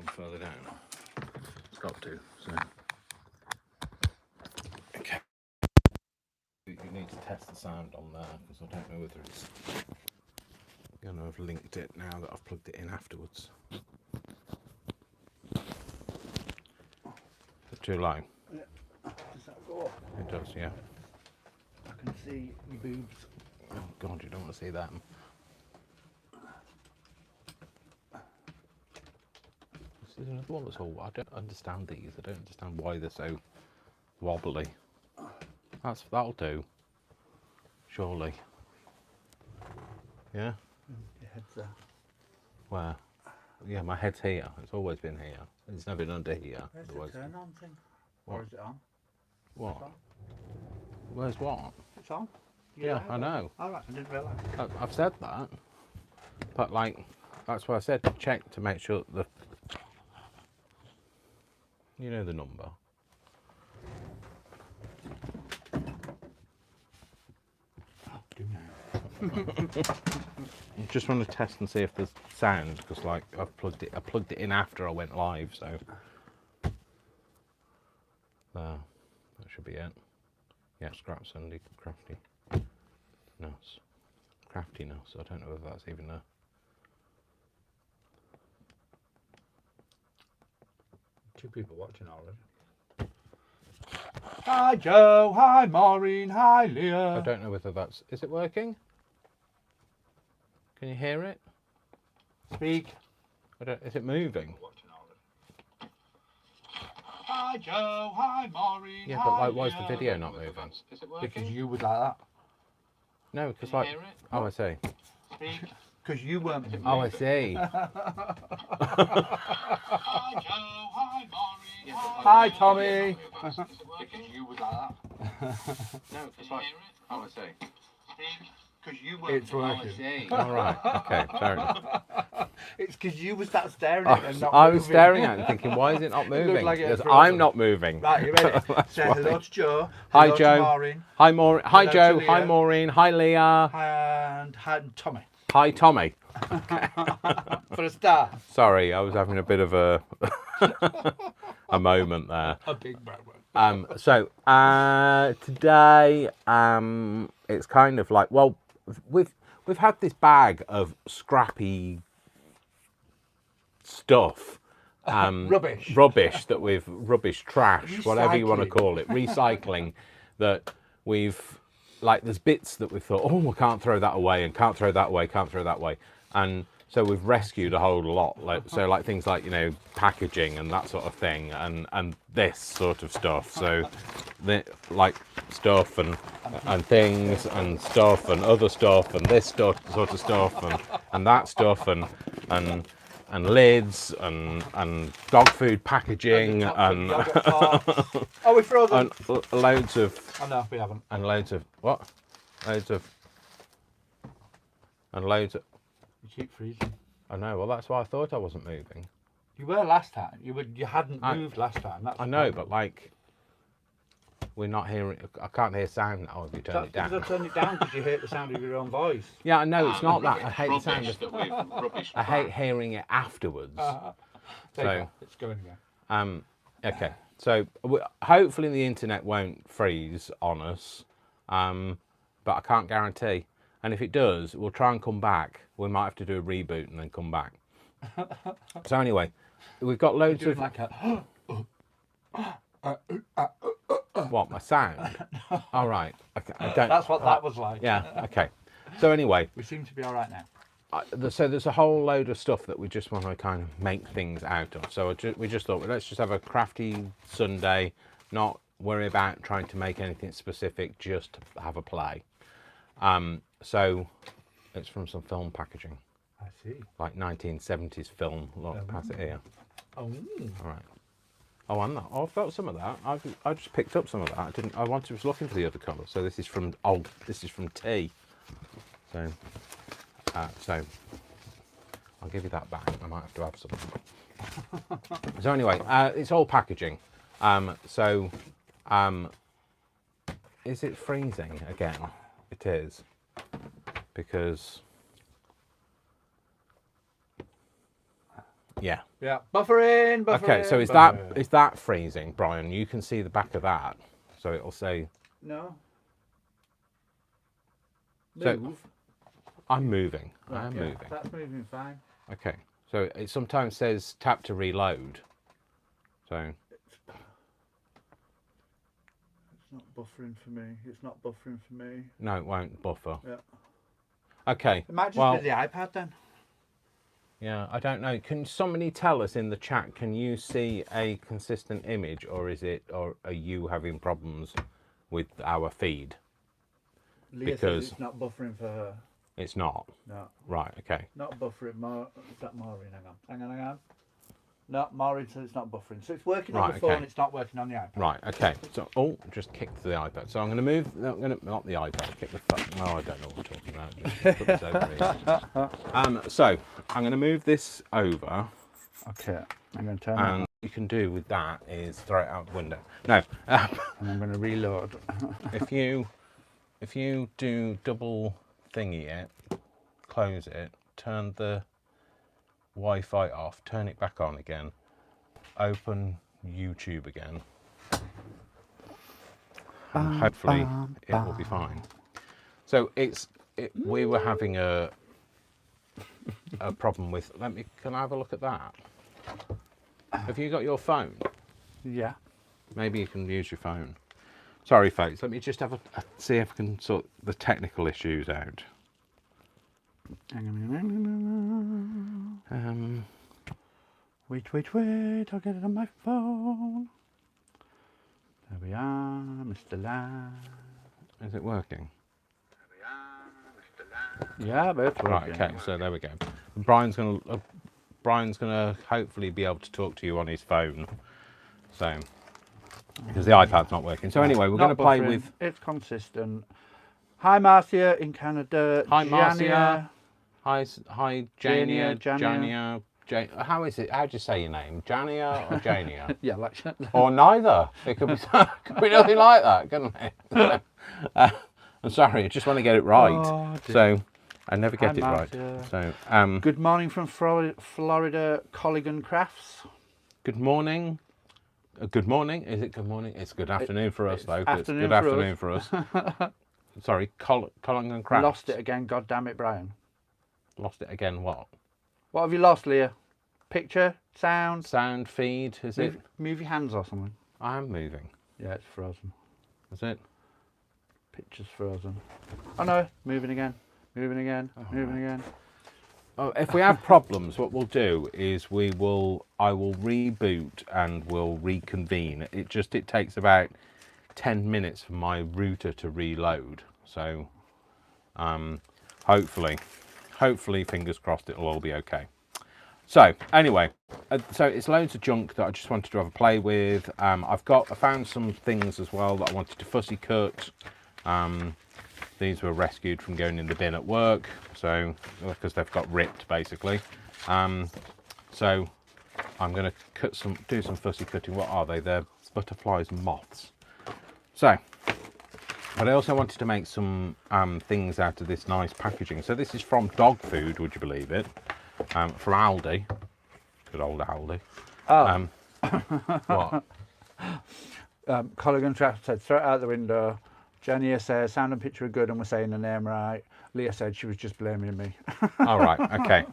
gone further down. It's got to, so. Okay. You need to test the sound on there, because I don't know whether it's going to have linked it now that I've plugged it in afterwards. Is it too low? Yeah. Does that go up? It does, yeah. I can see your boobs. Oh God, you don't want to see that. This is another one that's all. I don't understand these. I don't understand why they're so wobbly. That'll do. Surely. Yeah. Your head's there. Where? Yeah, my head's here. It's always been here. It's never been under here. Where's Otherwise, the turn on thing? What? Or is it on? What? It's on. Where's what? It's on. Yeah, I know. Alright, I didn't realise. I've said that, but like, that's why I said to check to make sure that you know the number. Oh, do now. I just want to test and see if there's sound, because like I plugged it in after I went live, so there, that should be it. Yeah, scrap Sunday, crafty nuts, crafty nuts. I don't know if that's even a. Two people watching already. Hi Joe, hi Maureen, hi Leah. I don't know whether that's. Is it working? Can you hear it? Speak. Is it moving? Hi Joe, hi Maureen. Yeah, but like, why is the video not moving? Is it working? Because you would like that. No, because like. Oh, I see. Speak. Because you weren't. Oh, I see. Hi Tommy. Because you would like that. No, because like. Oh, I see. Because you weren't. It's working. All right. Okay. Fair enough. It's because you was that staring at it and not I was moving. staring at it and thinking, why is it not moving? like it had Because frozen. I'm not moving. Right, you ready? Say why. hello to Joe. Hi, Hello Joe. To Maureen. Hi, Maureen. Hi, Hello Joe. to Hi, Leah. Maureen. Hi, Leah. And hi Tommy. Hi, Tommy. For a start. Sorry, I was having a bit of a a moment there. A big bad one. So today, it's kind of like, well, we've had this bag of scrappy stuff, rubbish that we've trash, whatever you want to call it, recycling, that we've like. There's bits that we thought, oh, I can't throw that away, and can't throw that away, can't throw that away, and so we've rescued a whole lot. Like things like, you know, packaging and that sort of thing, and this sort of stuff. So like stuff and things and stuff and other stuff and this stuff sort of stuff and that stuff and lids and dog food packaging and oh, we throw them. and loads of. Oh no, we haven't. And loads of what? Loads of. You keep freezing. I know. Well, that's why I thought I wasn't moving. You were last time. You hadn't moved last time. That's I know, but like, we're not hearing. I can't hear sound now if you turn it down. Because I turned it down because you hate the sound of your own voice. Yeah, I know. It's not that. I hate the sound of. Rubbish. I hate hearing it afterwards. So it's going again. Okay. So hopefully the internet won't freeze on us, but I can't guarantee. And if it does, we'll try and come back. We might have to do a reboot and then come back. So anyway, we've got loads of. Like a What, my sound? All right. Okay, I don't. That's what that was like. Yeah. Okay. So anyway, We seem to be all right now. so there's a whole load of stuff that we just want to kind of make things out of. So we just thought, well, let's just have a crafty Sunday, not worry about trying to make anything specific, just have a play. So it's from some film packaging, I see. like 1970s film. Look, pass it here. Oh. All right. Oh, I'm not. Oh, I've got some of that. I just picked up some of that. I didn't. I was looking for the other colour. So this is from. Oh, this is from tea. So I'll give you that back. I might have to have some. So anyway, it's all packaging. Is it freezing again? It is, because Yeah. Yeah. Buffering. Okay, so buffering. is that freezing, Brian? You can see the back of that, so it'll say. No. So Move. I'm moving. Right, I am yeah, moving. That's moving fine. Okay, so it sometimes says tap to reload. So It's not buffering for me. It's not buffering for me. no, it won't buffer. Yeah. Okay. It might just well, be the iPad then. yeah, I don't know. Can somebody tell us in the chat? Can you see a consistent image, or are you having problems with our feed? Leah Because says it's not buffering for her. it's not. No. Right. Okay. Not buffering. Is that Maureen? Hang on. No, Maureen says it's not buffering. So it's working on Right, the phone. okay. It's not working on the iPad. Right. Okay. So just kicked the iPad. So I'm going to move. No, I'm going to not the iPad. Kick the phone. No, I don't know what I'm talking about. Just put this over here. So I'm going to move this over. Okay. I'm going to turn And what you can do with that is throw it out the window. No. and I'm going to reload. if you do double thingy it, close it, turn the Wi-Fi off, turn it back on again, open YouTube again, and hopefully it will be fine. So we were having a problem with. Can I have a look at that? Have you got your phone? Yeah. Maybe you can use your phone. Sorry, folks. Let me just have see if I can sort the technical issues out. Hang on. Wait. I'll get it on my phone. There we are, Mr. Lad. Is it working? Yeah, but it's Right. working. Okay. So there we go. Brian's gonna hopefully be able to talk to you on his phone. So because the iPad's not working. So anyway, we're going to play buffering. with. It's consistent. Hi, Marcia in Canada. Hi, Jania. Marcia. Hi, Jania. Jania. How is it? How do you say your name? Jania or Jania? Yeah, like Or neither. It could be nothing like that, couldn't it? I'm sorry. I just want to get it right. Oh, so I never get it Marcia. right. So Good morning from Florida, Colligan Crafts. good morning. Good morning. Is it good morning? It's good afternoon for us, though. It's good afternoon afternoon for us. Sorry, Colin and Crafts. Lost it again. God damn it, Brian. Lost it again. What? What have you lost, Leah? Picture, sound, Sound feed. Is it? move your hands or something. I am moving. Yeah, it's frozen. Is it? Picture's frozen. Oh no, moving again. Moving again. Oh, if we have problems, what we'll do is I will reboot and we'll reconvene. It takes about 10 minutes for my router to reload. So hopefully fingers crossed it'll all be okay. So anyway, so it's loads of junk that I just wanted to have a play with. I found some things as well that I wanted to fussy cut. These were rescued from going in the bin at work, so because they've got ripped basically. So I'm going to do some fussy cutting. What are they? They're butterflies and moths. So, but I also wanted to make some things out of this nice packaging. So this is from dog food, would you believe it? From Aldi. Good old Aldi. Oh. What? Colligan Crafts said, throw it out the window. Jania says, sound and picture are good and we're saying the name right. Leah said she was just blaming me. All right, okay.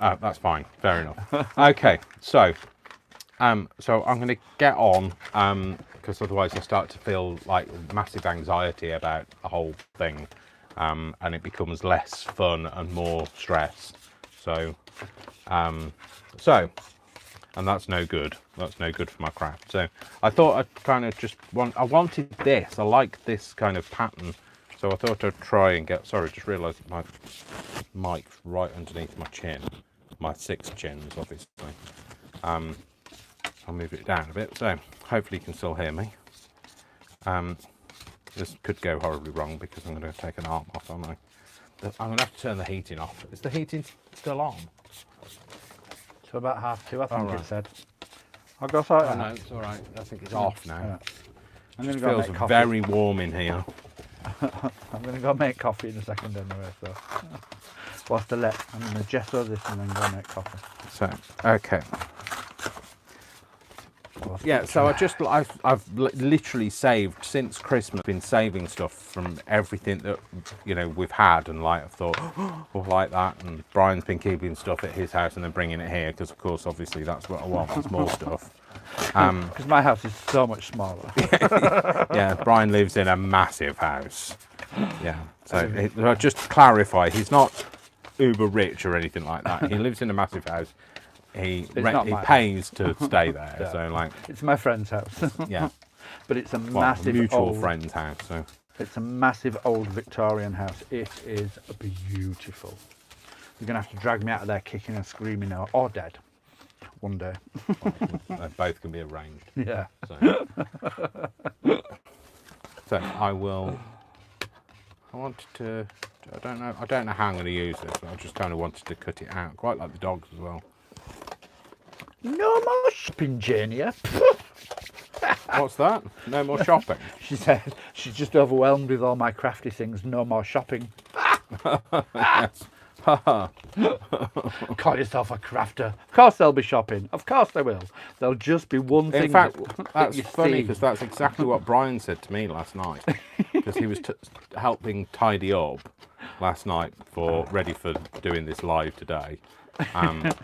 That's fine, fair enough. Okay, so I'm going to get on, because otherwise I start to feel like massive anxiety about the whole thing, and it becomes less fun and more stress. So, and that's no good. That's no good for my craft. So I thought I'd kind of I wanted this. I like this kind of pattern. So I thought I'd try and sorry, just realised my mic's right underneath my chin. My 6 chins, obviously. I'll move it down a bit. So hopefully you can still hear me. This could go horribly wrong because I'm going to take an arm off, aren't I? I'm going to have to turn the heating off. Is the heating still on? So about 2:30, I think right. it said. I'll go sort it out. No, it's all right. I think it's off now. Yeah. I'm going It to go feels make coffee. very warm in here. I'm going to go make coffee in a second anyway. So Whilst I let, I'm going to gesso this and then go make coffee. So, okay. Yeah, so I've literally saved since Christmas. Been saving stuff from everything that we've had, and like I've thought, oh, like that. And Brian's been keeping stuff at his house and then bringing it here because, of course, obviously that's what I want. It's more stuff. Because my house is so much smaller. Yeah, Brian lives in a massive house. Yeah, so just to clarify, he's not uber rich or anything like that. He lives in a massive house. He pays to stay there, Yeah. so like It's my friend's house. yeah, But it's a well, massive mutual old, friend's house. So It's a massive old Victorian house. It is beautiful. You're gonna have to drag me out of there kicking and screaming or dead one day. they both can be arranged. Yeah. So I will. I wanted to. I don't know how I'm going to use this. But I just kind of wanted to cut it out. Quite like the dogs as well. No more shopping, Jania. What's that? No more shopping. She said she's just overwhelmed with all my crafty things. No more shopping. Yes. Call yourself a crafter. Of course they'll be shopping. Of course they will. There'll just be one thing. In fact, that that's you funny see. because that's exactly what Brian said to me last night. Because he was helping tidy up last night ready for doing this live today. And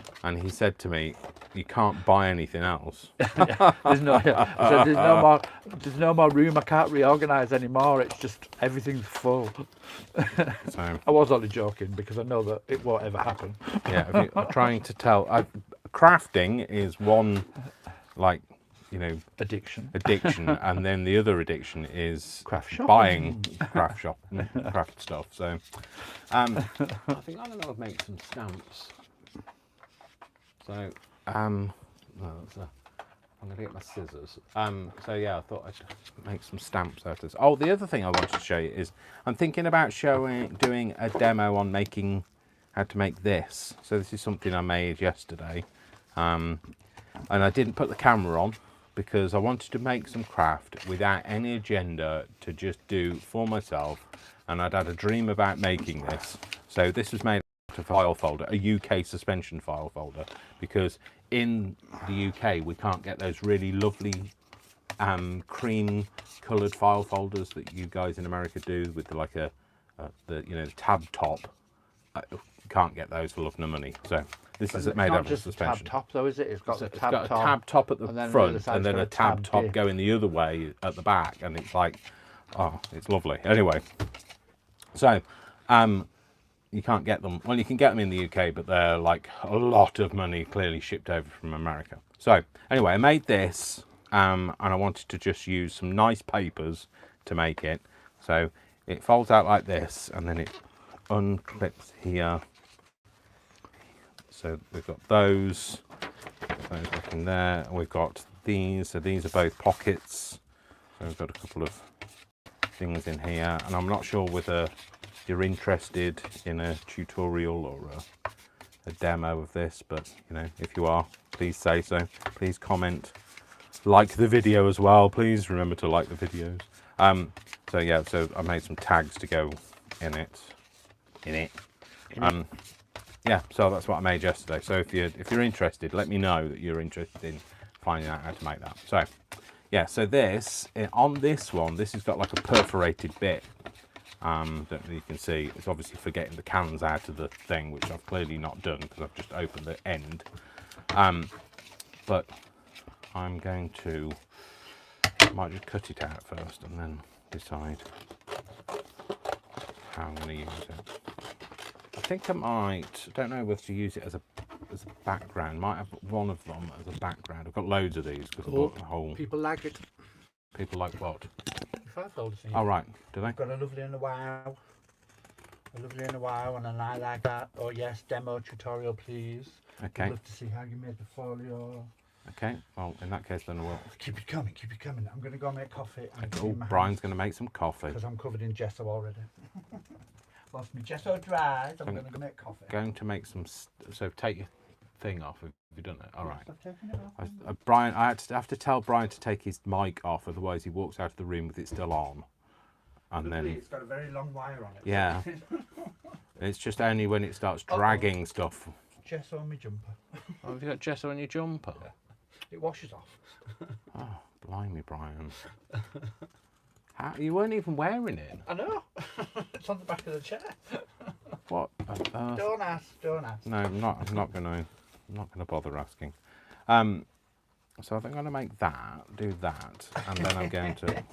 he said to me, "You can't buy anything else." There's no more room. I can't reorganise anymore. It's just everything's full. So I was only joking because I know that it won't ever happen. yeah, I'm trying to tell. Crafting is one, Addiction. and then the other addiction is Craft shopping. buying craft stuff. So I think I'm gonna make some stamps. So I'm gonna get my scissors. So yeah, I thought I'd make some stamps out of this. Oh, the other thing I wanted to show you is I'm thinking about doing a demo on making how to make this. So this is something I made yesterday, and I didn't put the camera on because I wanted to make some craft without any agenda to just do for myself, and I'd had a dream about making this. So this was made out of a file folder, a UK suspension file folder, because in the UK we can't get those really lovely cream coloured file folders that you guys in America do with the tab top. Can't get those for love nor money. So this is made out of suspension. Tab top though, is it? It's got So the it's tab got top. a tab top at the front and then a tab top diff. going the other way at the back, and it's like, oh, it's lovely. Anyway, so you can't get them. Well, you can get them in the UK, but they're like a lot of money, clearly shipped over from America. So anyway, I made this, and I wanted to just use some nice papers to make it. So it folds out like this, and then it unclips here. So we've got those looking there, and we've got these. So these are both pockets. So we've got a couple of things in here, and I'm not sure whether you're interested in a tutorial or a demo of this, but if you are, please say so. Please comment, like the video as well. Please remember to like the videos. So yeah, so I made some tags to go in it. Yeah, so that's what I made yesterday. So if you're interested, let me know that you're interested in finding out how to make that. So yeah, so on this one, this has got like a perforated bit that you can see. It's obviously for getting the cans out of the thing, which I've clearly not done because I've just opened the end. But I'm going to, I might just cut it out first and then decide how I'm going to use it. I think I don't know whether to use it as a background. Might have one of them as a background. I've got loads of these because I've got a whole. People like it. People like what? File folders. Oh right, do they? I've got a lovely and a wow. A lovely and a wow, and I like that. Oh yes, demo tutorial, please. Okay. I'd love to see how you made the folio. Okay. Well, in that case, then I will. Keep it coming, keep it coming. I'm going to go make coffee. Oh, Brian's going to make some coffee. Because I'm covered in gesso already. Whilst my gesso dries, I'm going to go make coffee. Going to make some. So take your thing off. Have you done it? All right. I've taken it off. Brian, I have to tell Brian to take his mic off, otherwise he walks out of the room with it still on. And then it's got a very long wire on it. yeah, It's just only when it starts dragging stuff. Gesso on my jumper. Oh, have you got gesso on your jumper? It washes off. Oh, blimey, Brian. How, you weren't even wearing it. I know. It's on the back of the chair. What? Don't ask. Don't ask. No, I'm not gonna bother asking. So I think I'm gonna make that, do that, and then I'm going to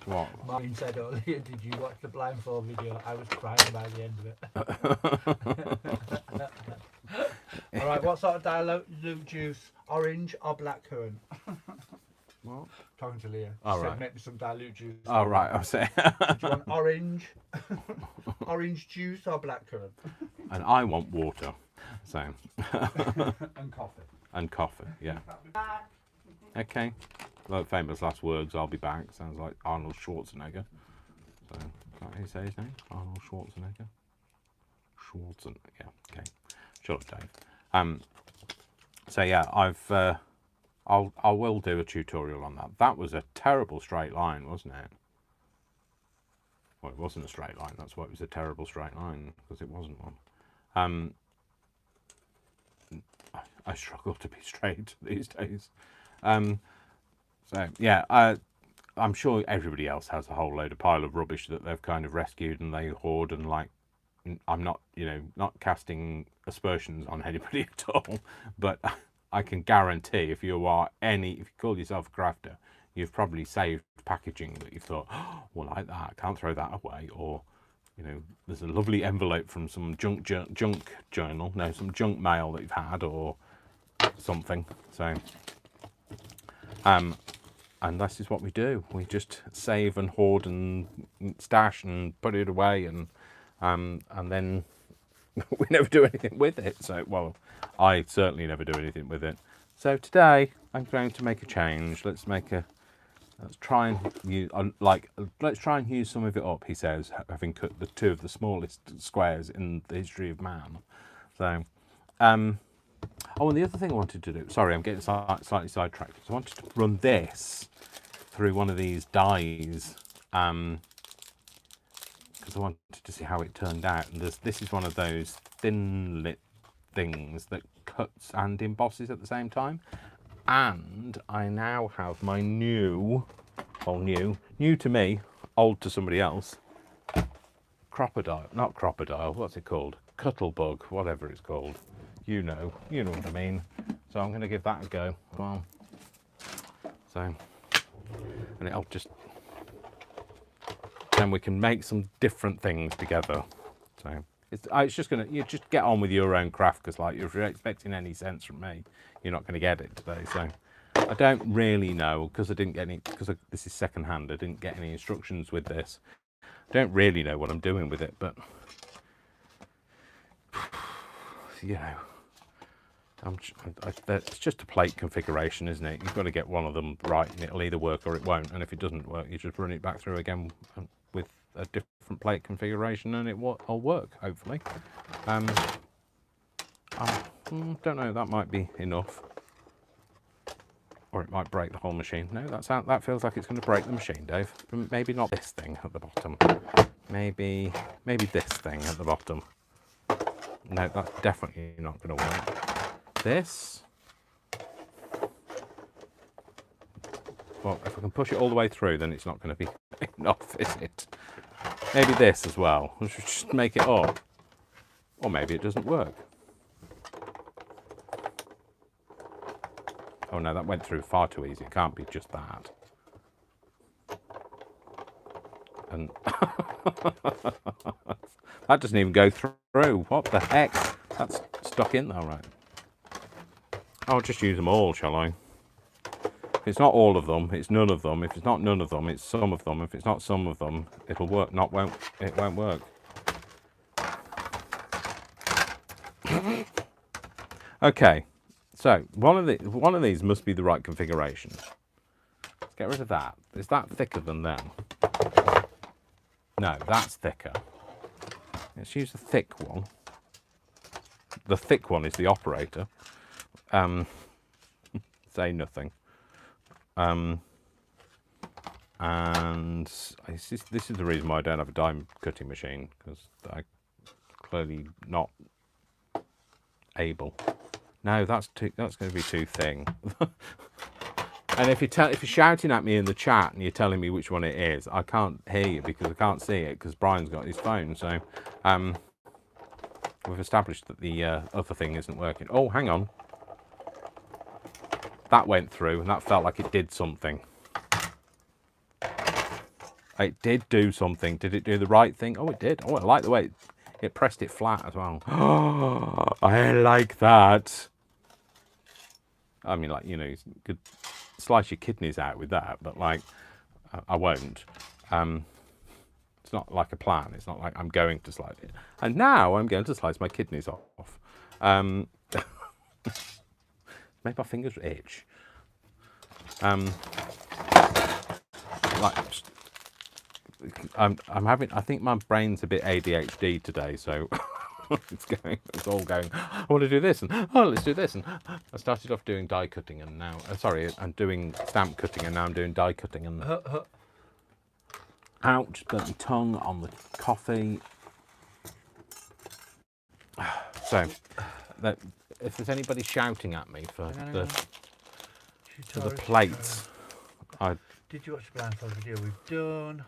what? Martin said earlier, did you watch the blindfold video? I was crying by the end of it. All right, what sort of dilute juice? Orange or blackcurrant? What? Talking to Leah. She All said, right. make me some dilute juice. Oh right, I was saying. Do you want orange? Orange juice or blackcurrant? And I want water. So. And coffee. And coffee, yeah. Okay. Like famous last words, I'll be back. Sounds like Arnold Schwarzenegger. So, is that how you say his name? Arnold Schwarzenegger? Yeah, okay. Sure, Dave. So yeah, I will do a tutorial on that. That was a terrible straight line, wasn't it? Well, it wasn't a straight line. That's why it was a terrible straight line, because it wasn't one. I struggle to be straight these days. So yeah, I'm sure everybody else has a whole load of pile of rubbish that they've kind of rescued and they hoard, and like, I'm not, not casting aspersions on anybody at all, but I can guarantee if you call yourself a crafter, you've probably saved packaging that you've thought, oh, well, like that, I can't throw that away, or there's a lovely envelope from some junk mail that you've had or something. So, and this is what we do. We just save and hoard and stash and put it away, and then we never do anything with it. So, well, I certainly never do anything with it. So today I'm going to make a change. Let's try and use some of it up, he says, having cut the two of the smallest squares in the history of man. So, oh, and the other thing I wanted to do, sorry, I'm getting slightly sidetracked. I wanted to run this through one of these dies, because I wanted to see how it turned out. And this is one of those thin lit things that cuts and embosses at the same time. And I now have my new to me, old to somebody else, not crocodile, what's it called? Cuttlebug, whatever it's called. You know what I mean. So I'm going to give that a go. Well, so, and it'll then we can make some different things together. So it's just you just get on with your own craft, because like, if you're expecting any sense from me, you're not going to get it today. So I don't really know, because I didn't get any, because this is second hand, I didn't get any instructions with this. I don't really know what I'm doing with it, but it's just a plate configuration, isn't it? You've got to get one of them right, and it'll either work or it won't. And if it doesn't work, you just run it back through again with a different plate configuration, and it'll work, hopefully. I don't know, that might be enough. Or it might break the whole machine. No, that feels like it's going to break the machine, Dave. Maybe not this thing at the bottom. Maybe this thing at the bottom. No, that's definitely not going to work. This. Well, if I can push it all the way through, then it's not going to be enough, is it? Maybe this as well. We should just make it up. Or maybe it doesn't work. Oh no, that went through far too easy. It can't be just that. And that doesn't even go through. What the heck? That's stuck in there, right? I'll just use them all, shall I? If it's not all of them, it's none of them. If it's not none of them, it's some of them. If it's not some of them, it'll work. It won't work. Okay. So one of these must be the right configuration. Let's get rid of that. Is that thicker than them? No, that's thicker. Let's use the thick one. The thick one is the operator. Say nothing. And this is the reason why I don't have a diamond cutting machine, because I clearly not able. No, that's going to be too thin. And if you're shouting at me in the chat and you're telling me which one it is, I can't hear you because I can't see it because Brian's got his phone. So we've established that the other thing isn't working. Oh, hang on. That went through and that felt like it did something. It did do something. Did it do the right thing? Oh, it did. Oh, I like the way it pressed it flat as well. Oh, I like that. I mean, like, you know, you could slice your kidneys out with that, but like, I won't. It's not like a plan. It's not like I'm going to slice it. And now I'm going to slice my kidneys off. Make my fingers itch. Like, I'm having. I think my brain's a bit ADHD today, so it's all going. I want to do this, and oh, let's do this, and I started off doing die cutting, and now sorry, I'm doing stamp cutting, and now I'm doing die cutting, and ouch, burnt my tongue on the coffee. So, if there's anybody shouting at me for the plates, Did you watch the blindfold video we've done?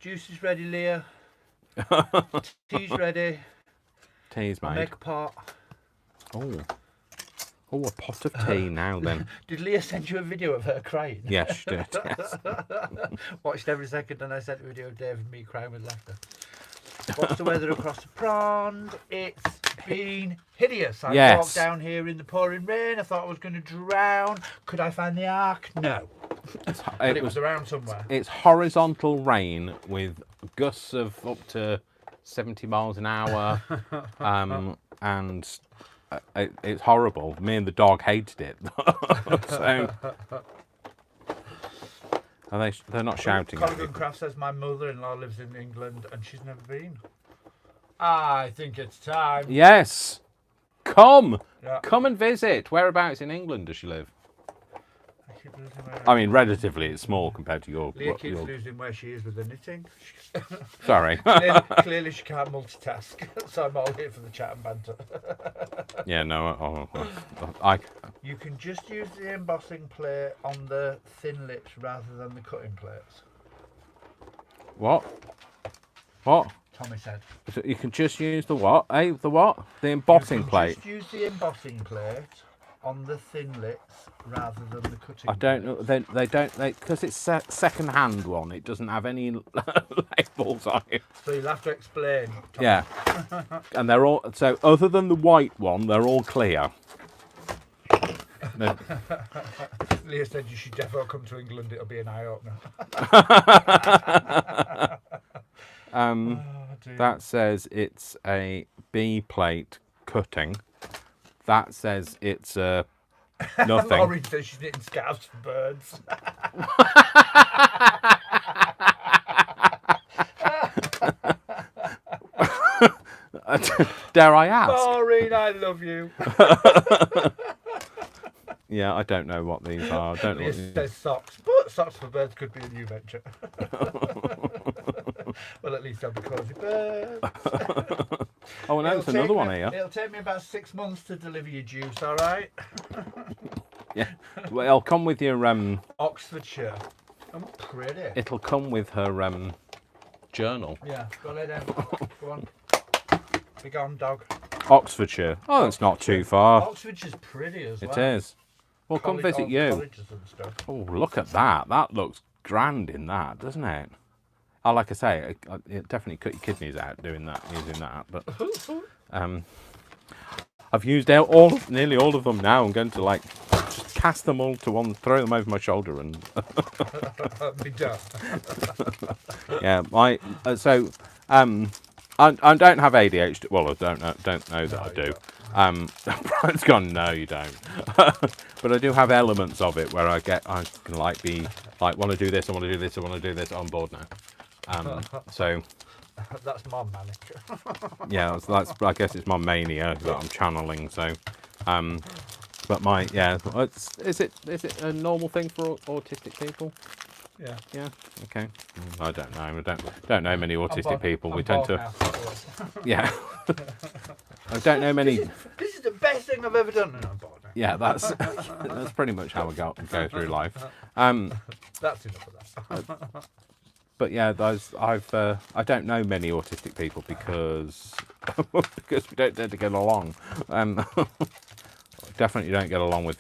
Juice is ready, Leah. Tea's ready. Tea's made. Make a pot. Oh, a pot of tea now then. Did Leah send you a video of her crying? Yes, she did. Yes. Watched every second, and I sent a video of Dave and me crying with laughter. What's the weather across the pond? It's been hideous. I walked down here in the pouring rain. I thought I was going to drown. Could I find the ark? No. But it was around somewhere. It's horizontal rain with gusts of up to 70 miles an hour. And it's horrible. Me and the dog hated it. So, they're not shouting at me. Colin Craft says my mother-in-law lives in England and she's never been. I think it's time. Yes. Come. Yeah. Come and visit. Whereabouts in England does she live? I mean, relatively, it's small compared to your... Leah keeps losing where she is with the knitting. Sorry. Clearly she can't multitask, so I'm all here for the chat and banter. Yeah, no, You can just use the embossing plate on the thin lips rather than the cutting plates. What? What? Tommy said. So you can just use the what? Eh? The what? The embossing plate. Just use the embossing plate on the thin lips rather than the cutting. I don't know. They don't because it's second-hand one. It doesn't have any labels on it. So you'll have to explain. Tommy. Yeah, and they're all so. Other than the white one, they're all clear. No. Leah said you should definitely come to England. It'll be an eye opener. That says it's a B plate cutting. That says it's a nothing. Laurie says she's knitting scarves for birds. Dare I ask? Maureen, I love you. Yeah, I don't know what these are. I don't know. It says socks, but socks for birds could be a new venture. Well, at least I'll be cosy birds. Oh, no, there's another one here. It'll take me about 6 months to deliver your juice, all right? Yeah, well, it'll come with your Oxfordshire. I'm pretty. It'll come with her journal. Yeah, go lay down. Go on. Be gone, dog. Oxfordshire. Oh, it's not too far. Oxfordshire's pretty as well. It is. Well, come visit you. Colleges and stuff. Oh, look at that. That looks grand in that, doesn't it? Oh, like I say, it definitely cut your kidneys out doing that, using that. But I've used out nearly all of them now. I'm going to like just cast them all to one, throw them over my shoulder, and Be done. yeah. I don't have ADHD. Well, I don't know that I do. Brian's gone. No, you don't. But I do have elements of it where I can like be like want to do this, I want to do this, I want to do this. I'm bored now. So that's my manic. yeah, that's I guess it's my mania that I'm channeling. So, but is it a normal thing for autistic people? Yeah. Yeah. Okay. I don't know. I don't know many autistic people. We tend to. Now. Yeah. I don't know many. This is the best thing I've ever done, and I'm bored now. Yeah, that's pretty much how we go through life. That's enough of that. But yeah, I don't know many autistic people because we don't tend to get along. Definitely don't get along with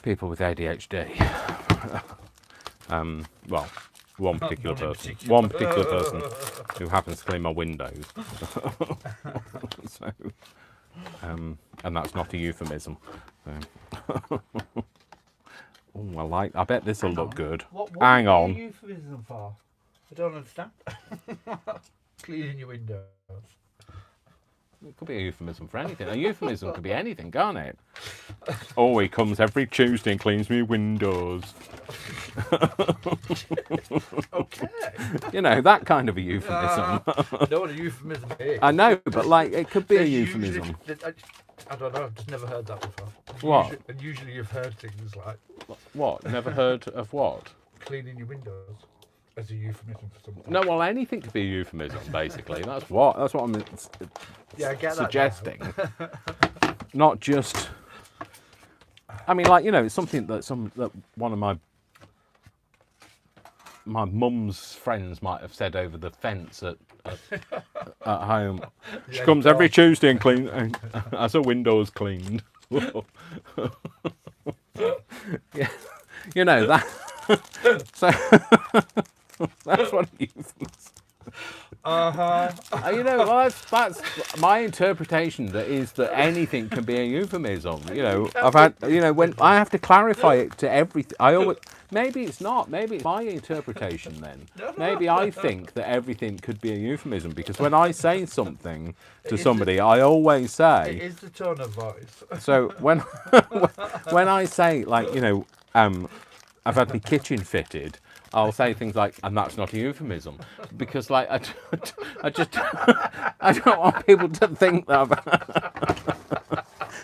people with ADHD. Well, one particular person who happens to clean my windows. So, and that's not a euphemism. So. Oh, I bet this will look good. What Hang on. What are you euphemism for? I don't understand. Cleaning your windows. It could be a euphemism for anything. A euphemism could be anything, can't it? Oh, he comes every Tuesday and cleans me windows. Okay. You know, that kind of a euphemism. I know what a euphemism is. I know, but like, it could be a There's euphemism. I don't know, I've just never heard that before. What? Usually you've heard things like What? Never heard of what? cleaning your windows as a euphemism for something. No, well, anything could be a euphemism, basically. That's what I'm Yeah, I get that suggesting. Not just. I mean, like, you know, it's something that one of my mum's friends might have said over the fence at home. She comes every Tuesday and has her windows cleaned. Yeah, you know that. So that's what a euphemism. You know, that's my interpretation. That is that anything can be a euphemism. You know, I've had, you know, when I have to clarify it to everything. I always, maybe it's not. Maybe it's my interpretation then. Maybe I think that everything could be a euphemism because when I say something to somebody, I always say. It is the tone of voice. So when I say, like, you know, I've had my kitchen fitted, I'll say things like, and that's not a euphemism, because like I just I don't want people to think that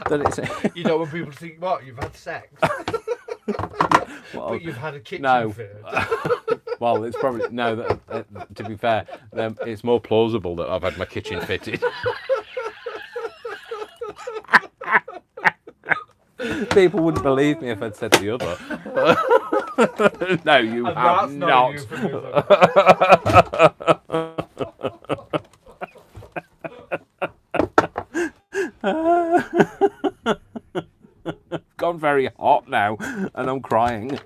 that it's. You don't want people to think, what, you've had sex? Well, But you've had a kitchen no. fitted. Well, it's probably no. To be fair, it's more plausible that I've had my kitchen fitted. People wouldn't believe me if I'd said the other. No, you And have that's not. Gone very hot now, and I'm crying.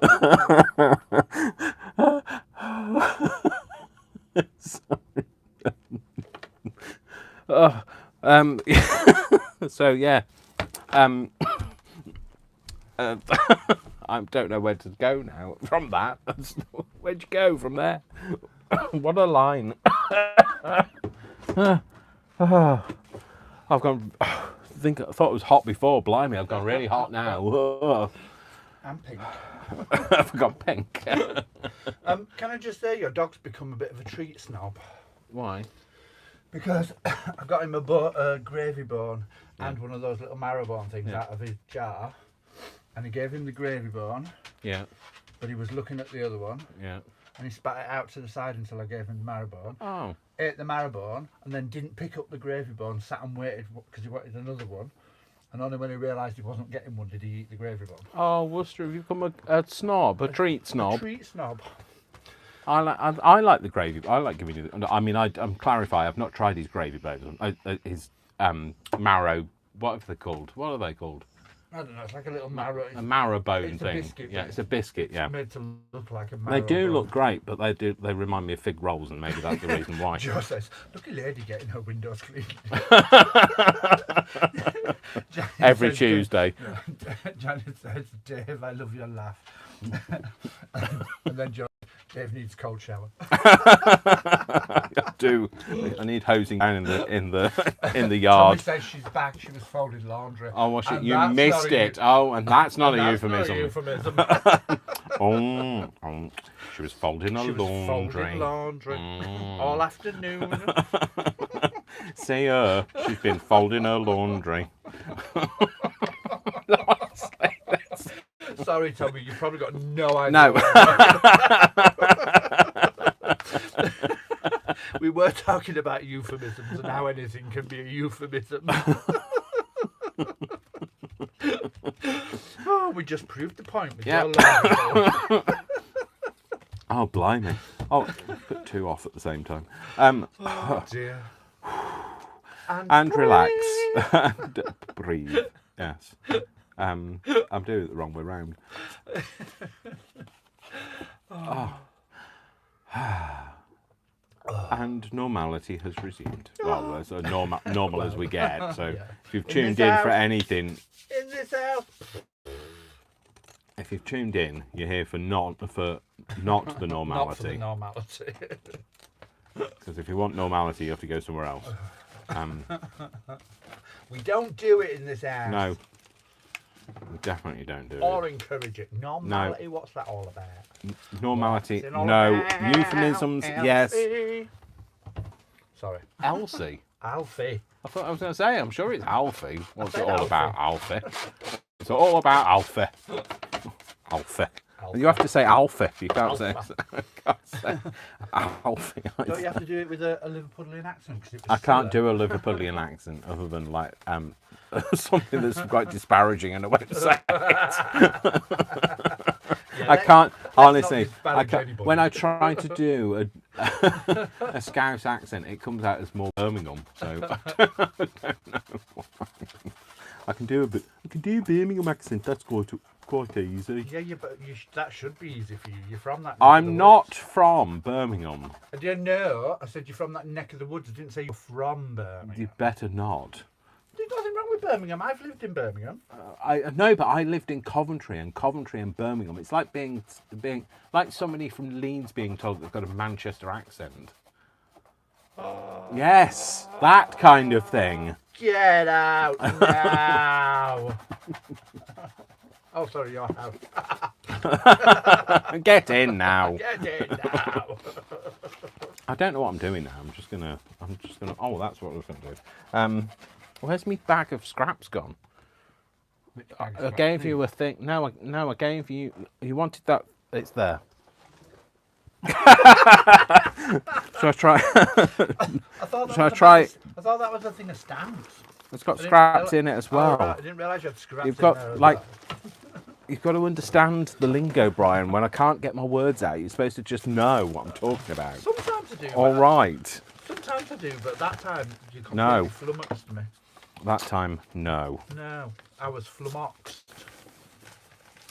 So yeah. I don't know where to go now from that. Where'd you go from there? What a line. I've gone. I thought it was hot before. Blimey, I've gone really hot now. And pink. I've gone pink. Can I just say your dog's become a bit of a treat snob? Why? Because I got him a gravy bone and one of those little marrow bone things out of his jar. And he gave him the gravy bone, Yeah. but he was looking at the other one, Yeah. and he spat it out to the side until I gave him the marrow bone. Oh. Ate the marrow bone, and then didn't pick up the gravy bone, sat and waited because he wanted another one. And only when he realised he wasn't getting one did he eat the gravy bone. Oh, Worcester, have you become a snob, a treat A snob? treat snob. I like the gravy. I like giving you. I mean, I'm clarify. I've not tried his gravy bones. His marrow. What are they called? What are they called? I don't know, it's like a little marrow. A marrow bone It's a thing. biscuit, Yeah, but it's a biscuit. Yeah. It's made to look like a marrow. They do bone. look great, but they remind me of fig rolls, and maybe that's the reason why. Joe says, look at lady getting her windows cleaned. Every Tuesday. Janet says, Dave, I love your laugh. And then Joe, Dave needs a cold shower. I do. I need hosing down in the yard. Tommy says she's back. She was folding laundry. Oh, well, And you that's missed not a it. Oh, and that's not a That's euphemism. not a euphemism. She was folding her She was laundry. folding laundry all afternoon. See her. She's been folding her laundry. sorry, Tommy. You've probably got no idea. No. We were talking about euphemisms and how anything can be a euphemism. Oh, we just proved the point with your line. Oh, blimey. Oh, put 2 off at the same time. Oh, dear. And relax. And breathe. Yes. I'm doing it the wrong way round. And normality has resumed. Well, as normal as we get. So if you've tuned in for anything, in this house. if you've tuned in, you're here for not the normality. Not for the normality. Because if you want normality, you have to go somewhere else. We don't do it in this house. No, we definitely don't do Or it. encourage it. Normality, what's that all about? Normality, What's it all no. about? Euphemisms, yes. Alfie. Sorry. Elsie. Alfie. I thought I was going to say, I'm sure it's Alfie. What's it said all Alfie. about, Alfie? It's all about Alfie. Alfie. You have to say Alfie. You can't say Alfie. Don't you have to do it with a Liverpudlian accent? 'Cause it was I can't Silla. do a Liverpudlian accent other than like something that's quite disparaging in a way to say it. Yeah, I can't honestly. not disparage anybody. When I try to do a Scouse accent, it comes out as more Birmingham. So I don't know why. I can do a Birmingham accent. That's quite easy. Yeah, but that should be easy for you. You're from that. I'm not from Birmingham. I didn't know. I said you're from that neck of the woods. I didn't say you're from Birmingham. You better not. There's nothing wrong with Birmingham. I've lived in Birmingham. I know, but I lived in Coventry and Birmingham. It's like being like somebody from Leeds being told they've got a Manchester accent. Yes, that kind of thing. Get out now. Oh, sorry, your house. Get in now. Get in now. I don't know what I'm doing now. I'm just gonna. Oh, that's what I was gonna do. Where's my bag of scraps gone? I gave you a thing. No, I gave you. You wanted that. It's there. Shall I try? I thought that was a thing of stamps. It's got scraps in it as well. Oh, right. I didn't realise you had scraps You've in got there as like. well. You've got to understand the lingo, Brian. When I can't get my words out, you're supposed to just know what I'm talking about. Sometimes I do. All right. Sometimes I do, but that time you completely No. flummoxed me. That time, no. No, I was flummoxed.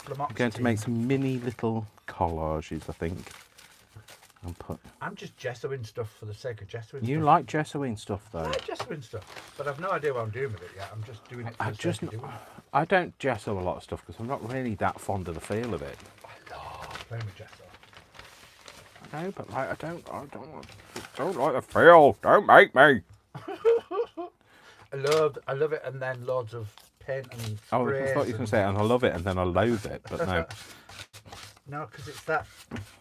I'm going to make some mini little collages, I think. And put. I'm just gessoing stuff for the sake of gessoing. You stuff. like gessoing stuff, though. I like gessoing stuff, but I've no idea what I'm doing with it yet. I'm just doing it for the sake of doing it. I don't gesso a lot of stuff because I'm not really that fond of the feel of it. I love playing with gesso. No, but like I don't like the feel. Don't make me. I love it, and then loads of paint and Oh, sprays. I thought you were going to say, and I love it, and then I loathe it, but no. No, because it's that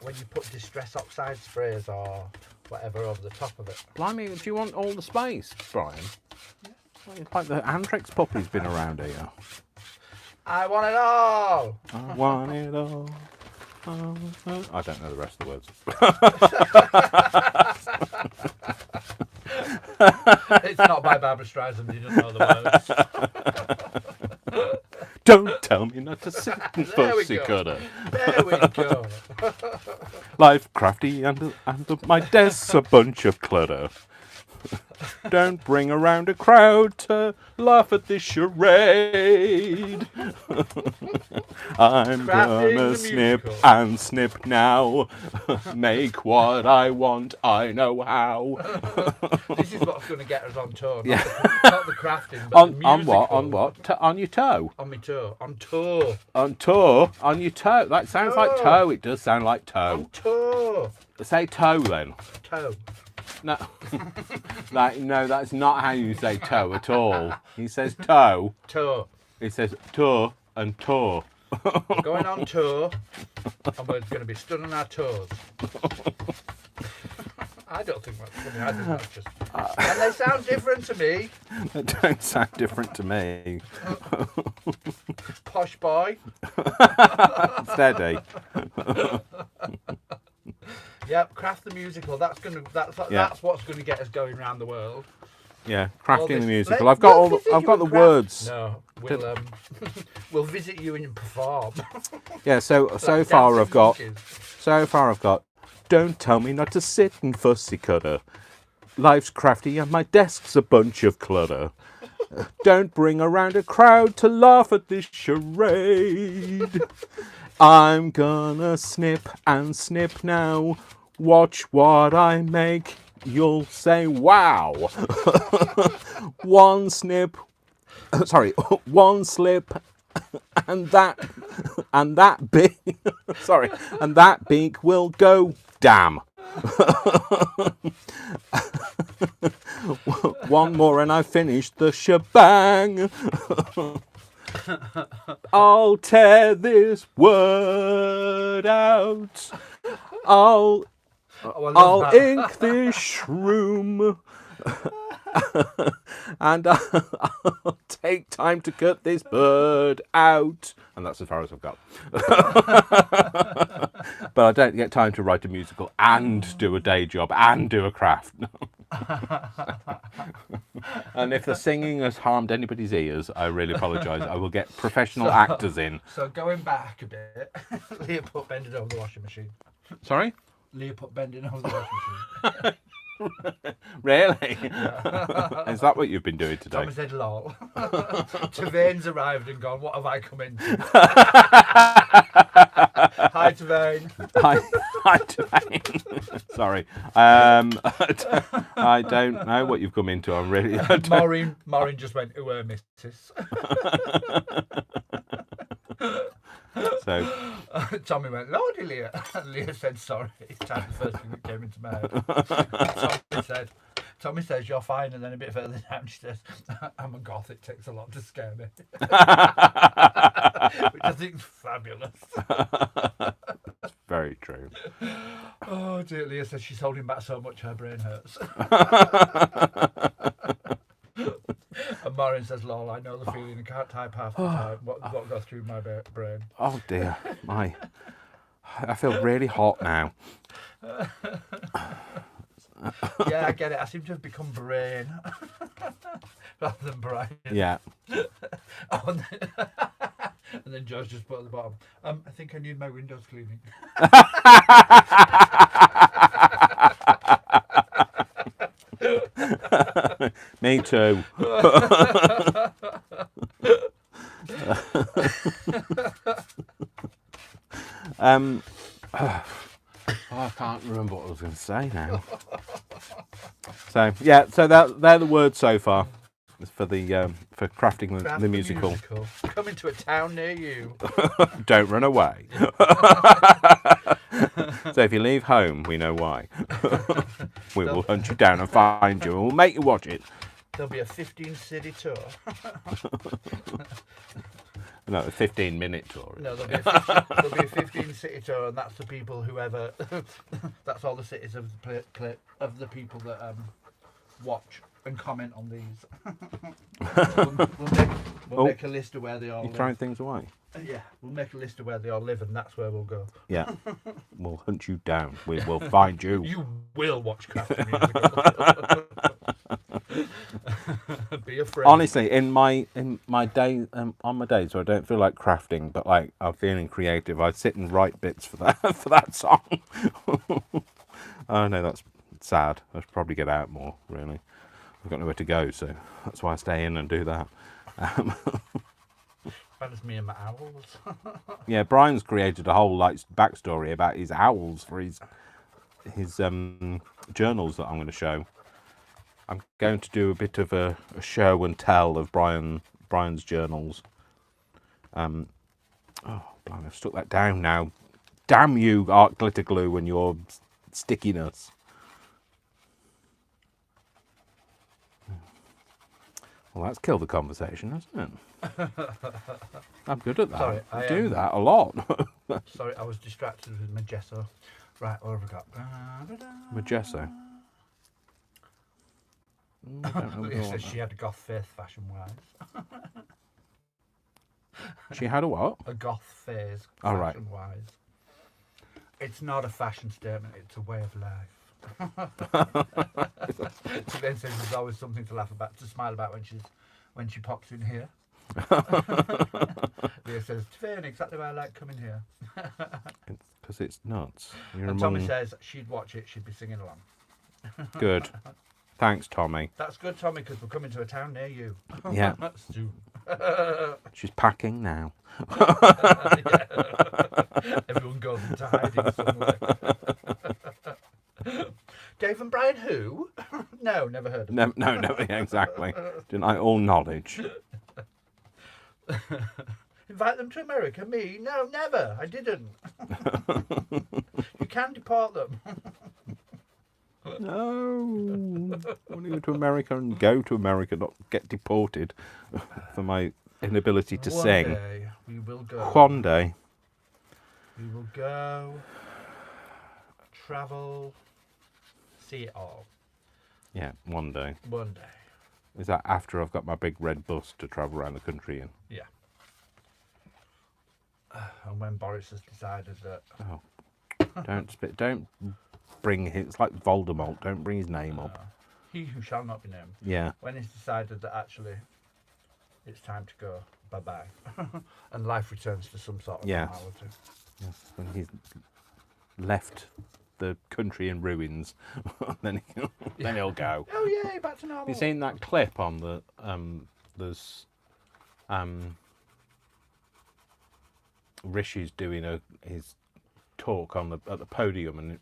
when you put distress oxide sprays or whatever over the top of it. Blimey, do you want all the space, Brian? Yeah. It's like the Antrix puppy's been around here. I want it all. I want it all. I don't know the rest of the words. It's not by Barbara Streisand. You don't know the words. Don't tell me not to sing, There we fussy go. cutter. There we go. Life crafty and my desk's a bunch of clutter. Don't bring around a crowd to laugh at this charade. I'm gonna the snip musical. and snip now. Make what I want, I know how. This is what's going to get us on tour. Yeah. Not the crafting, but the On what? musical. On what? On your toe? On my toe. On tour. On tour? On your toe? That sounds like Toe. toe. It does sound like On toe. tour. Say toe then. Toe. No, no, that's not how you say toe at all. He says toe. Toe. He says tour and tour. We're going on tour, and we're going to be stood on our toes. I don't think that's funny. I think that's just... and they sound different to me. They don't sound different to me. Posh boy. Steady. Yep, Craft the Musical. That's what's gonna get us going around the world. Yeah, All crafting this- the musical. Let- I've got we'll visit I've you got and the craft. words. No, we'll visit you and perform. Yeah, so Like far dancing I've got monkeys. don't tell me not to sit and fussy cutter. Life's crafty and my desk's a bunch of clutter. Don't bring around a crowd to laugh at this charade. I'm gonna snip and snip now. Watch what I make. You'll say wow. One snip. Sorry, one slip, and that beak. Sorry, and that beak will go. Damn. One more and I finished the shebang. I'll tear this word out. I'll ink this shroom. And I'll take time to cut this bird out. And that's as far as I've got. But I don't get time to write a musical and do a day job and do a craft. And if the singing has harmed anybody's ears, I really apologise. I will get professional actors in. So going back a bit, Leah put bending over the washing machine. Sorry? Leah put bending over the washing machine. Really? Is that what you've been doing today? Thomas said lol. Tavane's arrived and gone, what have I come into? Hi Tavane. Hi, Dwayne. Sorry. I don't know what you've come into. I'm really. Maureen just went, who missus? So Tommy went, Lordy Leah. And Leah said, sorry. That's the first thing that came into my head. Tommy says, you're fine. And then a bit further down, she says, I'm a goth. It takes a lot to scare me. Which I think is fabulous. very true. Oh, dear. Leah says she's holding back so much her brain hurts. And Maureen says, lol, I know the feeling. I can't type half the time. What goes through my brain? Oh dear, I feel really hot now. Yeah, I get it. I seem to have become brain rather than Brian. Yeah. Oh, and then George just put at the bottom, I think I need my windows cleaning. Me too. I can't remember what I was going to say now. So yeah, so they're the words so far for the for crafting the musical. Coming to a town near you. Don't run away. So if you leave home, we know why. We will hunt you down and find you, and we'll make you watch it. There'll be a 15-city tour. No, a 15-minute tour. No, there'll be a 15-city tour, and that's the people whoever. That's all the cities of the people that watch and comment on these. We'll make a list of where they all You're live. throwing things away. Yeah, we'll make a list of where they all live, and that's where we'll go. Yeah, we'll hunt you down. We will find you. You will watch Craft the Musical. Be afraid. Honestly, in my day, on my days where I don't feel like crafting, but like I'm feeling creative, I sit and write bits for that song. Oh no, that's sad. I should probably get out more. Really, I've got nowhere to go, so that's why I stay in and do that. That's me and my owls. Yeah, Brian's created a whole like backstory about his owls for his journals that I'm going to show. I'm going to do a bit of a show and tell of Brian's journals. Oh, blimey, I've stuck that down now. Damn you, art glitter glue, and your stickiness. Well, that's killed the conversation, hasn't it? I'm good at that. Sorry, I do that a lot. Sorry, I was distracted with my gesso. Right, what have we got? Magesso. I don't know Lydia what says that- she had a goth phase fashion-wise. She had a what? A goth phase Oh, right. fashion-wise. It's not a fashion statement, it's a way of life. So then says there's always something to laugh about, to smile about when she pops in here. Leah says, Tiffany, exactly why I like coming here. Because it's nuts. You're And Tommy among... says she'd watch it, she'd be singing along. Good. Thanks, Tommy. That's good, Tommy, because we're coming to a town near you. Yeah. Soon. She's packing now. Everyone goes into hiding somewhere. Dave and Brian who? No, never heard of them. No, yeah, exactly. Deny all knowledge. Invite them to America? Me? No, never. I didn't. You can deport them. No. I want to go to America and go to America, not get deported for my inability to One sing. day we will go. One day. We will go, travel, see it all. Yeah, one day. One day. Is that after I've got my big red bus to travel around the country in? Yeah. And when Boris has decided that... Oh, don't bring his... It's like Voldemort. Don't bring his name up. He who shall not be named. Yeah. When he's decided that actually it's time to go, bye-bye. And life returns to some sort of Yes. normality. Yes, when he's left the country in ruins, then he'll go. Oh, yay, back to normal. Have you seen that clip on the there's Rishi's doing his talk on at the podium, and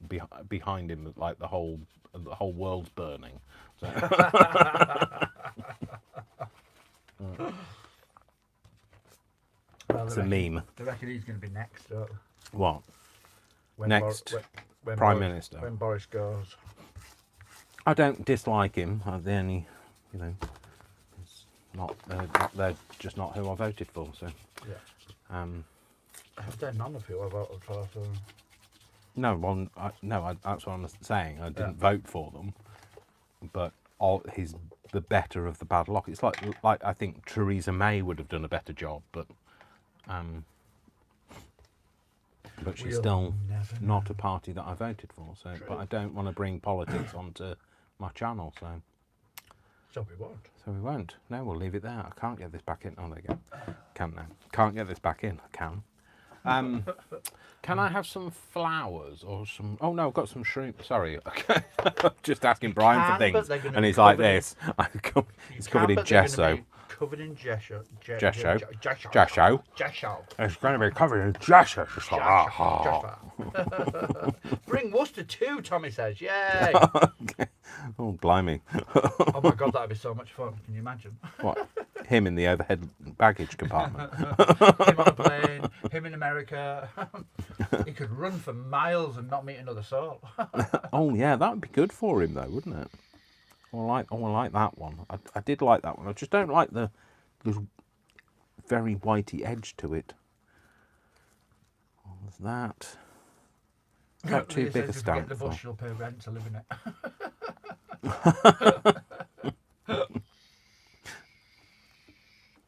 behind him like the whole world's burning. So. Well, It's a meme. They reckon he's going to be next, don't they? What? When Next when Prime Boris, Minister. When Boris goes. I don't dislike him. The only, it's not. They're just not who I voted for. So. Yeah. They're none of you I voted for. So. No, that's what I'm saying. I didn't vote for them, but he's the better of the bad lot. It's like I think Theresa May would have done a better job, but she's We'll still never not know. a party that I voted for. So, True. but I don't want to bring politics onto my channel. So we won't. So we won't. No, we'll leave it there. I can't get this back in. Oh, there you go. Can now. Can't get this back in. I can. Can I have some flowers or some... Oh, no, I've got some shrimp. Sorry. Okay. Just asking Brian can, for but things. they're gonna And be he's like covered in- this. It's covered in gesso. Covered in gesso. Gesso. Gesso. Gesso. Gesso. It's going to be covered in gesso. Just like, Gesso. Bring Worcester too, Tommy says. Yay. Okay. Oh, blimey. Oh my God, that'd be so much fun. Can you imagine? What? Him in the overhead baggage compartment. Him on a plane, him in America. He could run for miles and not meet another soul. Oh, yeah, that would be good for him, though, wouldn't it? I like that one. I did like that one. I just don't like the very whitey edge to it. What was that? Not too Leah big a says if we get stamp the for. bush, you'll pay rent to live in it.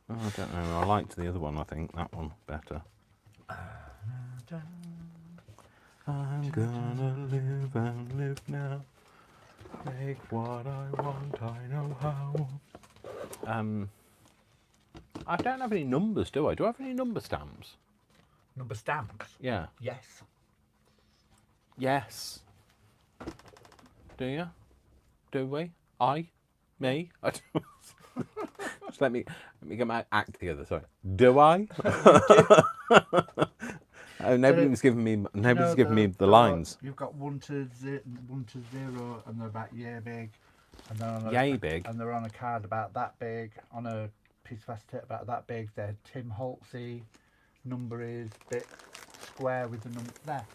Oh, I don't know. I liked the other one. I think that one better. I'm gonna live and live now. Make what I want. I know how. I don't have any numbers, do I? Do I have any number stamps? Number stamps? Yeah. Yes. Yes. Do you? Do we? Me? I don't... Just let me get my act together. Sorry. Do I? Oh, nobody was giving me. Nobody's giving me the lines. You've got 1 to 0, and they're about yay big. And they're on Yay big. And they're on a card about that big. On a piece of acetate about that big. They're Tim Holtzy. Number is bit square with the number there.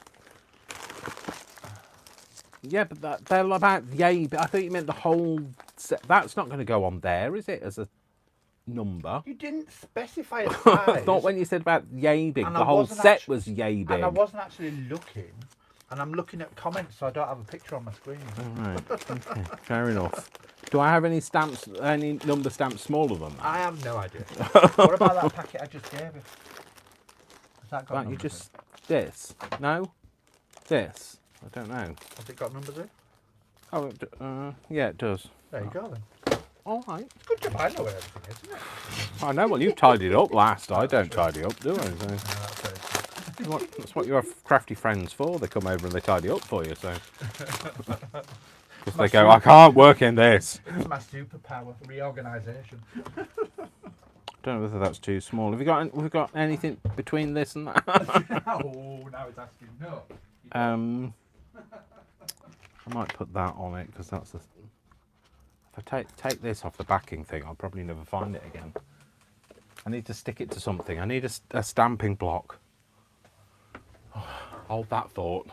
Yeah, but they're about yay. But I thought you meant the whole set. That's not going to go on there, is it? As a number. You didn't specify a size. I thought when you said about yay big, And the I whole wasn't set actu- was yay big. And I wasn't actually looking. And I'm looking at comments, so I don't have a picture on my screen. All right. Okay. Fair enough. Do I have any stamps? Any number stamps smaller than that? I have no idea. What about that packet I just gave you? Has that got Right, you numbers just this? No, this. I don't know. in? Has it got numbers in? Oh, yeah, it does. There you go then. All right. It's good job I know where everything is, isn't it? I know. Well, you tidied up last. I don't tidy up, do I? So That's very true. that's what your crafty friends for. They come over and they tidy up for you. So because they go, I can't work in this. It's my superpower, reorganisation. Don't know whether that's too small. Have we got anything between this and that? Oh, now it's asking no. I might put that on it because that's the. If I take this off the backing thing, I'll probably never find it again. I need to stick it to something. I need a stamping block. Hold that thought.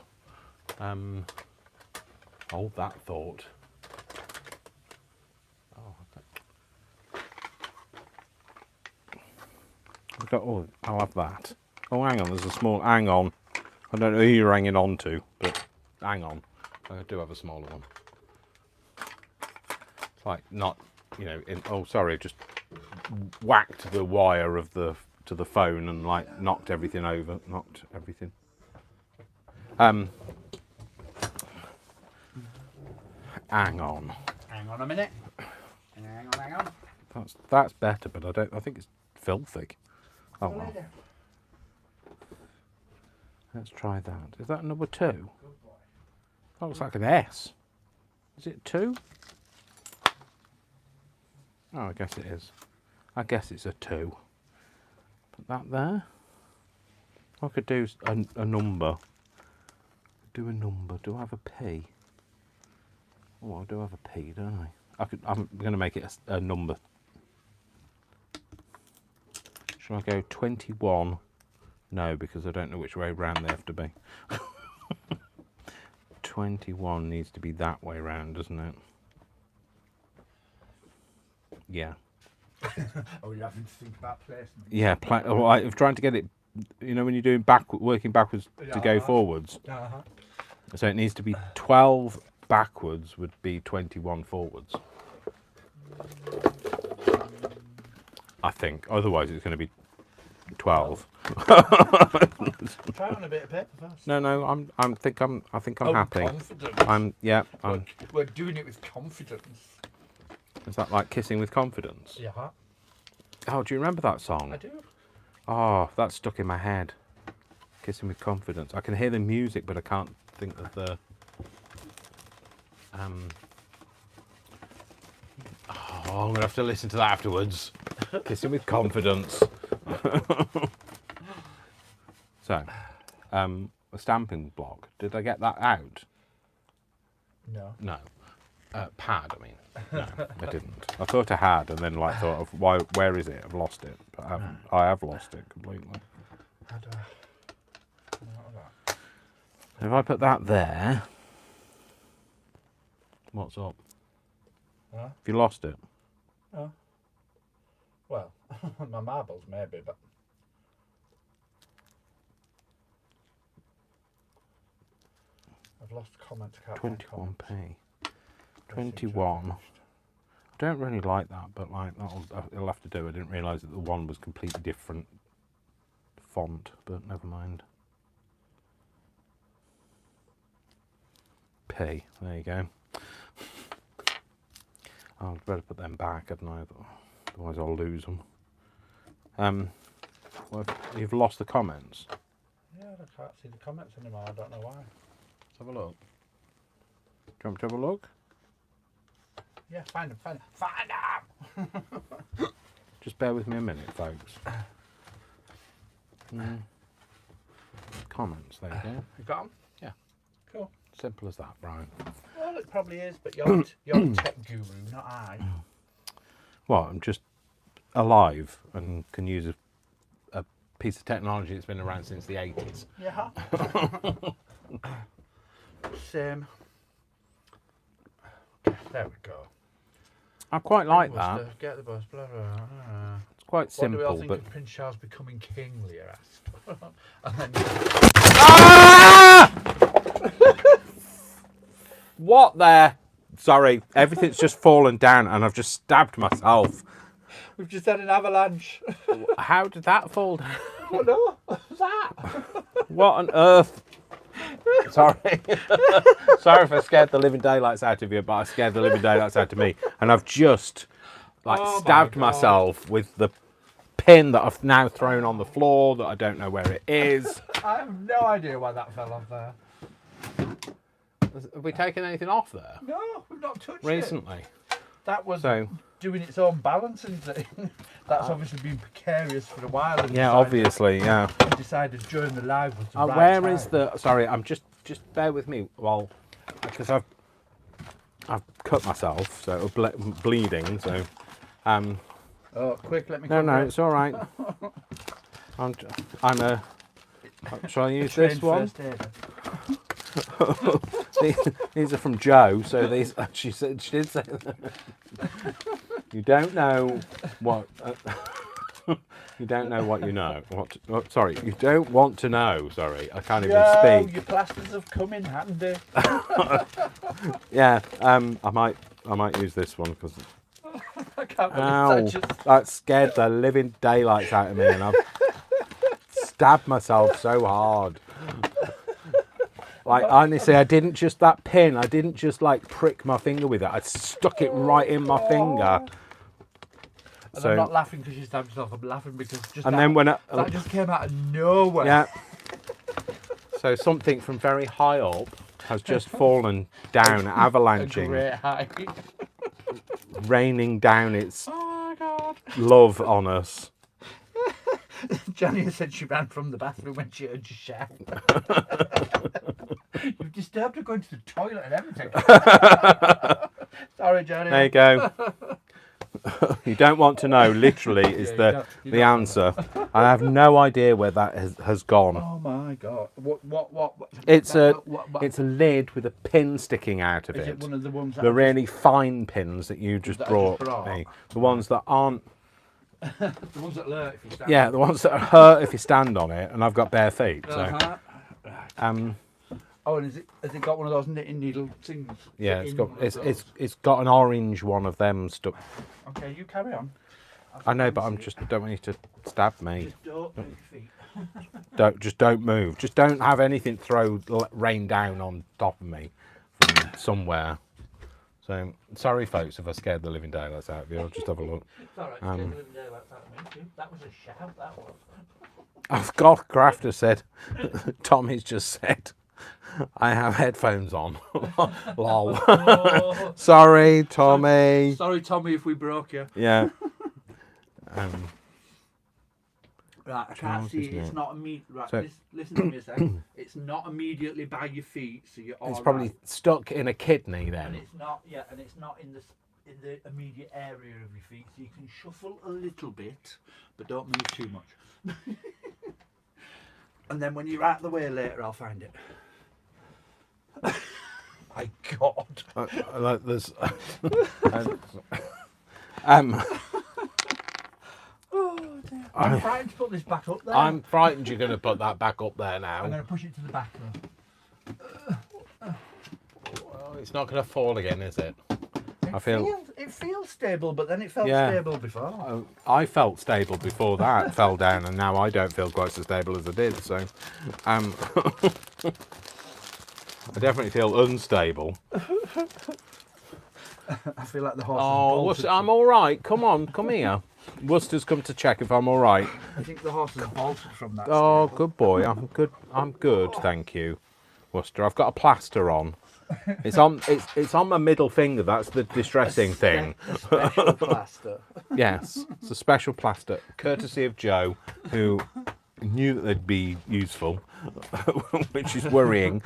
Hold that thought. Oh, I'll have that. Oh, hang on. There's a small. Hang on. I don't know who you're hanging on to, but hang on. I do have a smaller one. It's like not, you know. Oh, sorry. Just whacked the wire of the to the phone and like knocked everything over. Knocked everything. Hang on. Hang on a minute. Hang on. That's better, but I think it's filthy. Oh well. Let's try that. Is that number 2? That looks like an S. Is it 2? Oh, I guess it is. I guess it's a 2. Put that there. I could do a number. Do a number. Do I have a P? Oh, I do have a P, don't I? I'm going to make it a number. Shall I go 21? No, because I don't know which way round they have to be. 21 needs to be that way round, doesn't it? Yeah. Oh, you're having to think about placement. Yeah, I'm trying to get it, you know, when you're doing working backwards to go forwards. So it needs to be 12 backwards would be 21 forwards. I think. Otherwise it's going to be 12. Try it on a bit of paper first. No, I think I'm happy. Confidence. We're doing it with confidence. Is that like Kissing with Confidence? Yeah. Oh, do you remember that song? I do. Oh, that's stuck in my head. Kissing with Confidence. I can hear the music, but I can't think of the. Oh, I'm gonna have to listen to that afterwards. Kissing with Confidence. So, a stamping block. Did I get that out? No. No. Pad, I mean. No, I didn't. I thought I had, and then like thought of where is it? I've lost it. But I have lost it completely. How do I? If I put that there, what's up? Huh? Have you lost it? Oh. Well, my marbles maybe, but. I've lost comments. 21p. 21. I don't really like that, but like it'll have to do. I didn't realise that the one was completely different font, but never mind. P. There you go. I'd better put them back, hadn't I? Otherwise I'll lose them. Well, you've lost the comments. Yeah, I can't see the comments anymore. I don't know why. Let's have a look. Do you want me to have a look? Yeah, find them. Just bear with me a minute, folks. Comments, there you go. You got them? Yeah. Cool. Simple as that, Brian. Well, it probably is, but you're a tech guru, not I. Well, I'm just alive and can use a piece of technology that's been around since the 80s. Yeah. Same. There we go. I quite like that. Get the bus, blah, blah, blah. It's quite What do we all simple, think but... of Prince Charles becoming king, Leah asked. And then, Ah! What there? Sorry, everything's just fallen down and I've just stabbed myself. we've just had an avalanche. How did that fall down? What no? What's that? What on earth? Sorry. Sorry if I scared the living daylights out of you, but I scared the living daylights out of me. And I've just like Oh my stabbed God. myself with the pin that I've now thrown on the floor that I don't know where it is. I have no idea why that fell off there. Have we taken anything off there No, we've not touched it. recently? That was So, doing its own balancing thing. That's obviously been precarious for a while. And yeah, decided- obviously, yeah. and decided during the live was the right Where time. is the? Sorry, I'm just bear with me while, because I've cut myself, so bleeding. So, Oh, quick, let me. no, cover it. it's all right. I'm a. Shall I use this Trained one? first aider. These are from Joe. So these. She said she did say that. You don't know what. You don't know what you know. Sorry, you don't want to know. Sorry, I can't even speak. Your plasters have come in handy. Yeah, I might use this one because. I can't Ow, believe that that scared the living daylights out of me, and I've stabbed myself so hard. Like honestly, I didn't just like prick my finger with it. I stuck it right in my finger. And So, I'm not laughing because you stabbed yourself. I'm laughing because just and that, then when that just came out of nowhere. yeah, so something from very high up has just fallen down, A avalanching, great height. raining down its Oh my god. love on us. Johnny said she ran from the bathroom when she heard you shout. You've disturbed her going to the toilet and everything. Sorry, Johnny. There you go. You don't want to know, literally, is Yeah, you the don't answer. I have no idea where that has gone. Oh my god. What? It's what- it's a lid with a pin sticking out of Is it. it one of the ones that The I really fine pins that you just That I brought just brought? me. The ones that aren't, the ones that lurk if you stand yeah, the ones that hurt if you stand on it, and I've got bare feet. So, Uh-huh. Oh, and has it got one of those knitting needle things? yeah, in one of those? it's got an orange one of them stuck. Okay, you carry on. I know, but don't want you to stab me. Just don't move your feet. Don't move. Just don't have anything rain down on top of me from somewhere. So sorry, folks, if I scared the living daylights out of you. I'll just have a look. It's all right. That was a shout. That was. I've got Crafter said. Tommy's just said. I have headphones on. Lol. Oh, Sorry, Tommy. sorry, Tommy, if we broke you. Yeah. Right, I can't Charles, see. isn't It's it? not immediate. Right, So- listen to me a second. It's not immediately by your feet, so you're all It's probably right. stuck in a kidney And then. it's not. Yeah, and it's not in the immediate area of your feet, so you can shuffle a little bit, but don't move too much. And then when you're out of the way later, I'll find it. My God. There's. Oh, dear. I'm frightened to put this back up there. I'm frightened you're going to put that back up there I'm now. going to push it to the back though. Well, it's not going to fall again, is it? It feels stable, but then it felt Yeah. stable before. I felt stable before that fell down, and now I don't feel quite so stable as I did. So, I definitely feel unstable. I feel like the horse. Oh, I'm all right. Come on, come here. Worcester's come to check if I'm all right. I think the horse has bolted from that. Oh, stable. good boy. I'm good. I'm good. Thank you, Worcester. I've got a plaster on. It's on. It's on my middle finger. That's the distressing thing. A special plaster. Yes, it's a special plaster, courtesy of Joe, who knew that they'd be useful, which is worrying.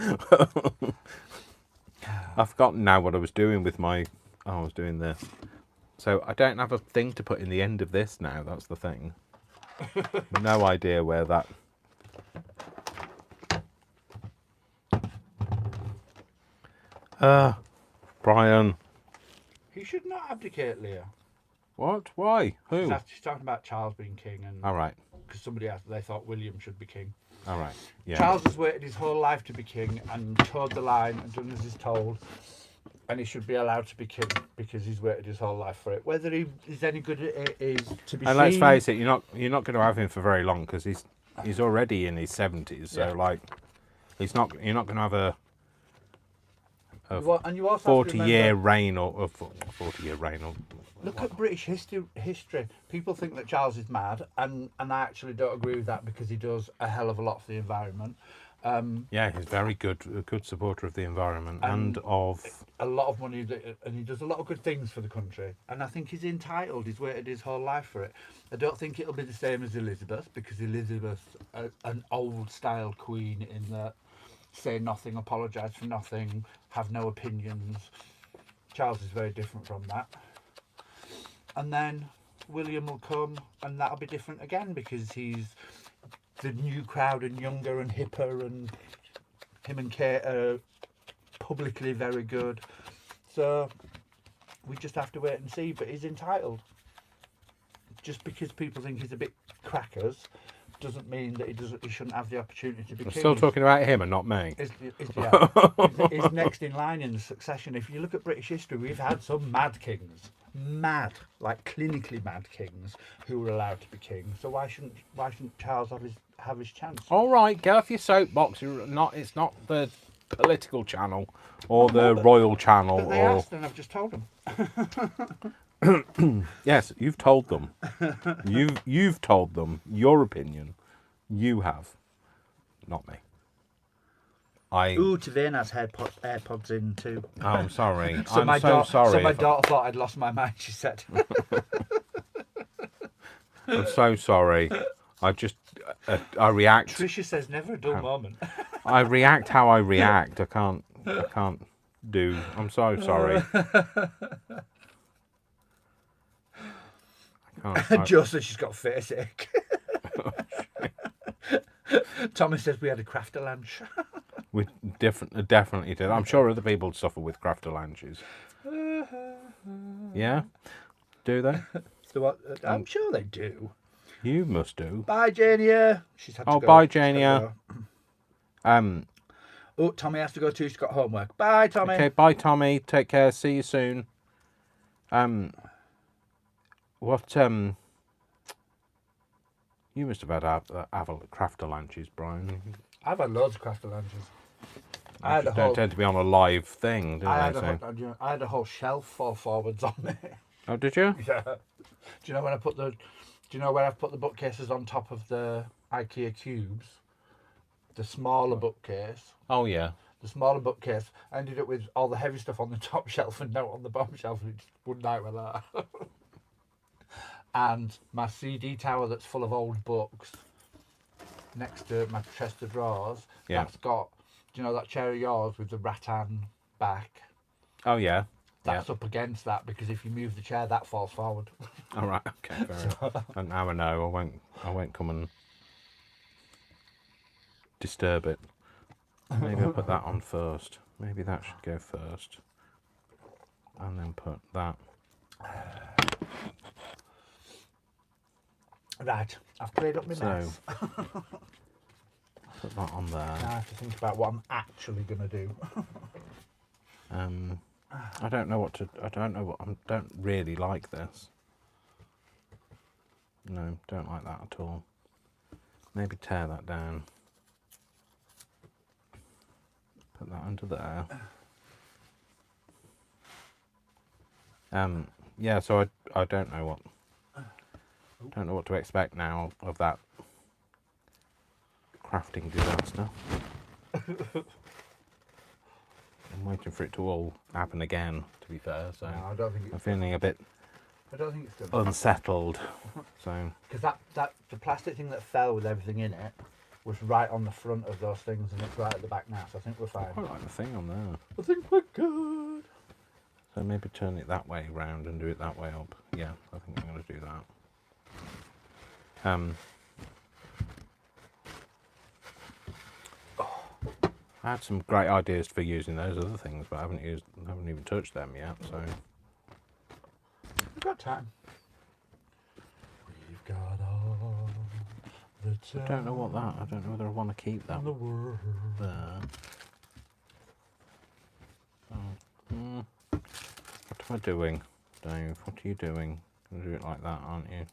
I've forgotten now what I was doing with my. Oh, I was doing this. So I don't have a thing to put in the end of this now. That's the thing. No idea where that. Brian. He should not abdicate, Leah. What? Why? Who? She's talking about Charles being king, and All right. because they thought William should be king. All right. Yeah. Charles has waited his whole life to be king and toed the line and done as he's told, and he should be allowed to be king because he's waited his whole life for it. Whether he is any good at it is to be seen. And let's face it, you're not going to have him for very long because he's already in his 70s. So like, you're not going to have a and you also 40-year reign or 40-year reign or. Look at British history. People think that Charles is mad, and I actually don't agree with that because he does a hell of a lot for the environment. Yeah, he's very good, a good supporter of the environment and of a lot of money, and he does a lot of good things for the country. And I think he's entitled. He's waited his whole life for it. I don't think it'll be the same as Elizabeth because Elizabeth's an old-style queen in that say nothing, apologise for nothing, have no opinions. Charles is very different from that. And then William will come, and that'll be different again because he's the new crowd and younger and hipper, and him and Kate are publicly very good. So we just have to wait and see. But he's entitled. Just because people think he's a bit crackers doesn't mean that he shouldn't have the opportunity to be king. still talking about him and not me. He's next in line in the succession. If you look at British history, we've had some mad kings. Mad, like clinically mad kings who were allowed to be king. So why shouldn't Charles have his chance? All right, get off your soapbox. It's not the political channel or the royal channel. But they asked, and I've just told them. Yes, you've told them. You've told them your opinion. You have, not me. Ooh, Taverne has AirPods in too. Oh, I'm sorry. So I'm so sorry. So my daughter thought I'd lost my mind, she said. I'm so sorry. I react. Tricia says never a dull moment. I react how I react. I can't do. I'm so sorry. Joe says she's got face ache. Thomas says we had a craft-alanche. We definitely did. I'm sure other people suffer with craft-alanches. Yeah? Do they? I'm sure they do. You must do. Bye, Jania. She's had to go. Bye, Jania. Oh, Tommy has to go too. She's got homework. Bye, Tommy. Okay, bye, Tommy. Take care. See you soon. You must have had craft-alanches, Brian. I've had loads of craft-alanches. I don't tend to be on a live thing, do I I? had a whole shelf fall forwards on me. Oh, did you? Yeah. Do you know when I put the? Do you know where I've put the bookcases on top of the IKEA cubes? The smaller bookcase. Oh yeah. The smaller bookcase. I ended up with all the heavy stuff on the top shelf and no on the bottom shelf. And it just wouldn't out with that. And my CD tower that's full of old books next to my chest of drawers. Yeah. That's got. Do you know that chair of yours with the rattan back? Oh yeah. That's up against that because if you move the chair, that falls forward. All right. Okay. Fair enough. And now I know. I won't come and disturb it. Maybe I'll put that on first. Maybe that should go first, and then put that. Right. I've cleared up my mess. Put that on there. Now I have to think about what I'm actually going to do. I don't know what to. I don't really like this. No, don't like that at all. Maybe tear that down. Put that under there. Yeah. So I don't know what. Don't know what to expect now of that crafting disaster. I'm waiting for it to all happen again, to be fair, so No, I don't think I'm feeling a bit I don't think it's done. unsettled. So Because the plastic thing that fell with everything in it was right on the front of those things, and it's right at the back now, so I think we're fine. I quite like the thing on there. I think we're good. So maybe turn it that way round and do it that way up. Yeah, I think I'm going to do that. I had some great ideas for using those other things, but I haven't even touched them yet. So We've got time. I don't know what that. I don't know whether I want to keep that there. What am I doing, Dave? What are you doing? Gonna do it like that, aren't you?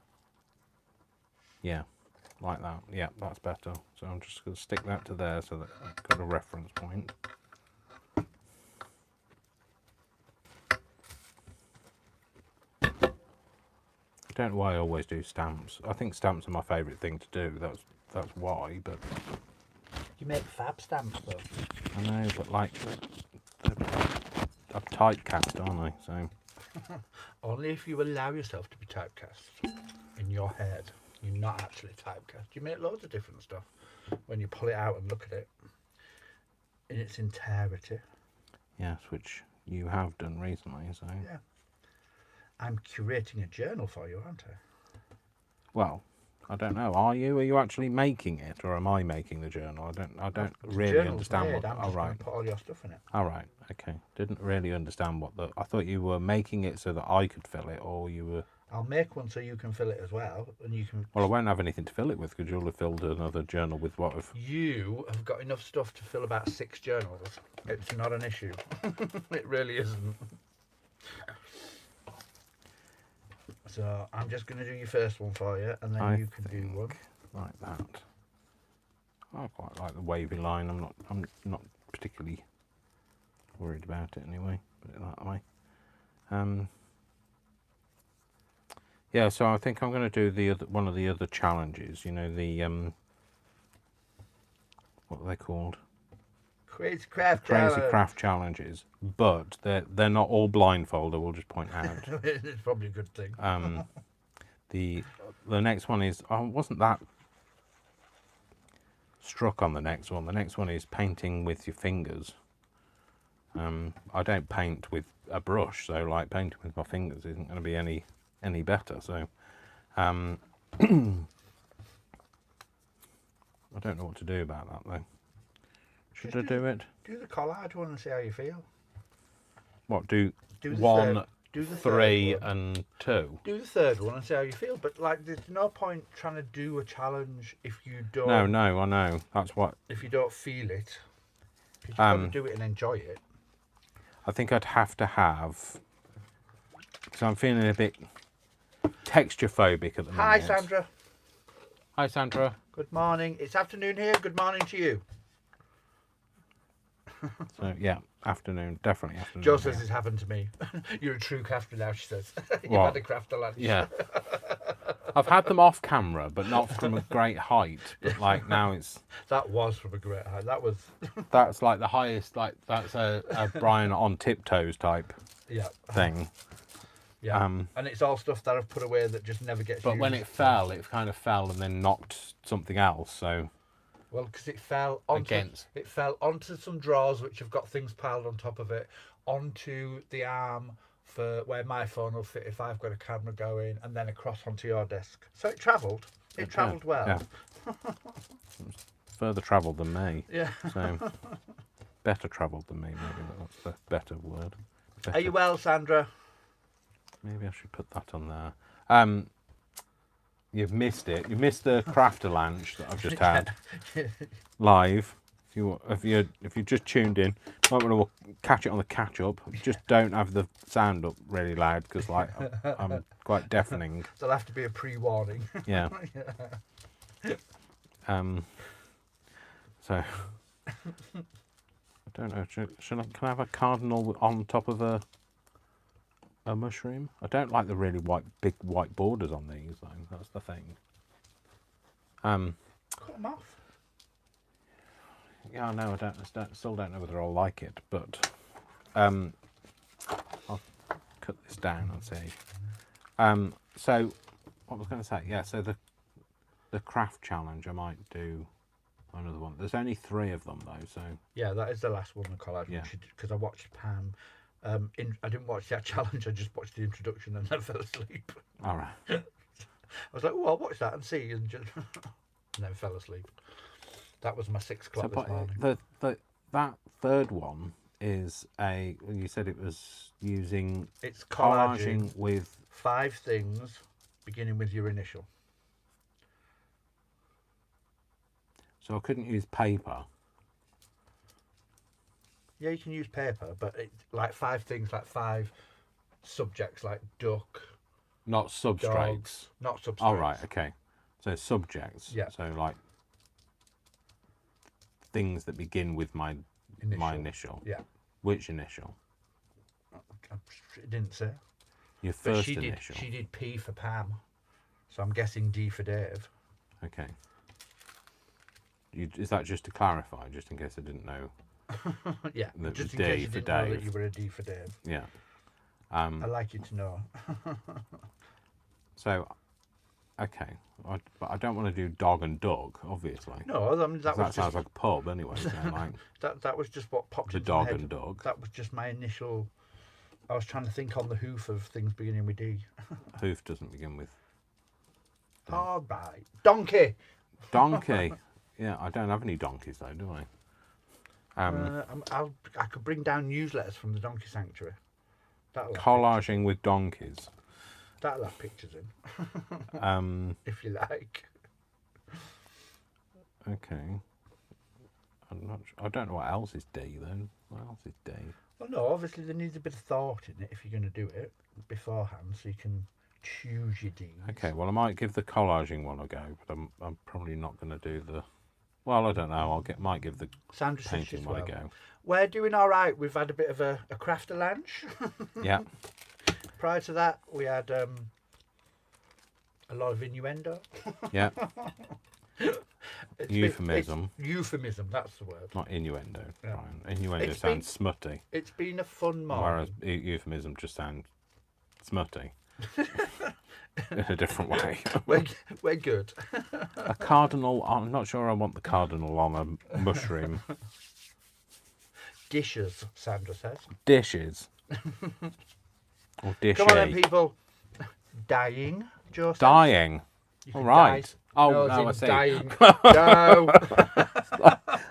Yeah, like that. Yeah, that's better. So I'm just going to stick that to there so that I've got a reference point. I don't know why I always do stamps. I think stamps are my favourite thing to do. That's why. But you make fab stamps though. I know, but like I'm typecast, aren't I? So only if you allow yourself to be typecast in your head. You're not actually typecast. You make loads of different stuff when you pull it out and look at it in its entirety. yes, which you have done recently. So yeah, I'm curating a journal for you, aren't I? Well, I don't know. Are you? Are you actually making it, or am I making the journal? I don't really understand what. I'm just going to put all your stuff in it. All right. Okay. Didn't really understand what the. I thought you were making it so that I could fill it, or you were. I'll make one so you can fill it as well, and you can. Well, I won't have anything to fill it with because you'll have filled another journal with what? You have got enough stuff to fill about 6 journals. It's not an issue. It really isn't. So I'm just going to do your first one for you, and then you can do one like that. I quite like the wavy line. I'm not particularly worried about it anyway. Put it that way. Yeah, so I think I'm going to do one of the other challenges. You know, the what are they called? Crazy craft challenges, but they're not all blindfold. I will just point out. It's probably a good thing. The next one is I wasn't that struck on the next one. The next one is painting with your fingers. I don't paint with a brush, so like painting with my fingers isn't going to be any better. So I don't know what to do about that though. Should I do it? Do the collage one and see how you feel. What, do the 1, third, do the 3 third one. and 2? Do the third one and see how you feel. But like, there's no point trying to do a challenge if you don't. No, I know. That's what. If you don't feel it, you've got to do it and enjoy it. I think I'd have to have. So I'm feeling a bit texture phobic at the moment. Hi, Sandra. Hi, Sandra. Good morning. It's afternoon here. Good morning to you. So yeah, afternoon, definitely afternoon. Jo says it's happened to me. You're a true crafter now, she says. You've had a craft-alanche. Yeah. I've had them off camera, but not from a great height. But like now it's. That was from a great height. That was. That's like the highest. Like that's a Brian on tiptoes type. Yeah. Thing. Yeah. And it's all stuff that I've put away that just never gets But used. when it fell, it kind of fell and then knocked something else. So. Well, because it fell onto some drawers which have got things piled on top of it, onto the arm for where my phone will fit if I've got a camera going, and then across onto your desk. So it travelled. It travelled well. Yeah. Further travelled than me. Yeah. So better travelled than me. Maybe that's the better word. Better. Are you well, Sandra? Maybe I should put that on there. You've missed it. You missed the craft-alanche that I've just had live. If you just tuned in, might want to catch it on the catch-up. Just don't have the sound up really loud because like I'm quite deafening. There'll have to be a pre-warning. Yeah. So I don't know. Can I have a cardinal on top of a mushroom? I don't like the really big white borders on these though. That's the thing. Cut them off. Yeah, no, still don't know whether I'll like it, but I'll cut this down and see. So what was I going to say? Yeah, so the craft challenge, I might do another one. There's only 3 of them though, so yeah, that is the last one, the collage. Yeah. Because I watched Pam. I didn't watch that challenge. I just watched the introduction and then fell asleep. all right. I was like, oh, I'll watch that and see, and just and then fell asleep. That was my 6 o'clock this morning. That third one is you said it was using. It's collaging with 5 things, beginning with your initial. So I couldn't use paper. Yeah, you can use paper, but it's like 5 things, like 5 subjects, like duck, Not substrates. dogs, not substrates. Oh, right, okay. So subjects. Yeah. So like things that begin with my initial. Yeah. Which initial? It didn't say. Your But first she initial. did. She did P for Pam, so I'm guessing D for Dave. Okay. Is that just to clarify, just in case I didn't know? Yeah. The Just in D case you for didn't know that Dave. you were a D for Dave. Yeah. I'd like you to know. So, okay. But I don't want to do dog and dog, obviously. No, I mean, that was sounds just like a pub anyway. So like that was just what popped the into dog my head. and dog. That was just my initial. I was trying to think on the hoof of things beginning with D. Hoof doesn't begin with All right, donkey. donkey. Yeah, I don't have any donkeys though, do I? I could bring down newsletters from the Donkey Sanctuary. Collaging with donkeys. That'll have pictures in. If you like. Okay. I don't know what else is D then. What else is D? Well, no, obviously there needs a bit of thought in it if you're going to do it beforehand, so you can choose your D's. Okay, well I might give the collaging one a go, but I'm probably not going to do the. Well, I don't know. Might give the Sandra says painting she's one well. a go. We're doing all right. We've had a bit of a craft-alanche. Yeah. Prior to that, we had a lot of innuendo. Yeah. Euphemism. Euphemism, that's the word. Not innuendo. Yeah. Brian. Innuendo It's sounds smutty, It's been a fun morning. whereas euphemism just sounds smutty. In a different way. We're good. A cardinal. I'm not sure I want the cardinal on a mushroom. Dishes, Sandra says. Dishes. Or dishy. Come on then, people. Dying, Joe says. Dying. You All can right. die. Oh, no, no, I as in see. dying. No.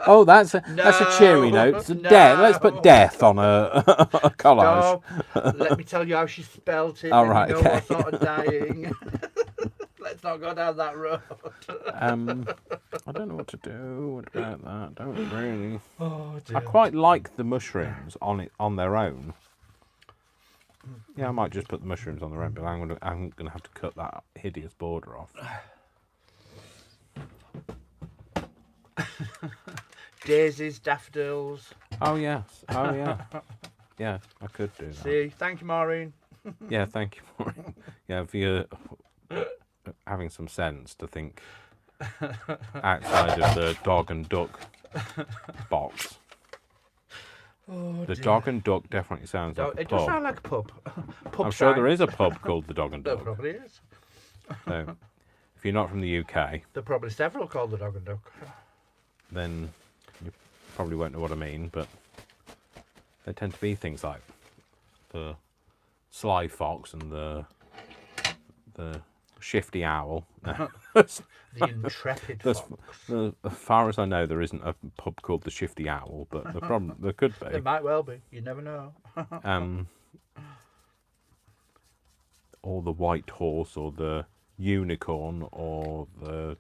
Oh, that's a cheery note. So No. death. Let's put death on a collage. Stop. Let me tell you how she spelt it. All Then right, you know okay. what sort of dying. Let's not go down that road. I don't know what to do about that. Don't really. Oh dear. I quite like the mushrooms on their own. Yeah, I might just put the mushrooms on their own, but I'm gonna have to cut that hideous border off. Daisies, daffodils. Oh yes. Oh yeah. Yeah, I could do that. See, thank you, Maureen. Yeah, thank you for it. Yeah, for you having some sense to think outside of the dog and duck box. Oh, The dear. dog and duck definitely sounds like a It does pub. sound like a pub. I'm sure there is a pub called the Dog and There Duck. probably is. So, if you're not from the UK, There are probably several called the Dog and Duck. then you probably won't know what I mean, but they tend to be things like the sly fox and the shifty owl. The intrepid As fox. far as I know, there isn't a pub called the Shifty Owl, but there could There be. might well be. You never know. Or the White Horse, or the Unicorn, or the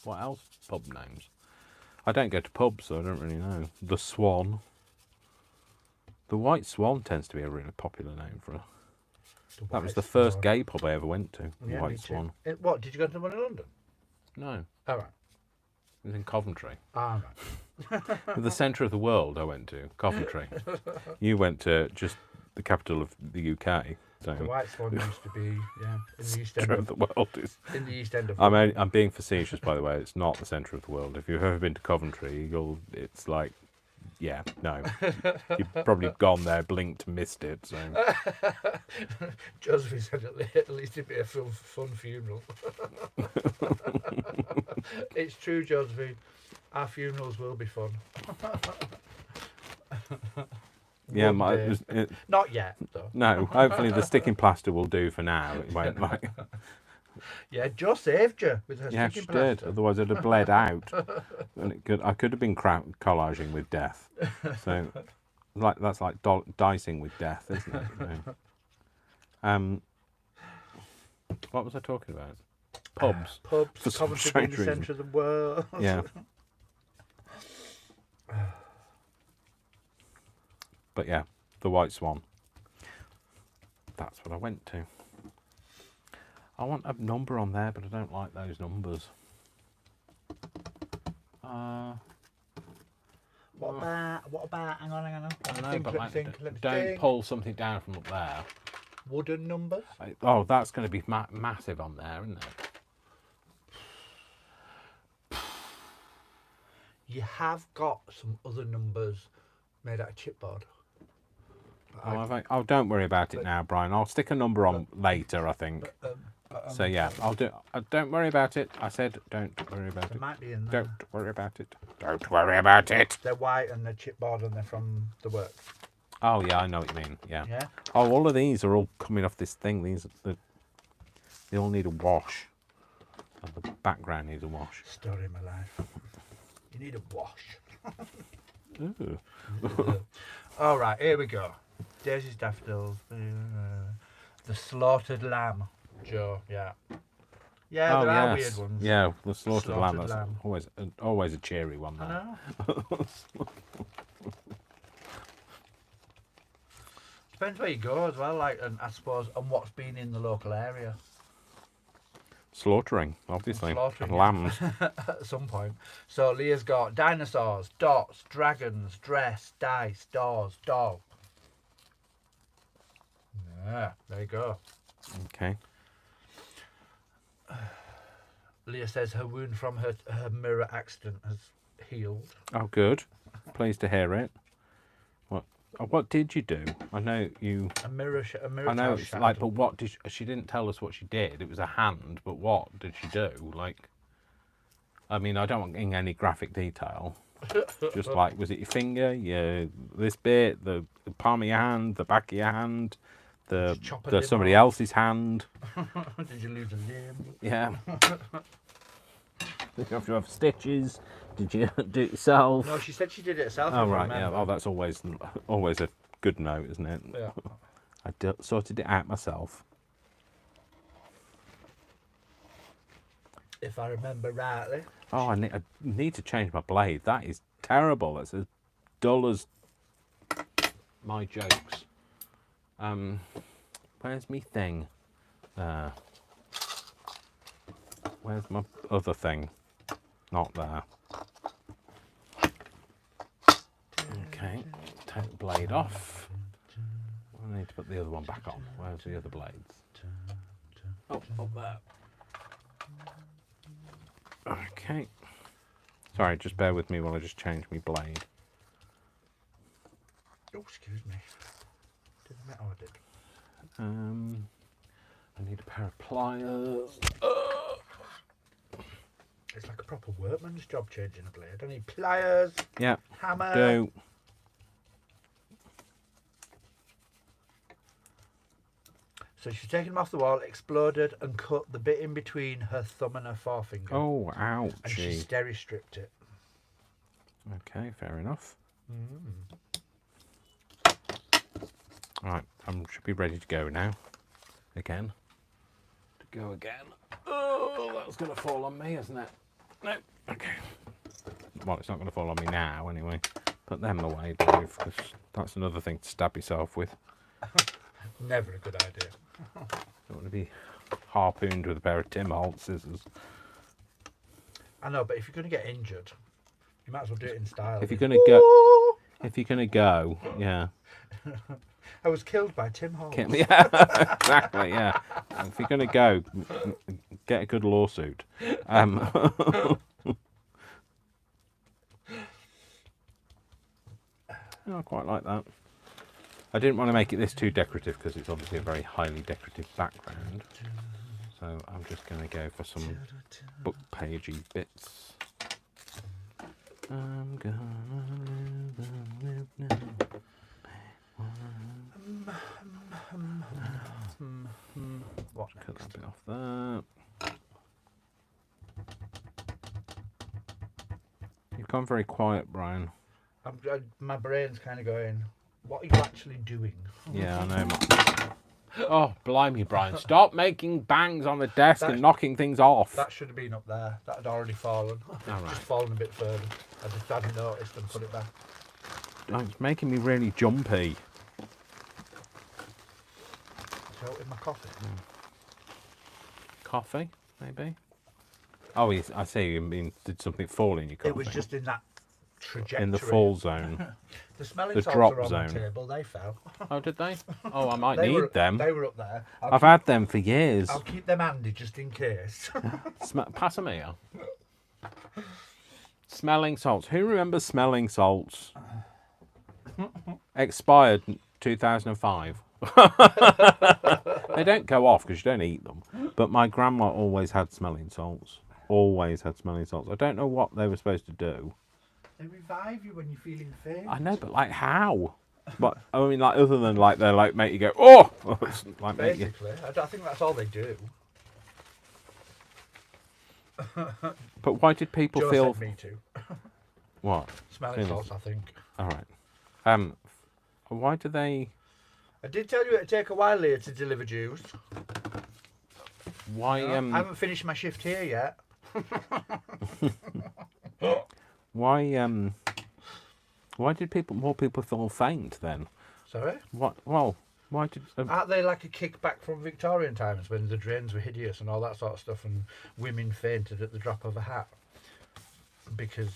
what else? Pub names. I don't go to pubs, so I don't really know. The Swan. The White Swan tends to be a really popular name for a. That was the first gay pub I ever went to. The Yeah, me White too. Swan. What, did you go to the one in London? No, All right. it was in Coventry. All right. The centre of the world I went to, Coventry. You went to just the capital of the UK. So The White Swan used to be, yeah, in the East End centre of of, the world is. in the East End of I'm being facetious, by the way. It's not the centre of the world. If you've ever been to Coventry, it's like, yeah, no. You've probably gone there, blinked, missed it. So Josephine said at least it'd be a fun funeral. It's true, Josephine. Our funerals will be fun. yeah, One day. Not yet, though. no. Hopefully the sticking plaster will do for now. It won't like. Yeah, Jo saved you with her Yeah, she sticking did. plaster. Otherwise, it'd have bled out, and I could have been collaging with death. So, that's like dicing with death, isn't it? You know? What was I talking about? pubs. Pubs, For some Coventry being strange the reason. centre of the world. Yeah. But yeah, the White Swan. That's what I went to. I want a number on there, but I don't like those numbers. What about, hang on. I know, Let but me like, think. don't pull something down from up there. Wooden numbers? Oh, that's going to be massive on there, isn't it? You have got some other numbers made out of chipboard. Oh, don't worry about it now, Brian. I'll stick a number on later, I think. So yeah, I'll do. Don't worry about it. I said, don't worry about They it. might be in there. Don't worry about it. Don't worry about it. They're white and they're chipboard and they're from the work. Oh yeah, I know what you mean. Yeah. Yeah. Oh, all of these are all coming off this thing. They all need a wash. And the background needs a wash. Story of my life. You need a wash. Ooh. All right, here we go. Daisy's daffodils. The slaughtered lamb. Joe, yeah. Yeah, there are weird ones. Yeah, the slaughtered lamb. Slaughtered That's lamb. always a cheery one. I That. know. Depends where you go as well, like, and I suppose, and what's been in the local area. Slaughtering, obviously. Slaughtering, And lambs. At some point. So Leah's got dinosaurs, dots, dragons, dress, dice, doors, dog. Yeah, there you go. Okay. Leah says her wound from her mirror accident has healed. Oh, good. Pleased to hear it. What did you do? I know you. A mirror I know tile it's shattered. like, but what did she didn't tell us what she did. It was a hand, but what did she do? Like, I mean, I don't want any graphic detail. Just like, was it your finger, this bit, the palm of your hand, the back of your hand, the somebody else's hand? Did you lose a limb? Yeah. Did you have to have stitches? Did you do it yourself? No, she said she did it herself. Oh right, yeah. Oh, that's always a good note, isn't it? Yeah. I sorted it out myself. If I remember rightly. Oh, I need to change my blade. That is terrible. That's as dull as my jokes. Where's me thing? Where's my other thing? Not there. Okay, take the blade off. I need to put the other one back on. Where's the other blades? Oh, up there. Okay. Sorry, just bear with me while I just change my blade. Oh, excuse me. Did I or did? I need a pair of pliers. It's like a proper workman's job changing a blade. I need pliers. Yeah. Hammer. Do. So she's taken them off the wall, exploded, and cut the bit in between her thumb and her forefinger. Oh, And she ouchie. steri-stripped it. Okay, fair enough. Right, I should be ready to go now. Again. To go again. Oh, that's going to fall on me, isn't it? No. Okay. Well, it's not going to fall on me now, anyway. Put them away, Dave, because that's another thing to stab yourself with. Never a good idea. Don't want to be harpooned with a pair of Tim Holt scissors. I know, but if you're going to get injured, you might as well do it in style. If you're going to go, yeah. I was killed by Tim Holt. Yeah, exactly, yeah. If you're going to go, get a good lawsuit. I quite like that. I didn't want to make it this too decorative because it's obviously a very highly decorative background. So I'm just going to go for some book pagey bits. I'm gonna live now. What Cut that bit off there. You've gone very quiet, Brian. my brain's kind of going, what are you actually doing? Yeah, I know. Oh, blimey, Brian. Stop making bangs on the desk and knocking things off. That should have been up there. That had already fallen. Just fallen a bit further. I just hadn't noticed and put it back. Oh, it's making me really jumpy. So, in my coffee. Coffee, maybe? Oh, I see. You mean, did something fall in your coffee? It was just in that trajectory. In the fall zone. The smelling The salts drop are on zone. the table. They fell. Oh, did they? Oh, I might They need them. They were up there. I've had them for years. I'll keep them handy just in case. Pass them here. Smelling salts. Who remembers smelling salts? Expired 2005. They don't go off because you don't eat them. But my grandma always had smelling salts. Always had smelling salts. I don't know what they were supposed to do. They revive you when you're feeling faint. I know, but like how? But I mean, like other than like they like make you go oh, like make you. Basically, I think that's all they do. But why did people Joe feel? said me too. What? Smelling salts, I think. All right. Why do they? I did tell you it'd take a while here to deliver juice. Why I haven't finished my shift here yet. Why did more people feel faint then? Sorry? What? Well, why did? Aren't they like a kickback from Victorian times when the drains were hideous and all that sort of stuff, and women fainted at the drop of a hat? Because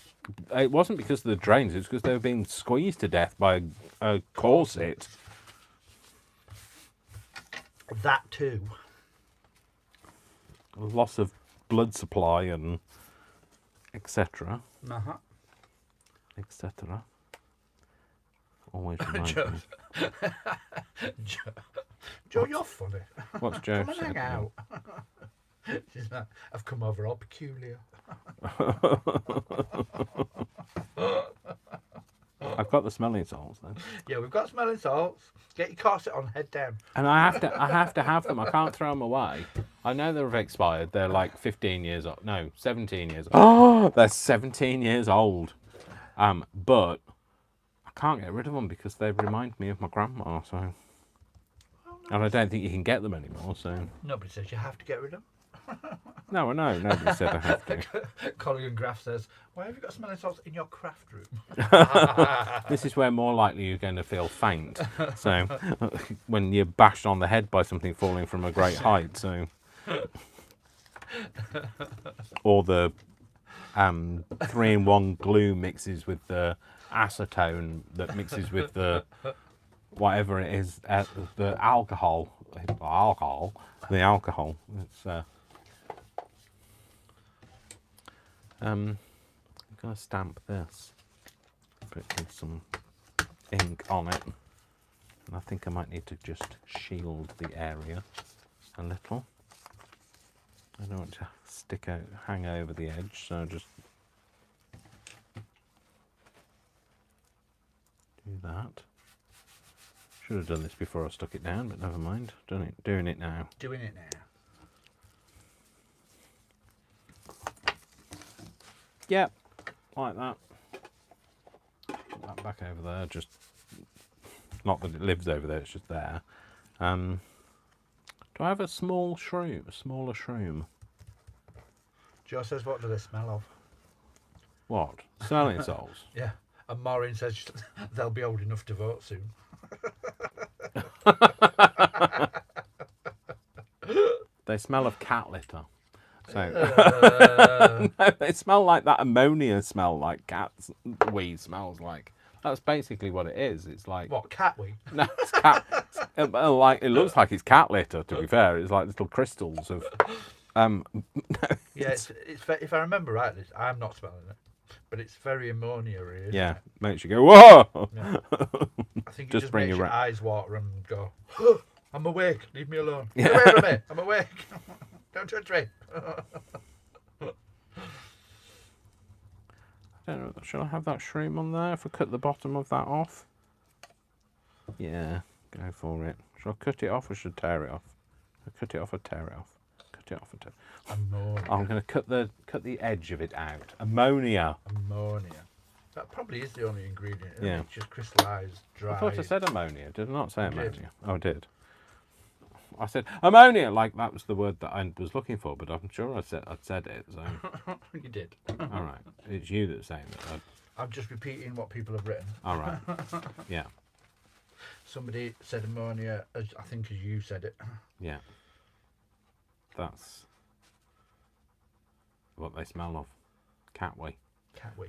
it wasn't because of the drains; it was because they were being squeezed to death by a corset. That too. Loss of blood supply and etc. Uh-huh. Etc. Always reminds Joe, me. Joe, you're funny. What's Joe Come and hang said? out. She's like, I've come over all peculiar. I've got the smelling salts then. Yeah, we've got smelling salts. Get your corset on, head down. And I have to have them. I can't throw them away. I know they're expired. They're like 15 years old. No, 17 years old. Oh, they're 17 years old. But I can't get rid of them because they remind me of my grandma. So, and I don't think you can get them anymore. So Nobody says you have to get rid of them. no, I know. Nobody said I have to. Colin Graff says, why have you got smelling salts in your craft room? This is where more likely you're going to feel faint. So when you're bashed on the head by something falling from a great height. So or the 3-in-1 glue mixes with the acetone that mixes with the whatever it is, the alcohol. The alcohol. It's I'm gonna stamp this, put some ink on it, and I think I might need to just shield the area a little. I don't want to hang over the edge, so just do that. Should have done this before I stuck it down, but never mind. Doing it now. Doing it now. Yep, like that. Put that back over there. Just not that it lives over there; it's just there. Do I have a smaller shroom? Joe says, what do they smell of? What? Smelling salts? Yeah. And Maureen says they'll be old enough to vote soon. They smell of cat litter. So no, they smell like that ammonia smell, like cat's wee smells like. That's basically what it is. It's like what, cat wee? No, it's cat. Like it looks like it's cat litter. To be fair, it's like little crystals of. No, yeah, it's if I remember rightly, I'm not smelling it, but it's very ammonia-y. Yeah, makes you go whoa. Yeah. I think it Just just bring makes your your eyes water and go, oh, I'm awake, leave me alone. Get away from me, I'm awake. Don't touch me. I don't know, should I have that shroom on there if I cut the bottom of that off? Yeah, go for it. Should I cut it off or should I tear it off? I'll cut it off or tear it off? Cut it off or tear it off. Ammonia. I'm going to cut the edge of it out. Ammonia. Ammonia. That probably is the only ingredient. Yeah. It's just crystallised, dry. I thought I said ammonia. Did I not say You did. ammonia? Oh, I did. I said ammonia, like that was the word that I was looking for, but I'm sure I'd said it. So. You did. All right, it's you that's saying that. I'm just repeating what people have written. All right, yeah. Somebody said ammonia, as I think as you said it. Yeah. That's what they smell of. Cat wee. Cat wee.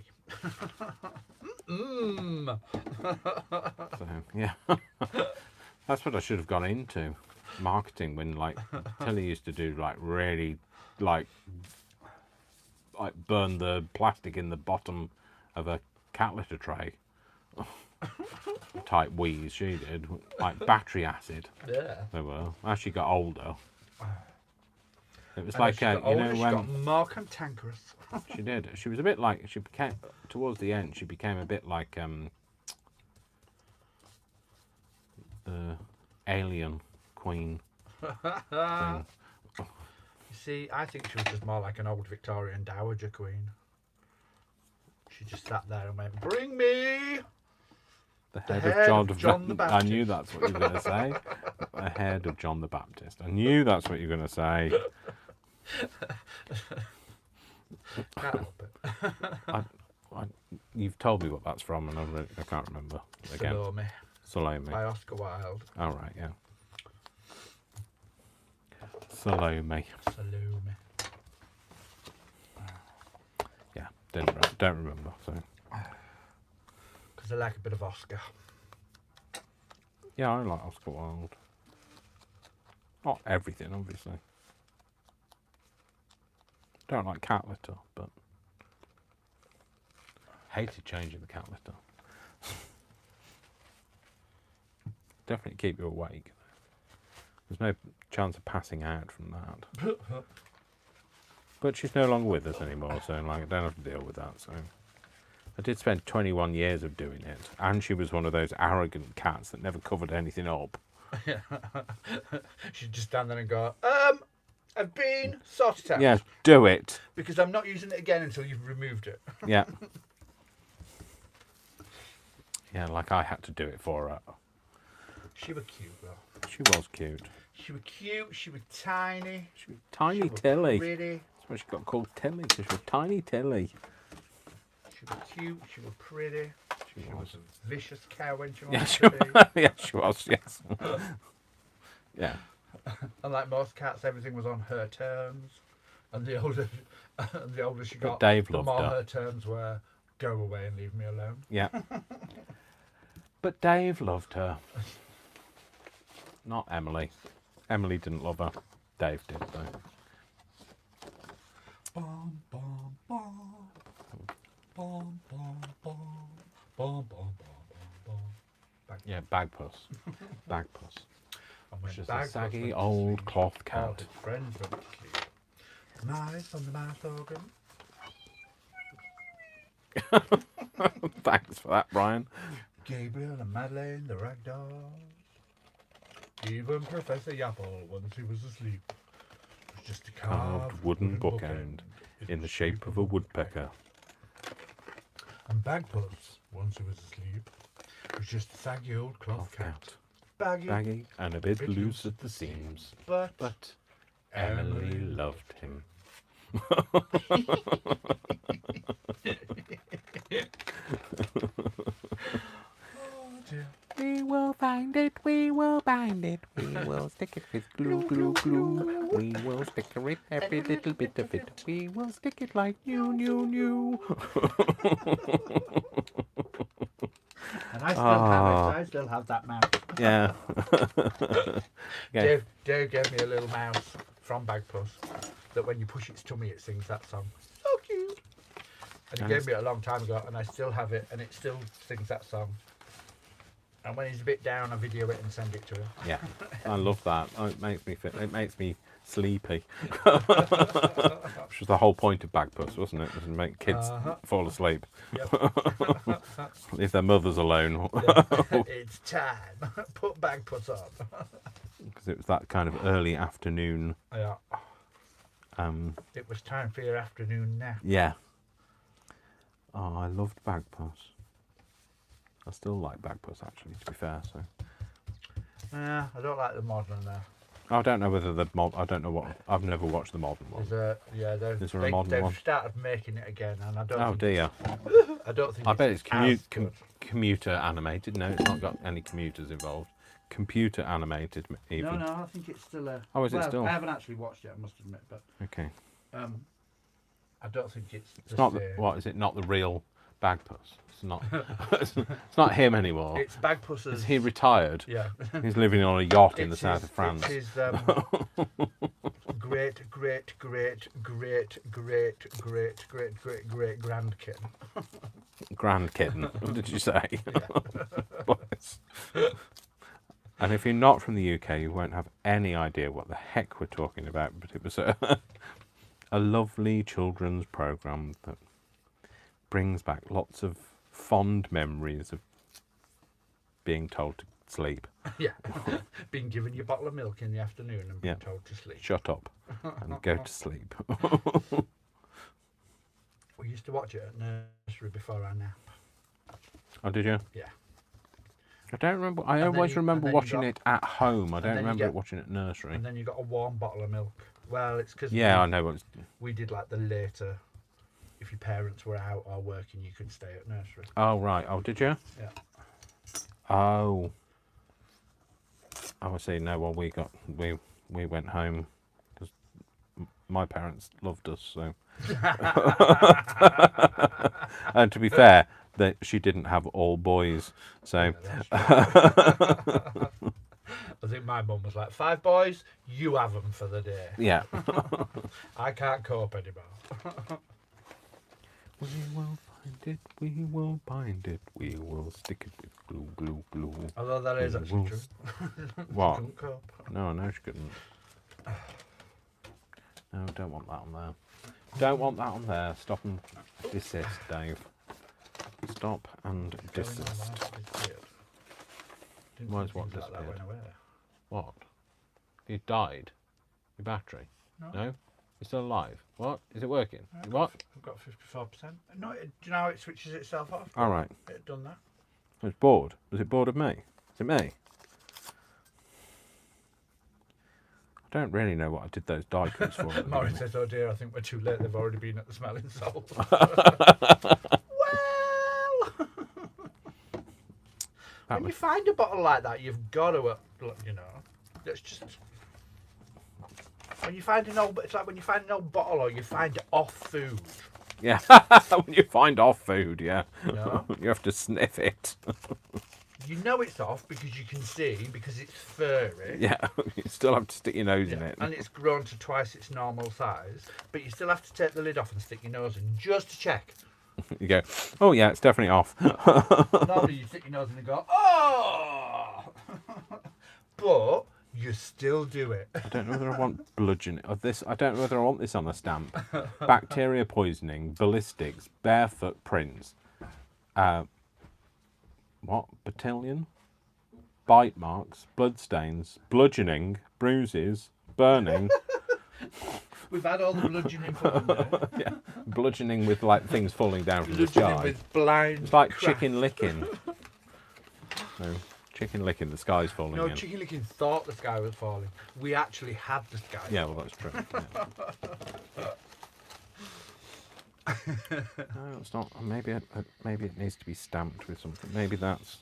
Mmm. So yeah, that's what I should have gone into marketing when like Tilly used to do like really like burn the plastic in the bottom of a cat litter tray. Type wheeze she did, like battery acid. Yeah. They were. As she got older, it was And like as she got older, she when got more cantankerous. she did. She was a bit like she became towards the end. She became a bit like the alien queen thing. You see, I think she was just more like an old Victorian dowager queen. She just sat there and went, "Bring me The head of John the Baptist." I knew that's what you were going to say. The head of John the Baptist. I knew that's what you were going to say. Can't help it. You've told me what that's from, and I can't remember again. Salome. By Oscar Wilde. All right, yeah. Salome. Yeah, don't remember. So. Because I like a bit of Oscar. Yeah, I like Oscar Wilde. Not everything, obviously. Don't like cat litter, but hated changing the cat litter. Definitely keep you awake. There's no chance of passing out from that. But she's no longer with us anymore, so like I don't have to deal with that. So I did spend 21 years of doing it, and she was one of those arrogant cats that never covered anything up. She'd just stand there and go, I've been sorted out. Yeah, do it. Because I'm not using it again until you've removed it. Yeah. Yeah, like I had to do it for her. She was cute, though. She was cute. She was cute. She was tiny. She was tiny she was Tilly. Pretty. That's why she got called Tilly, because she was tiny Tilly. She was cute. She was pretty. She was a vicious cow when she Yeah, wanted to be. yeah, she was. Yes. Yeah. Unlike most cats, everything was on her terms, and the older she got, Dave the loved more her. her terms were, "Go away and leave me alone." Yeah. But Dave loved her. Not Emily. Emily didn't love her. Dave did, though. Bum, bum, bum. Bum, bum, bum. Bum, bum, bum, bum, bum. Yeah, Bagpuss. Bagpuss. And Which is a Bagpuss saggy went to old sleep, cloth all cat. his friends went to sleep. Mice on the mouth organ. Thanks for that, Brian. Gabriel and Madeleine, the rag dolls. Even Professor Yapple, once he was asleep, was just a Carved wooden bookend in the shape of a woodpecker. And Bagpuss, once he was asleep, was just a saggy old cloth cat. Baggy and a bit loose at the seams. But Emily loved him. We will find it, we will bind it, we will stick it with glue, glue, glue. We will stick it with every little bit of it. We will stick it like new, new, new. And I still have it. I still have that mouse. Yeah. Dave gave me a little mouse from Bagpuss that when you push its tummy, it sings that song. So cute. And he gave me it a long time ago, and I still have it, and it still sings that song. And when he's a bit down, I video it and send it to him. Yeah, I love that. Oh, it makes me sleepy. Which was the whole point of Bagpuss, wasn't it? Was to make kids fall asleep. Yep. Leave their mothers alone. It's time. Put Bagpuss on. Because it was that kind of early afternoon. Yeah. It was time for your afternoon nap. Yeah. Oh, I loved Bagpuss. I still like Bagpuss, actually, to be fair. So. Yeah, I don't like the modern I don't know whether the mod. I don't know what. I've never watched the modern one. Is there a modern they've one? started making it again, and I don't. Oh think dear. I don't think. I bet it's as good. commuter animated. No, it's not got any computers involved. Computer animated even. No, I think it's still a. Oh, is it still? I haven't actually watched it, I must admit, but Okay. I don't think it's. It's not. What is it? Not the real Bagpuss. It's not. It's not him anymore. It's Bagpuss's. Is he retired? Yeah. He's living on a yacht in the south of France. It's his great grandkid. Grandkitten. What did you say? Bless. And if you're not from the UK, you won't have any idea what the heck we're talking about. But it was a lovely children's programme that brings back lots of fond memories of being told to sleep. Yeah, being given your bottle of milk in the afternoon and being told to sleep. Shut up and go to sleep. We used to watch it at nursery before our nap. Oh, did you? Yeah. I don't remember. I always remember watching it at home. I don't remember watching it at nursery. And then you got a warm bottle of milk. Well, it's because I know what. We did like the later. If your parents were out or working, you could stay at nursery. Oh right. Oh, did you? Yeah. Oh. I see. No. Well, we went home because my parents loved us. So. And to be fair, that she didn't have all boys. So. I think my mum was like, 5 boys, you have them for the day. Yeah. I can't cope anymore. We will find it, we will bind it, we will stick it with glue, glue, glue. Although that is actually true. What? She couldn't cope. No, she couldn't. No, don't want that on there. Don't want that on there. Stop and desist, Dave. Stop and desist. Why is what disappeared? What? You died? Your battery? No? You're still alive? What? Is it working? What? I've got 54%. No, do you know how it switches itself off? All right. It done that. It's bored. Was it bored of me? Is it me? I don't really know what I did those die cuts for. Maureen says, oh dear, I think we're too late. They've already been at the smelling salt. Well, when you find a bottle like that, you've got to, let's just... When you find an old, it's like when you find an old bottle or you find off food. Yeah, when you find off food, yeah. No? You have to sniff it. You know it's off because you can see, because it's furry. Yeah, you still have to stick your nose in it. And it's grown to twice its normal size, but you still have to take the lid off and stick your nose in just to check. You go, oh yeah, it's definitely off. Normally you stick your nose in and go, oh! But you still do it. I don't know whether I want bludgeoning of this. I don't know whether I want this on the stamp. Bacteria poisoning, ballistics, barefoot prints. What? Battalion? Bite marks, bloodstains, bludgeoning, bruises, burning. We've had all the bludgeoning for now. Yeah, bludgeoning with like things falling down from the sky. With blind. It's like chicken licking. No, chicken licking. The sky's falling in. No, chicken licking thought the sky was falling. We actually had the sky. Yeah, well that's true. Yeah. No, it's not. Maybe it needs to be stamped with something. Maybe that's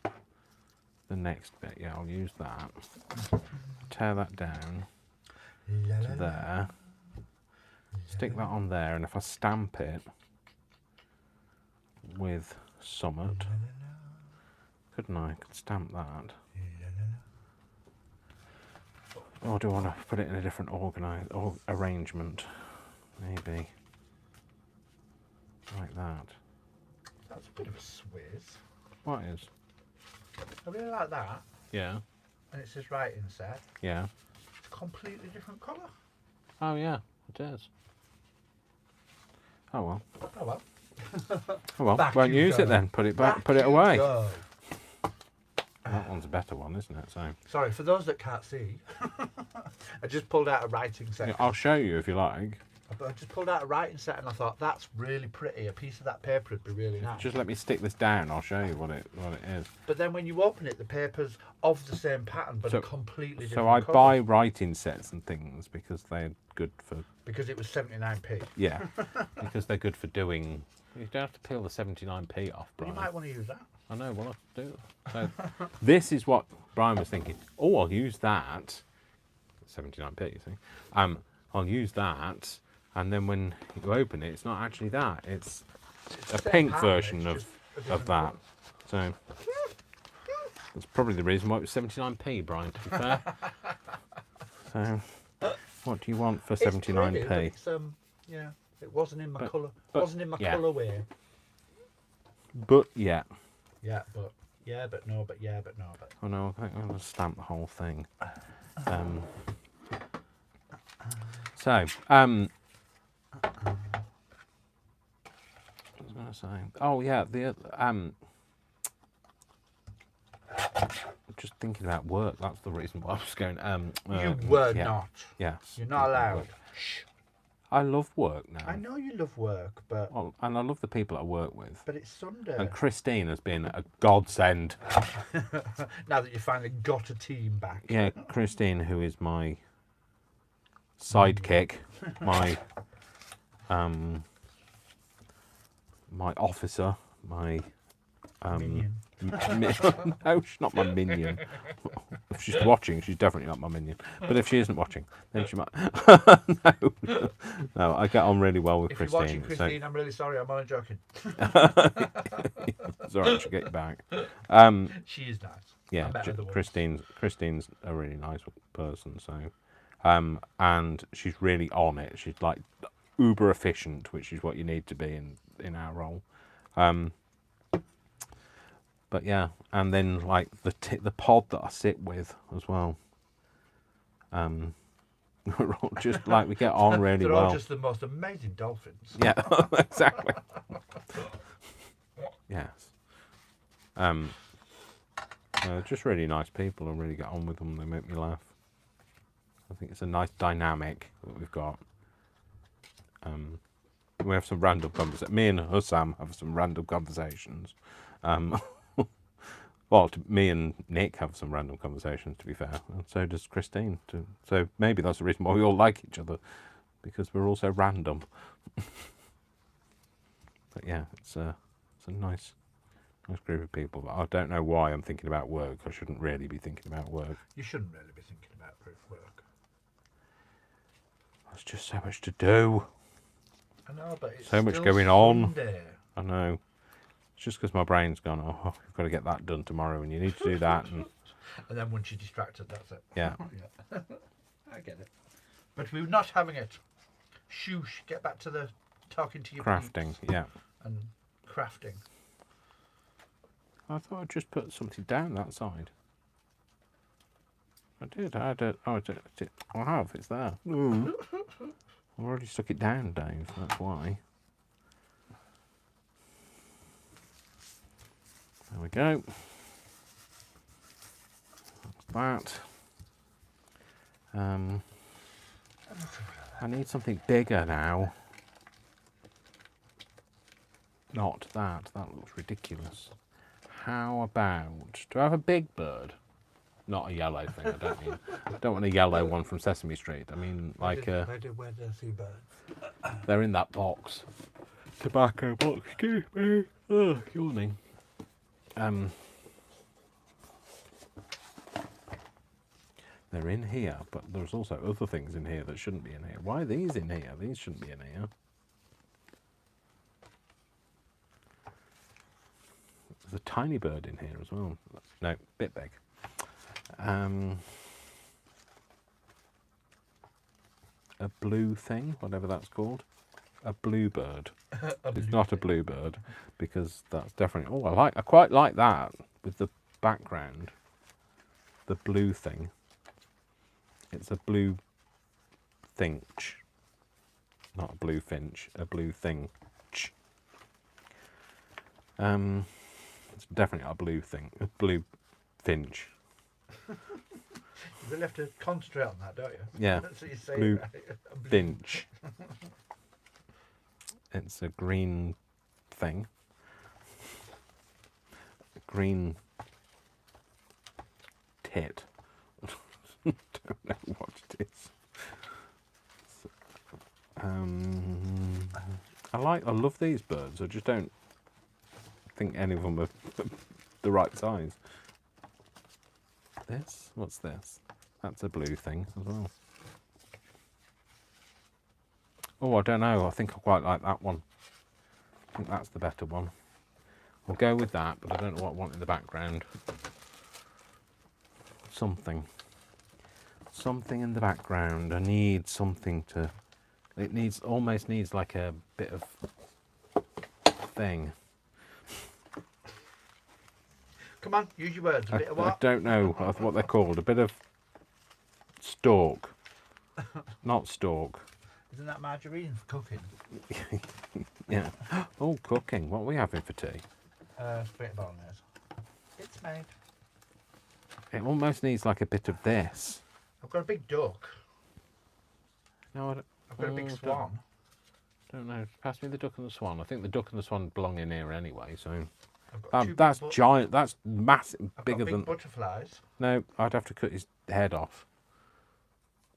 the next bit. Yeah, I'll use that. Tear that down to there. Stick that on there, and if I stamp it with summit, couldn't I? I could stamp that. Or do I want to put it in a different arrangement? Maybe. Like that. That's a bit of a swizz. What is? I really like that. Yeah. And it says writing set. Yeah. It's a completely different colour. Oh yeah, it is. Oh well. Oh well. Oh well. Back Won't you use go. it then. Put it back. Back Put it you away. go. That one's a better one, isn't it? So. Sorry, for those that can't see, I just pulled out a writing set. Yeah, I'll show you if you like. But I just pulled out a writing set and I thought, that's really pretty. A piece of that paper would be really nice. Just let me stick this down. I'll show you what it is. But then when you open it, the paper's of the same pattern, but a completely different So I colour. buy writing sets and things because they're good for... Because it was 79p. Yeah, because they're good for doing... You don't have to peel the 79p off, Brian. You might want to use that. I know, what I do. So this is what Brian was thinking. Oh, I'll use that. 79p, you see. I'll use that, and then when you open it, it's not actually that. It's a pink version of that. So that's probably the reason why it was 79p, Brian, to be fair. So what do you want for 79p? It's yeah, it wasn't in my colour. Wasn't in my colourway. But yeah. Yeah, but yeah, but no, but yeah, but no, but. Oh no, I think I'm going to stamp the whole thing. So, I was going to say, oh yeah, just thinking about work. That's the reason why I was going. You were not. Yes. You're not allowed. Shh. I love work now. I know you love work, but. Well, and I love the people I work with. But it's Sunday. And Christine has been a godsend. Now that you finally got a team back. Yeah, Christine, who is my sidekick, my my officer, my Minion. no, she's not my minion. If she's watching, she's definitely not my minion. But if she isn't watching, then she might. No, I get on really well with If Christine. you're watching, Christine, I'm really sorry. I'm only joking. It's all right, she'll get you back. She is nice. Yeah, Christine's a really nice person. So, and she's really on it. She's like uber efficient, which is what you need to be in our role. But yeah, and then like the pod that I sit with as well. We're all just like we get on really They're well. all just the most amazing dolphins. Yeah, exactly. Yes. Just really nice people. I really get on with them. They make me laugh. I think it's a nice dynamic that we've got. We have some random conversations. Me and Hussam have some random conversations. Well, me and Nick have some random conversations, to be fair, and so does Christine. So maybe that's the reason why we all like each other, because we're all so random. But yeah, it's a nice group of people. But I don't know why I'm thinking about work. I shouldn't really be thinking about work. You shouldn't really be thinking about work. There's just so much to do. I know, but it's so much still going on. Sunday. I know. It's just because my brain's gone, oh, we've got to get that done tomorrow, and you need to do that. And then once you're distracted, that's it. Yeah. Yeah. I get it. But we're not having it. Shoosh, get back to the talking to your crafting, peeps yeah. and crafting. I thought I'd just put something down that side. I did. I did. Oh, I did. I have. It's there. I've already stuck it down, Dave. That's why. There we go. That's that. I need something bigger now. Not that. That looks ridiculous. How about... Do I have a big bird? Not a yellow thing, I don't mean. I don't want a yellow one from Sesame Street. I mean, like a... Where do I see birds? They're in that box. Tobacco box. Excuse me. Ugh, yawning. They're in here, but there's also other things in here that shouldn't be in here. Why are these in here? These shouldn't be in here. There's a tiny bird in here as well. No, bit big. A blue thing, whatever that's called. A bluebird. It's not a bluebird because that's definitely. Oh, I quite like that with the background. The blue thing. It's a blue finch, not a blue finch. A blue thing. It's definitely not a blue thing. A blue finch. You really have to concentrate on that, don't you? Yeah. So you say Blue it right. finch. It's a green thing. A green tit. Don't know what it is. I love these birds. I just don't think any of them are the right size. This? What's this? That's a blue thing as well. Oh, I don't know. I think I quite like that one. I think that's the better one. We'll go with that, but I don't know what I want in the background. Something in the background. I need something to. It almost needs like a bit of thing. Come on, use your words. A bit of what? I don't know what they're called. A bit of stalk, not stalk. Isn't that margarine for cooking? Yeah. Oh, cooking. What are we having for tea? Spaghetti bolognese. It's made. It almost needs like a bit of this. I've got a big duck. No, I've got a big swan. Don't know. Pass me the duck and the swan. I think the duck and the swan belong in here anyway. So I've got that's giant. That's massive. I've Bigger got big than butterflies. No, I'd have to cut his head off.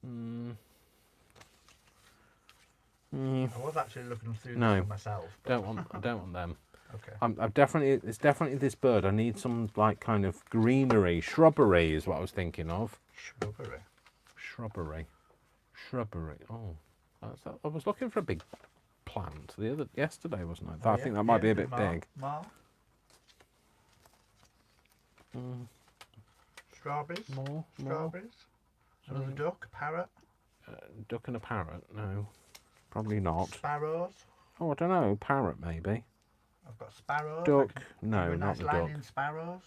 I was actually looking through No. them myself. I don't want them. Okay. It's definitely this bird. I need some like kind of greenery, shrubbery is what I was thinking of. Shrubbery. Oh, I was looking for a big plant yesterday, wasn't I? I think that might be a bit big. Strawberries. More. Strawberries. Another duck, parrot. Duck and a parrot? No, probably not. Sparrows. Oh, I don't know. Parrot maybe. I've got sparrows. Duck. No, not the duck. Sparrows.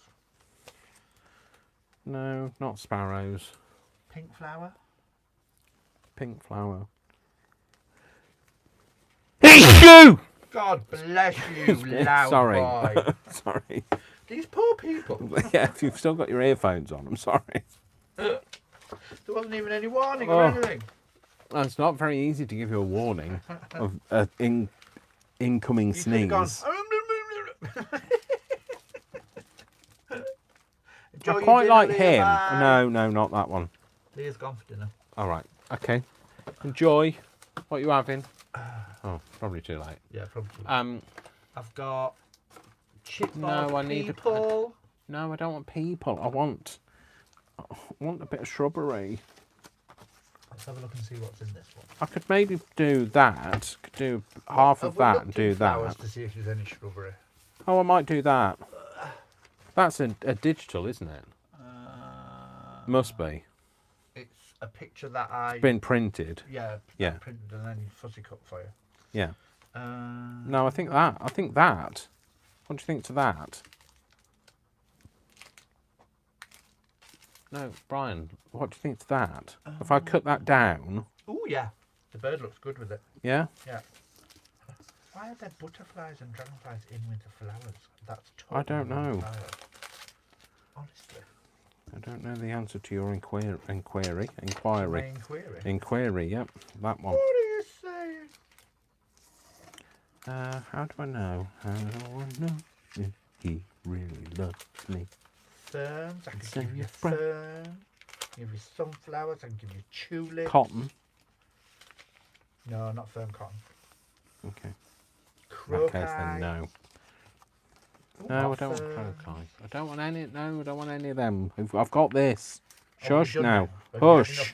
No, not sparrows. Pink flower. Pink flower. It's you! God bless you, loud Sorry. boy. Sorry. These poor people. Yeah, if you've still got your earphones on, I'm sorry. There wasn't even any warning or anything. It's not very easy to give you a warning of incoming sneeze. I quite like him. No, not that one. Leah's gone for dinner. All right. Okay. Enjoy. What are you having? Oh, probably too late. Yeah, probably. I've got chipmunk people. No, I don't want people. I want a bit of shrubbery. Let's have a look and see what's in this one. I could maybe do that. Could do half of that and do that. To see if there's any shrubbery. Oh, I might do that. That's a digital, isn't it? Must be. It's a picture that It's been printed. Yeah. Printed and then fussy cut for you. Yeah. No, I think that. What do you think to that? No, Brian, what do you think to that? If I cut that down... Oh, yeah. The bird looks good with it. Yeah? Yeah. Why are there butterflies and dragonflies in with the flowers? That's I don't know. Honestly. I don't know the answer to your inquiry. Inquiry? Inquiry, yep. That one. What are you saying? How do I know? How do I know if he really loves me? Ferns, I can give you fern. Give you sunflowers, I can give you tulips. Cotton. No, not fern, cotton. Okay. Crocus. In that case, then no. No, I don't want crocus. I don't want any. No, I don't want any of them. I've got this. Shush now. Hush.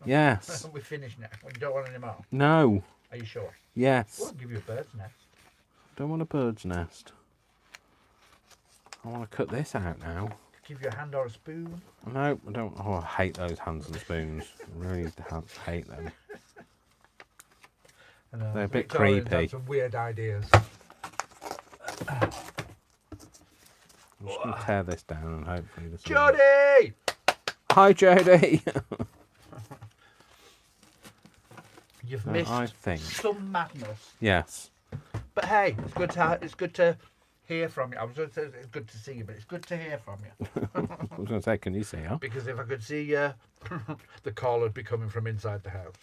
Yes. We're finished now. You don't want any more? No. Are you sure? Yes. We'll give you a bird's nest. Don't want a bird's nest. I want to cut this out now. Give you a hand or a spoon. No, I don't. Oh, I hate those hands and spoons. I really hate them. They're a bit Victorians creepy. have some weird ideas. I'm just going to tear this down and hopefully this. Jodie! Hi, Jodie. You've missed some madness. Yes. But hey, it's good to hear from you. I was going to say it's good to see you, but it's good to hear from you. I was going to say, can you see her? Because if I could see you, the call would be coming from inside the house.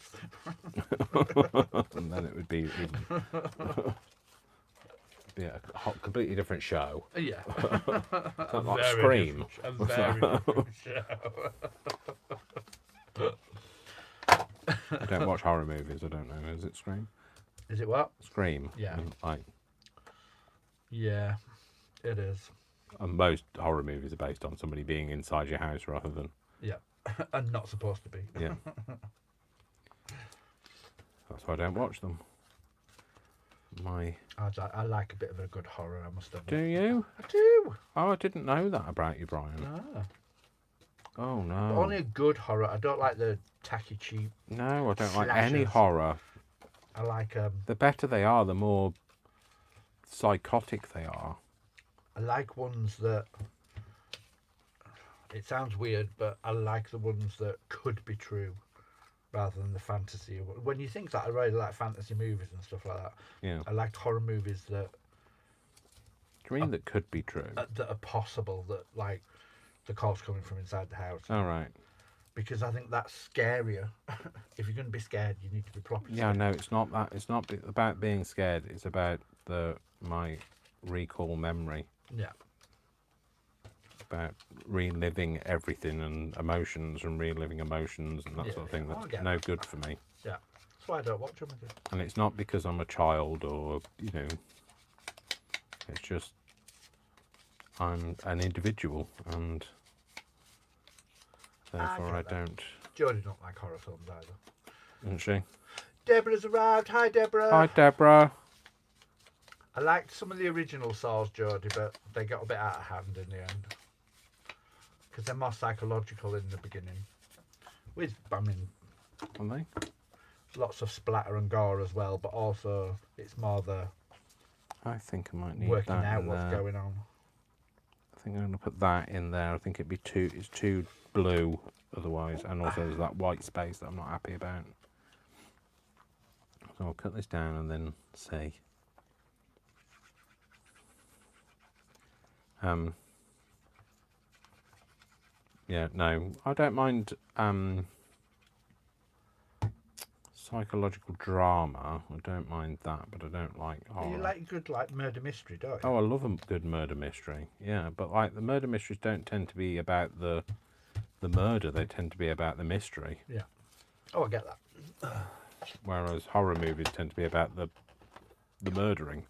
And then it would be a completely different show. Yeah. Not like Scream. A very different show. I don't watch horror movies. I don't know. Is it Scream? Is it what? Scream. Yeah. Like, Yeah, it is. and most horror movies are based on somebody being inside your house rather than. Yeah, and not supposed to be. Yeah. That's why I don't watch them. I like a bit of a good horror, I must admit. Do you? I do. Oh, I didn't know that about you, Brian. Ah. Oh But no. only a good horror. I don't like the tacky cheap. No, I don't like any Slashers. horror. I like The better they are, the more psychotic they are. I like ones that. It sounds weird, but I like the ones that could be true, rather than the fantasy. When you think that, I really like fantasy movies and stuff like that. Yeah. I like horror movies that Do you mean that could be true? that are possible. That like the call's coming from inside the house. All right. Because I think that's scarier. If you're going to be scared, you need to be proper. Yeah, no, it's not that. It's not about being scared. It's about my recall memory. Yeah. About reliving everything and emotions and reliving emotions and that Yeah, sort of thing. I That's get no that. good for me. Yeah. That's why I don't watch them. And it's not because I'm a child or it's just I'm an individual and therefore I get that. don't. Jodie don't like horror films either. Isn't she? Deborah's arrived. Hi, Deborah. Hi, Deborah. I liked some of the original Saws, Jodie, but they got a bit out of hand in the end. Because they're more psychological in the beginning. I mean, Are they? lots of splatter and gore as well, but also it's more the I think I might need working that out in what's there. going on. I think I'm going to put that in there. I think it'd be it's too blue otherwise, and also there's that white space that I'm not happy about. So I'll cut this down and then see. Yeah, no, I don't mind psychological drama. I don't mind that, but I don't like horror. You like good murder mystery, don't you? Oh, I love a good murder mystery. Yeah, but like the murder mysteries don't tend to be about the murder. They tend to be about the mystery. Yeah. Oh, I get that. Whereas horror movies tend to be about the murdering.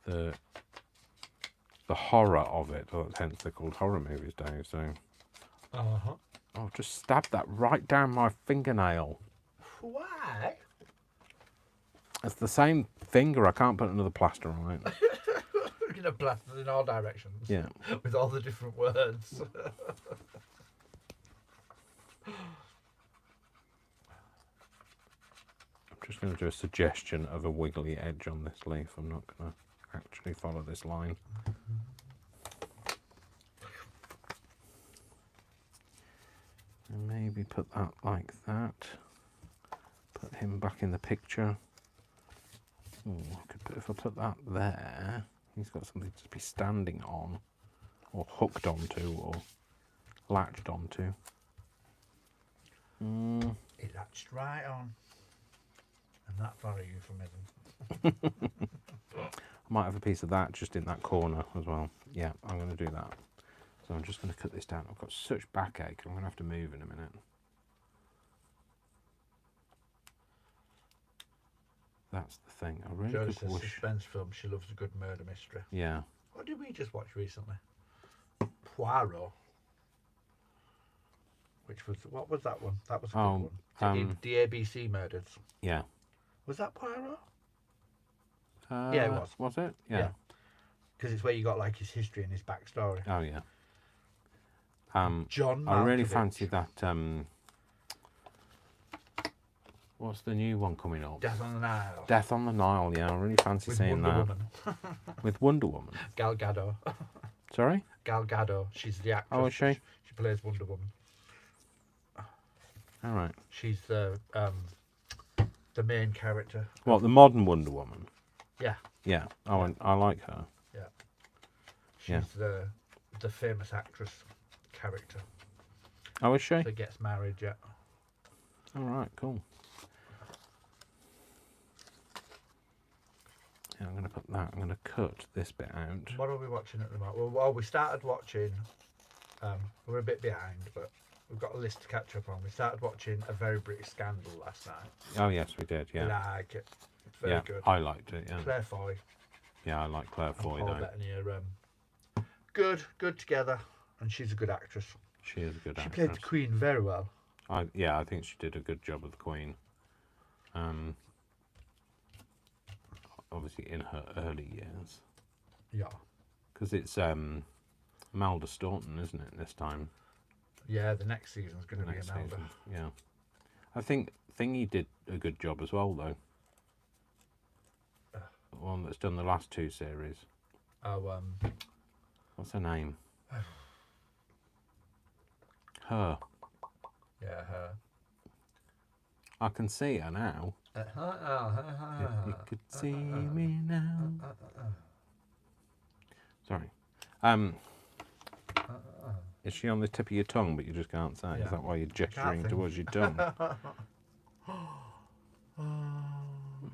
The horror of it. Well, hence they're called horror movies, Dave. So. Uh-huh. Oh, just stabbed that right down my fingernail. Why? It's the same finger. I can't put another plaster on it. You know, blasted in all directions. Yeah. With all the different words. I'm just going to do a suggestion of a wiggly edge on this leaf. I'm not going to actually follow this line. And maybe put that like that. Put him back in the picture. Ooh, if I put that there, he's got something to be standing on, or hooked onto, or latched onto. It latched right on. And that's not a euphemism. I might have a piece of that just in that corner as well. Yeah, I'm going to do that. So I'm just going to cut this down. I've got such backache. I'm going to have to move in a minute. That's the thing. I really Jodie could says wish. suspense film. She loves a good murder mystery. Yeah. What did we just watch recently? Poirot. Which was, what was that one? That was a good one. The ABC Murders. Yeah. Was that Poirot? Yeah, it was. Was it? Yeah. Because it's where you got like his history and his backstory. Oh yeah. John I really Malkovich. fancy that. What's the new one coming up? Death on the Nile. Death on the Nile. Yeah, I really fancy With seeing Wonder that. Woman. With Wonder Woman. Gal Gadot. Sorry. Gal Gadot. She's the actress. Oh, is she? She plays Wonder Woman. All right. She's the main character. What, the modern Wonder Woman? Yeah. Yeah. Oh, I like her. Yeah. She's Yeah. the famous actress character Oh, is she? that gets married. Yeah. All right. Cool. Yeah, I'm going to put that. I'm going to cut this bit out. What are we watching at the moment? Well, we started watching. We're a bit behind, but we've got a list to catch up on. We started watching A Very British Scandal last night. Oh yes, we did. Yeah. Like it. It's very good. I liked it. Yeah. Claire Foy. Yeah, I like Claire Foy Paul though. Bettany are good together, and she's a good actress. She is a good actress. She played the Queen very well. I think she did a good job of the Queen. Obviously in her early years. Yeah. Because it's Imelda Staunton, isn't it, this time? Yeah, the next season's going to be Next Imelda. season, yeah. I think Thingy did a good job as well, though. The one that's done the last 2 series. Oh, What's her name? Her. yeah, her. I can see her now. If you could see me now. Sorry. Is she on the tip of your tongue, but you just can't say? Yeah. Is that why you're gesturing think. towards your tongue?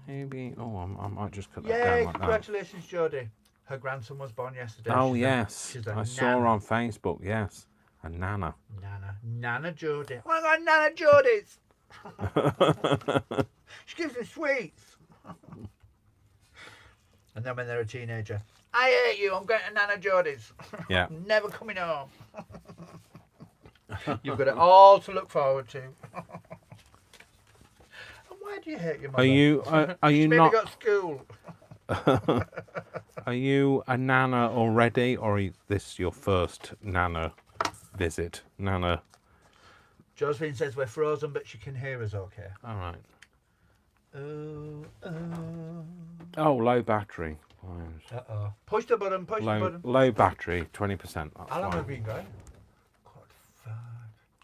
Maybe. Oh, I might just cut that down Yay, like that. congratulations, Jodie. Her grandson was born yesterday. Oh, She's yes. she's a I saw her nana. on Facebook, yes. A nana. Nana Jodie. Oh my God, Nana Jodie's. She gives me sweets. And then when they're a teenager, I hate you, I'm going to Nana Jodie's. Yeah. I'm never coming home. You've got it all to look forward to. And why do you hate your mother? Are you Maybe not? got school. Are you a nana already, or is this your first nana visit? Nana. Josephine says we're frozen, but she can hear us okay. All right. Oh. Oh, low battery. Uh-oh. Push the button, push the button. Low battery, 20%. That's How long fine. have we been going? God, 5.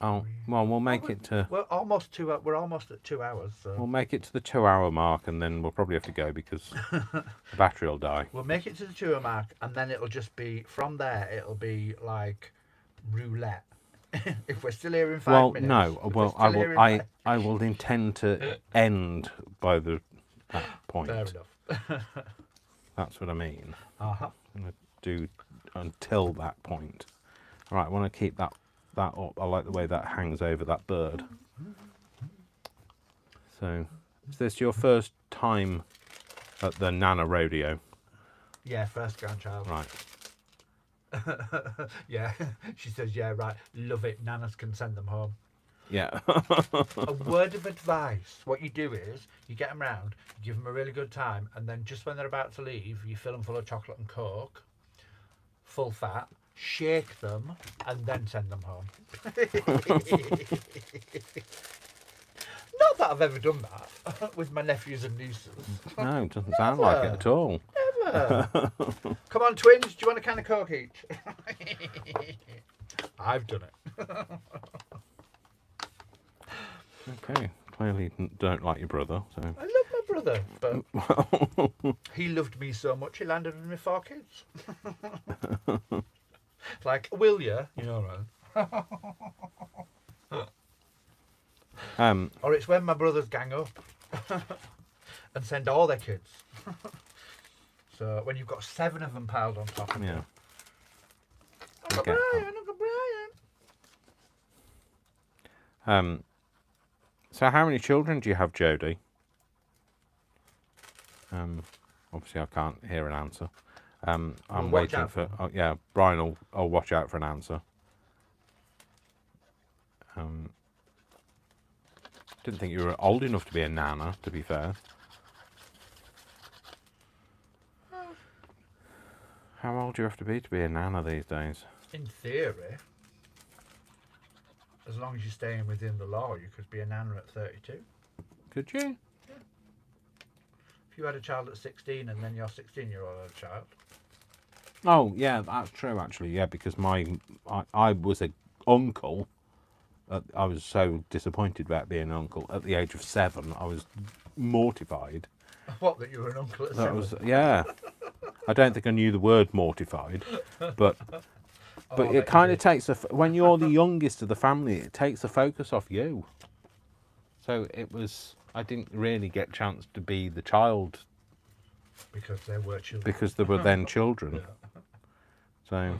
Oh, well, we'll make it to. We're almost we're almost at 2 hours. So We'll make it to the 2-hour mark, and then we'll probably have to go because the battery will die. we'll make it to the 2 hour mark, and then it'll just be from there. It'll be like roulette. If we're still here in 5 minutes. No. if Well, we're still here in I will intend to end by that point. Fair enough. That's what I mean. Uh-huh. I'm going to do until that point. All right, I want to keep that up. I like the way that hangs over that bird. So, is this your first time at the Nana Rodeo? Yeah, first grandchild. Right. Yeah, she says, yeah, right, love it. Nanas can send them home. Yeah. A word of advice. What you do is you get them round, you give them a really good time, and then just when they're about to leave, you fill them full of chocolate and Coke, full fat, shake them, and then send them home. Not that I've ever done that with my nephews and nieces. No, it doesn't sound like it at all. Never. Come on, twins, do you want a can of Coke each? I've done it. Okay, clearly don't like your brother. So. I love my brother, but he loved me so much he landed with me 4 kids. Like, will you? You know, right? Or it's when my brothers gang up and send all their kids. So when you've got 7 of them piled on top of you. Yeah. Uncle Okay. Brian, Uncle Brian. So how many children do you have, Jodie? Obviously I can't hear an answer. I'm Well, watch waiting out for. for Oh, yeah, Brian will watch out for an answer. Didn't think you were old enough to be a nana, to be fair. How old do you have to be a nana these days? In theory, as long as you're staying within the law, you could be a nana at 32. Could you? If you had a child at 16 and then your 16-year-old had a child. Oh, yeah, that's true, actually. Yeah, because I was an uncle. I was so disappointed about being an uncle. At the age of 7, I was mortified. What, that you were an uncle at That 7? was, yeah. I don't think I knew the word mortified, but Oh, I it bet kind you of takes when you're the youngest of the family, it takes the focus off you. So it was. I didn't really get a chance to be the child did. Because there were children. because there were then children. Yeah. So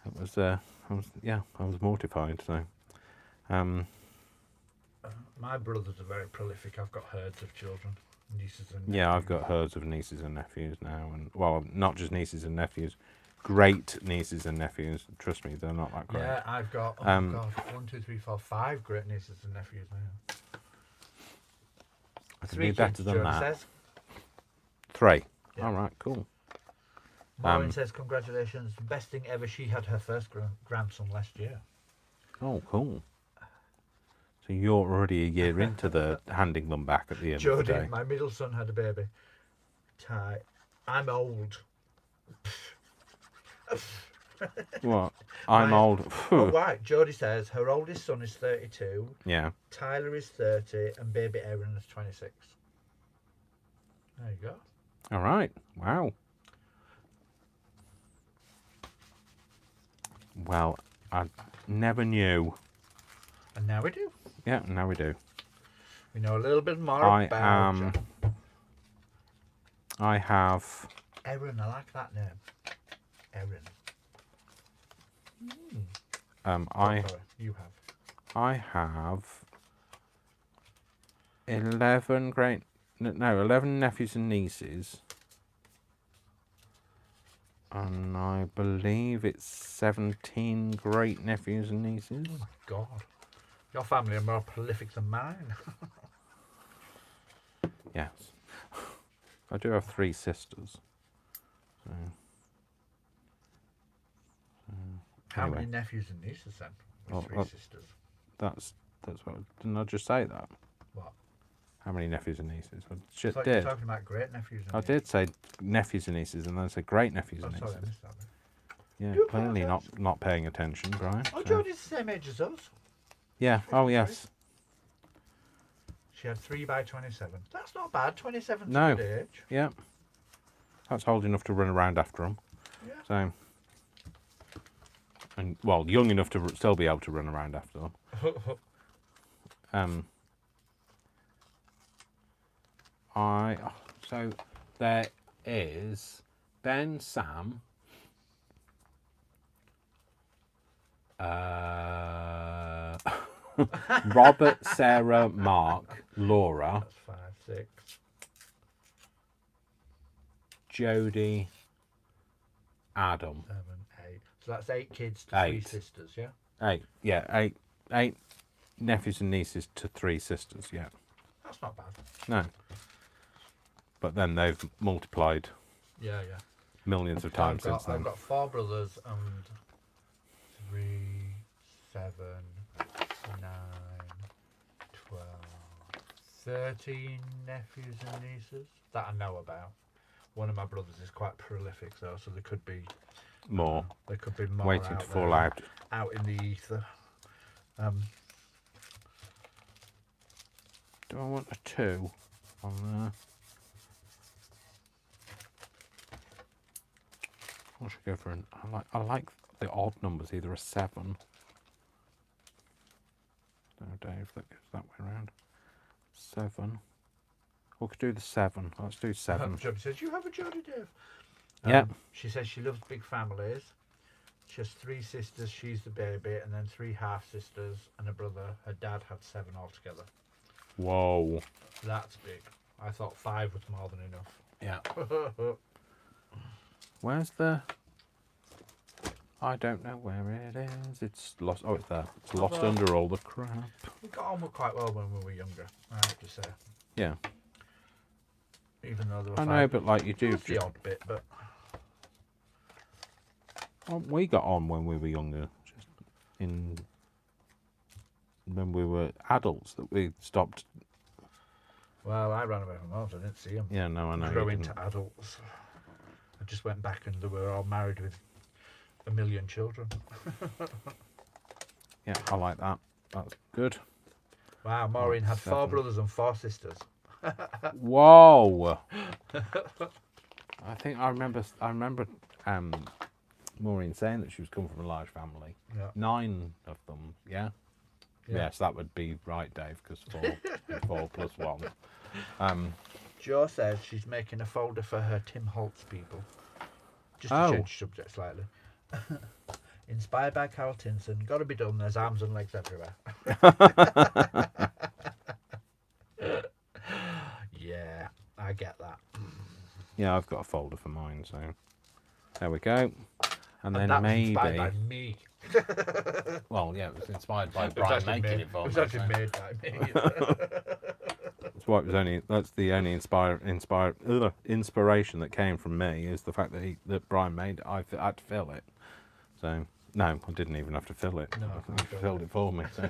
it was. I was mortified. So. My brothers are very prolific. I've got herds of children, nieces and nephews. Yeah, I've got herds of nieces and nephews now, and well, not just nieces and nephews, great nieces and nephews. Trust me, they're not that great. Yeah, I've got, oh my God, 1, 2, 3, 4, 5 great nieces and nephews now. I can 3 do better kids, than Jody that. says. 3. Yeah. All right, cool. Maureen says, congratulations, best thing ever. She had her first grandson last year. Oh, cool. So you're already a year into the handing them back at the end Jody, of the day. my middle son, had a baby. Ty, I'm old. What? I'm My- old. Oh, right. Jody says her oldest son is 32, Yeah. Tyler is 30, and baby Erin is 26. There you go. All right. Wow. Well, I never knew. And now we do. Yeah, now we do. We know a little bit more I about am. you. I have. Erin, I like that name. Erin. I Sorry, you have. I have 11 great. No, 11 nephews and nieces. And I believe it's 17 great nephews and nieces. Oh my God. Your family are more prolific than mine. Yes. I do have 3 sisters. So, How anyway, many nephews and nieces then? With Well, 3 well- sisters. that's what. Didn't I just say that? What? How many nephews and nieces? I I just thought you were did. talking about great nephews and I did say nephews and nieces, and then I said great nephews Oh, and sorry, I nieces. missed that bit. Yeah, You clearly apologise. not paying attention, Brian. Oh, so- Jodie's the same age as us. Yeah. Oh, yes. She had 3 by 27. That's not bad. 27's No. a good age. Yeah. That's old enough to run around after them. Yeah. So, and well, young enough to still be able to run around after them. So there is Ben, Sam, Robert, Sarah, Mark, Laura, That's 5, 6. Jodie, Adam. 7, 8. So that's 8 kids to 3 8. sisters, yeah? 8. Yeah, eight nephews and nieces to 3 sisters. Yeah. That's not bad. No. But then they've multiplied Yeah, yeah. millions of times since then. I've got 4 brothers and 3, 7, 9, 12, 13 nephews and nieces that I know about. One of my brothers is quite prolific though, so there could be More. there could be more Waiting out to fall there, out. in the ether. Do I want a 2 on there? I should go for an. I like the odd numbers, either a 7. No, Dave, that goes that way around. 7. We could do the 7. Let's do 7. Jodie says, you have a Jodie, Dave. Yeah. She says she loves big families. She has 3 sisters, she's the baby, and then 3 half sisters and a brother. Her dad had 7 altogether. Whoa. That's big. I thought 5 was more than enough. Yeah. Where's the? I don't know where it is. It's lost. Oh, it's there. It's lost Although- under all the crap. We got on with quite well when we were younger, I have to say. Yeah. Even though there were I 5. know, but like you There do. was the odd bit, but We got on when we were younger. Just when we were adults that we stopped. well, I ran away from home, so I didn't see them. Yeah, no, I know. you Grow didn't. into adults. I just went back and they were all married with a million children. Yeah, I like that. That's good. Wow, Maureen had 4 7. brothers and 4 sisters. Whoa! I think I remember Maureen saying that she was coming from a large family. Yeah. 9 of them. Yeah. Yes, that would be right, Dave, because 4 plus 1. Jo says she's making a folder for her Tim Holtz people. Just to change the subject slightly. Inspired by Carol Tinson. Gotta be done, there's arms and legs everywhere. Yeah, I get that. Yeah, I've got a folder for mine, so there we go. And then that maybe. Was inspired by me. Well, yeah, it was inspired by Brian making it for me. It was actually made by me. That's why it was only. That's the only inspiration that came from me is the fact that Brian made it. I had to fill it. So no, I didn't even have to fill it. No, he filled it for me. So,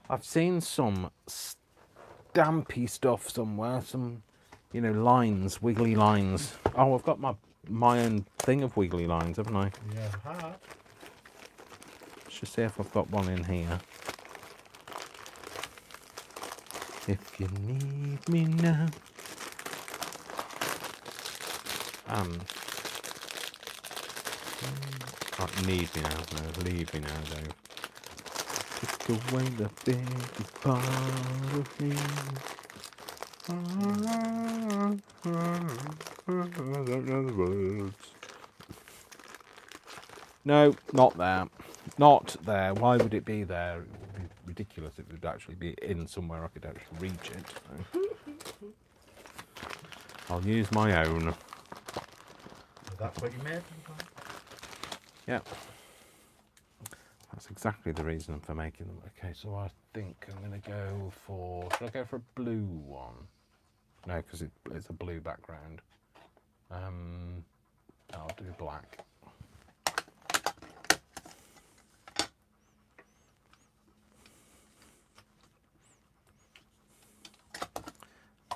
I've seen some stampy stuff somewhere. Some, lines, wiggly lines. Oh, I've got my own thing of wiggly lines, haven't I? Yeah. Let's just see if I've got one in here. If you need me now. Not need me now, no, leave me now, though. Take away the biggest part of me. I don't know the words. No, not there. Not there. Why would it be there? It would be ridiculous. It would actually be in somewhere I could actually reach it. So. I'll use my own. So that's what you made? Yeah. That's exactly the reason for making them. Okay, so I think I'm going to go for... Should I go for a blue one? No, because it's a blue background. I'll do black.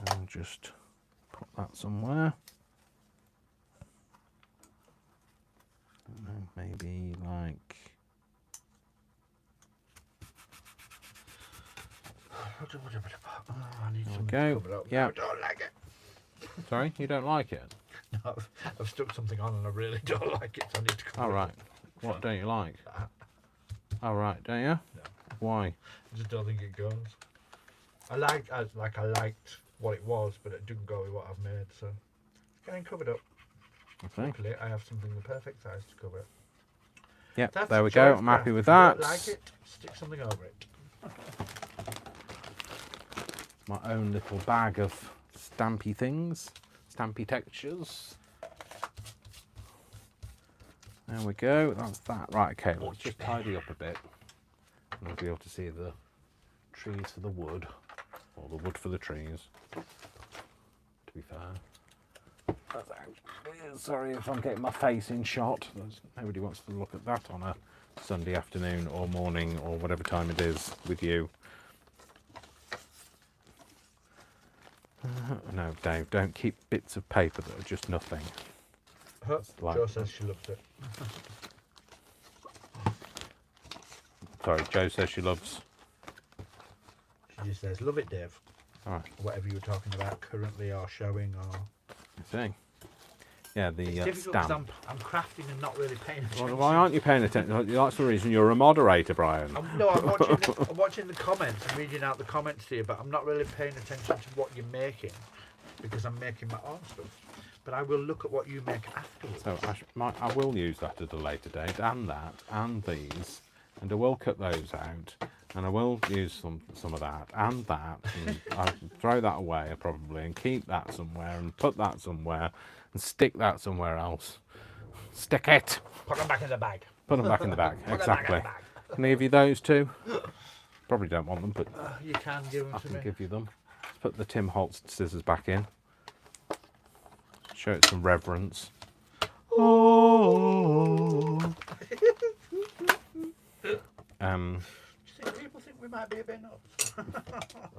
I'll just put that somewhere. Maybe like... I need There we go. Yeah. I don't like it. Sorry, you don't like it? No, I've stuck something on and I really don't like it, so I need to cover All it right. up. What don't you like? All right, don't you? No. Why? I just don't think it goes. I liked what it was, but it didn't go with what I've made, so getting covered up. Okay. Luckily, I have something the perfect size to cover it. Yep, That's there we joy go. of I'm happy craft. with If you don't that. like it, stick something over it. My own little bag of stampy things, stampy textures. There we go. That's that. Right. Okay. Let's just tidy up a bit, and we'll be able to see the trees for the wood, or the wood for the trees. To be fair. Sorry if I'm getting my face in shot. Nobody wants to look at that on a Sunday afternoon or morning or whatever time it is with you. No, Dave, don't keep bits of paper that are just nothing. Jo says she loves it. Sorry, Jo says she loves... She just says, love it, Dave. All right. Whatever you were talking about currently or showing or... I see. Yeah, the It's difficult stamp. because I'm crafting and not really paying attention. Well, why aren't you paying attention? That's the reason you're a moderator, Brian. I'm watching the comments and reading out the comments to you, but I'm not really paying attention to what you're making because I'm making my own stuff. But I will look at what you make afterwards. So I will use that at a later date, and that, and these, and I will cut those out, and I will use some of that, and that, and I'll throw that away probably, and keep that somewhere, and put that somewhere, and stick that somewhere else. Stick it! Put them back in the bag. Put them back in the bag, Put them back in exactly. the bag. Can I give you those too? Probably don't want them, but You can give them I to can me. give you them. Let's put the Tim Holtz scissors back in. Show it some reverence. Oh. Do people think we might be a bit nuts?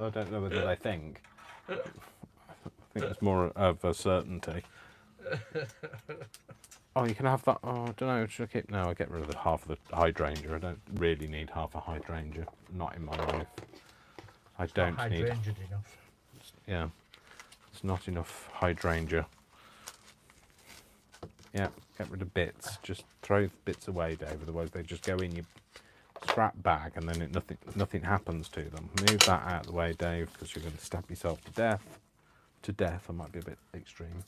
I don't know whether they think. I think it's more of a certainty. Oh, you can have that. Oh, I don't know. Should I keep? No, I get rid of half of the hydrangea. I don't really need half a hydrangea. Not in my life. I don't not need. hydrangeaed enough. Yeah, it's not enough hydrangea. Yeah, get rid of bits. Just throw bits away, Dave. Otherwise, they just go in your scrap bag, and then nothing happens to them. Move that out of the way, Dave, because you're going to stab yourself to death. To death, I might be a bit extreme,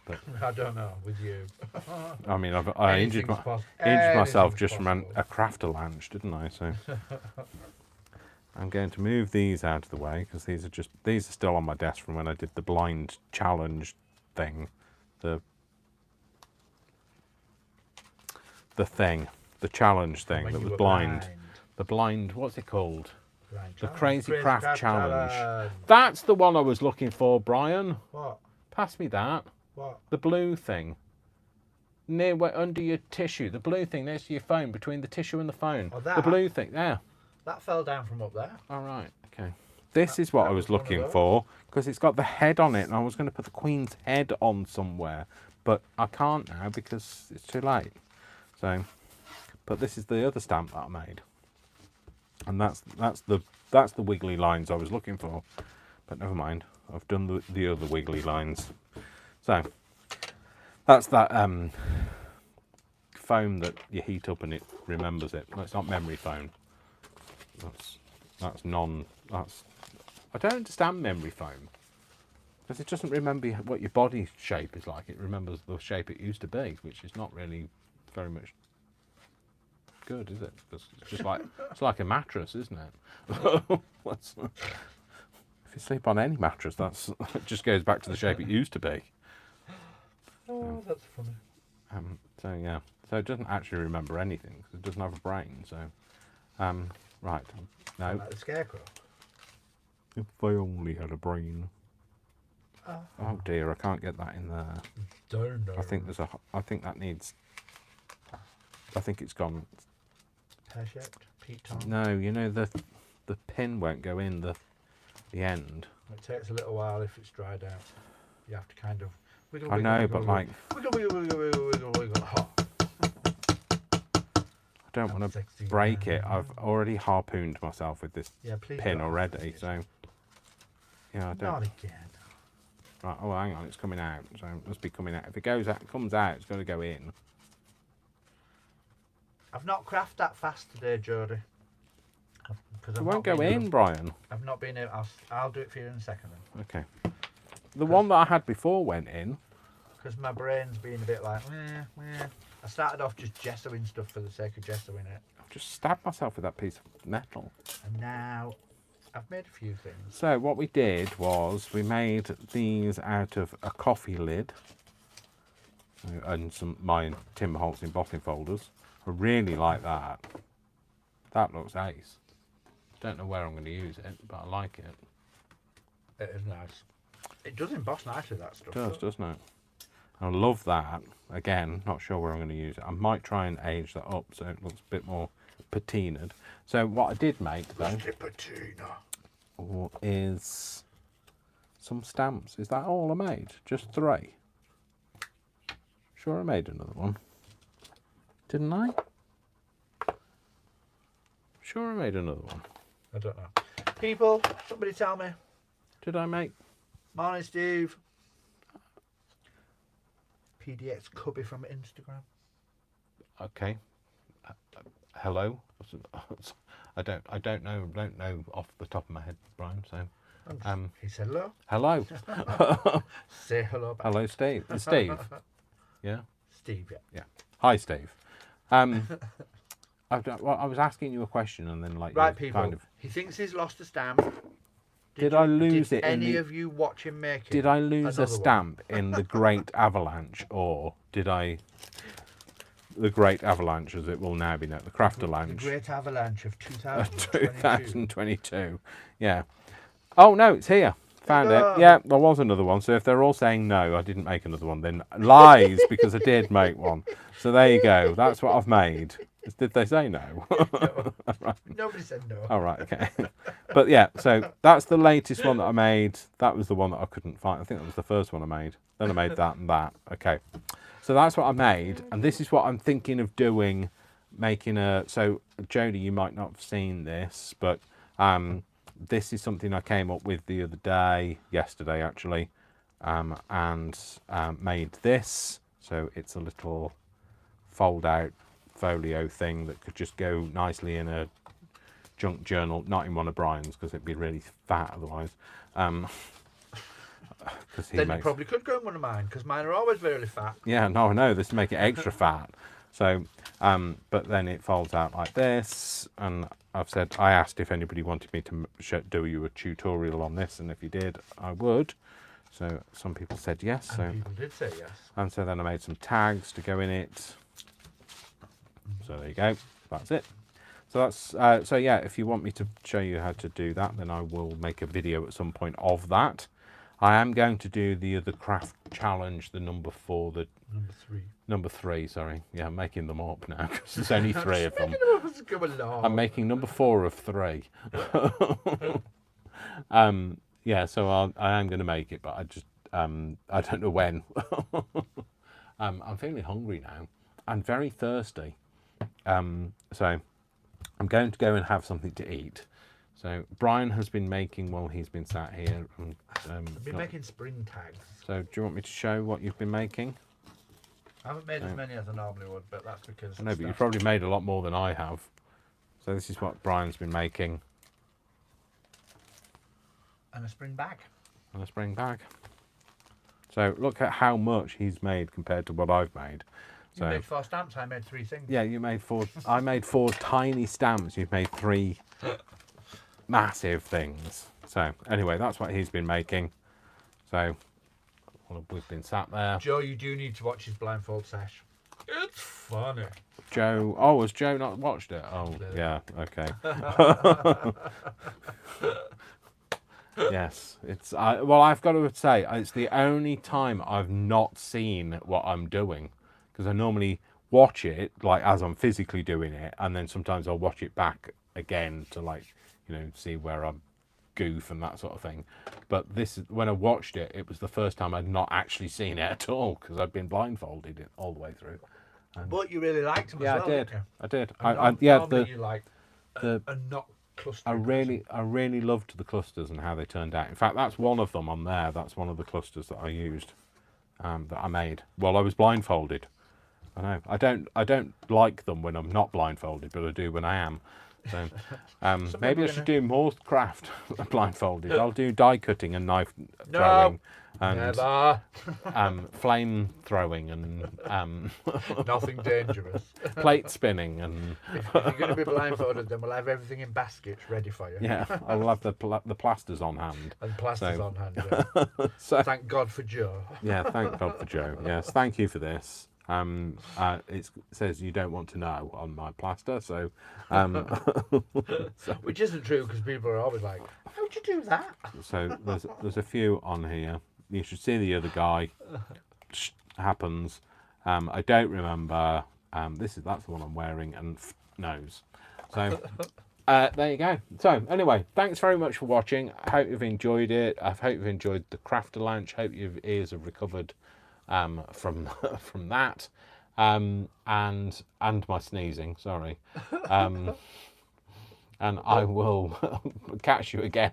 but I don't know with you. I mean, I injured myself just from a craft-alanche, didn't I? So I'm going to move these out of the way because these are still on my desk from when I did the blind challenge thing, the challenge thing When that you was were blind. The blind, what's it called? Blind The challenge. Crazy Craft Challenge. Challenge. That's the one I was looking for, Brian. What? Pass me that. What? The blue thing. Under your tissue. The blue thing next to your phone, between the tissue and the phone. Oh, that? The blue thing, there. That fell down from up there. All right, okay. This is what I was looking for, because it's got the head on it, and I was going to put the Queen's head on somewhere, but I can't now because it's too late. So, but this is the other stamp that I made, and that's the wiggly lines I was looking for. But never mind, I've done the other wiggly lines. So that's that foam that you heat up and it remembers it. No, it's not memory foam. I don't understand memory foam, because it doesn't remember what your body shape is like. It remembers the shape it used to be, which is not really very much good, is it? It's just like it's like a mattress, isn't it? If you sleep on any mattress, it just goes back to the shape it used to be. Oh, that's funny. So yeah, so it doesn't actually remember anything because it doesn't have a brain. So, right, no. Like the scarecrow. If I only had a brain. Oh dear, I can't get that in there. Don't know. I think it's gone. Pear-shaped, peat-tongue. No, you know the pin won't go in the end. It takes a little while if it's dried out. You have to kind of wiggle, I wiggle, know, wiggle, but like wiggle, wiggle, wiggle, wiggle, wiggle, wiggle. Oh. I don't want to break it. I've already harpooned myself with this Please pin don't. already, so yeah, I don't. Not again. Right, oh hang on, it's coming out, so it must be coming out. If it comes out, it's going to go in. I've not crafted that fast today, Jody. It won't go in, Brian. I've not been able. I'll do it for you in a second then. Okay. The one that I had before went in. Because my brain's been a bit like, meh. I started off just gessoing stuff for the sake of gessoing it. I've just stabbed myself with that piece of metal. And now I've made a few things. So what we did was we made these out of a coffee lid and some my timber Holtz embossing folders. I really like that. That looks ace. Don't know where I'm going to use it, but I like it. It is nice. It does emboss nicely, that stuff. It does, doesn't it? I love that. Again, not sure where I'm going to use it. I might try and age that up so it looks a bit more patinaed. So what I did make though is some stamps. Is that all I made? Just 3? Sure I made another one. Didn't I? Sure I made another one. I don't know. People, somebody tell me. Did I make? Morning, Steve. PDX Cubby from Instagram. Okay. Hello. I don't know off the top of my head, Brian. So. He said hello. Hello. Say hello back. Hello, Steve. It's Steve. Yeah. Steve. Yeah. Yeah. Hi, Steve. I was asking you a question and then like Right, you people. kind of. He thinks he's lost a stamp. Did I lose it? Any of you watch him make it? Did I lose a Another stamp in the Great Avalanche, or did I? The Great Avalanche, as it will now be known, the craft-alanche. The Great Avalanche of 2022. 2022. Yeah. Oh no, it's here. Found it. Yeah, there was another one. So if they're all saying no, I didn't make another one, then lies, because I did make one. So there you go. That's what I've made. Did they say no? No. Right. Nobody said no. All right, okay. But yeah, so that's the latest one that I made. That was the one that I couldn't find. I think that was the first one I made. Then I made that and that. Okay. So that's what I made. And this is what I'm thinking of doing, making a... So, Jodie, you might not have seen this, but this is something I came up with the other day, yesterday actually, and made this. So it's a little fold out folio thing that could just go nicely in a junk journal, not in one of Brian's because it'd be really fat otherwise. Then you probably could go in one of mine because mine are always very fat. Yeah, no, I know, this to make it extra fat. So, but then it folds out like this, and I asked if anybody wanted me to do you a tutorial on this, and if you did, I would. So some people said yes. And people did say yes. And so then I made some tags to go in it. So there you go. That's it. So that's so yeah. If you want me to show you how to do that, then I will make a video at some point of that. I am going to do the other craft challenge, the number 4, the number three. Sorry, yeah, I'm making them up now because there's only 3 of them. I'm making number 4 of 3. Yeah, so I am going to make it, but I just I don't know when. I'm feeling hungry now and very thirsty. So I'm going to go and have something to eat. So Brian has been making while he's been sat here. And, I've been making spring tags. So do you want me to show what you've been making? I haven't made as many as I normally would, but that's because... I know, but you've probably made a lot more than I have. So this is what Brian's been making. And a spring bag. And a spring bag. So look at how much he's made compared to what I've made. You made 4 stamps, I made 3 things. Yeah, you made 4. I made 4 tiny stamps. You've made 3 massive things. So anyway, that's what he's been making. So well, we've been sat there. Joe, you do need to watch his blindfold sesh. It's funny. Joe, oh, has Joe not watched it? Oh, yeah, okay. Yes, it's well, I've got to say it's the only time I've not seen what I'm doing, because I normally watch it like as I'm physically doing it, and then sometimes I'll watch it back again to, like, you know, see where I'm goof and that sort of thing. But this, when I watched it, it was the first time I'd not actually seen it at all, because I'd been blindfolded all the way through. But you really liked them as well, didn't you? I did. Yeah, you like a not cluster. I really loved the clusters and how they turned out. In fact, that's one of them on there. That's one of the clusters that I used, that I made while I was blindfolded. I know. I don't like them when I'm not blindfolded, but I do when I am. So maybe I should do more craft blindfolded. I'll do die cutting and knife throwing and flame throwing and nothing dangerous. Plate spinning and. If you're going to be blindfolded, then we'll have everything in baskets ready for you. Yeah, I'll have the plasters on hand. And plasters on hand. Yeah. So, thank God for Joe. Yeah, thank God for Joe. Yes, thank you for this. It says you don't want to know on my plaster, so, which isn't true, because people are always like, how'd you do that? So there's a few on here. You should see the other guy. Happens. I don't remember. That's the one I'm wearing, and nose. So there you go. So anyway, thanks very much for watching. I hope you've enjoyed it. I hope you've enjoyed the craft-alanche. Hope your ears have recovered from that, and my sneezing. Sorry, and I will catch you again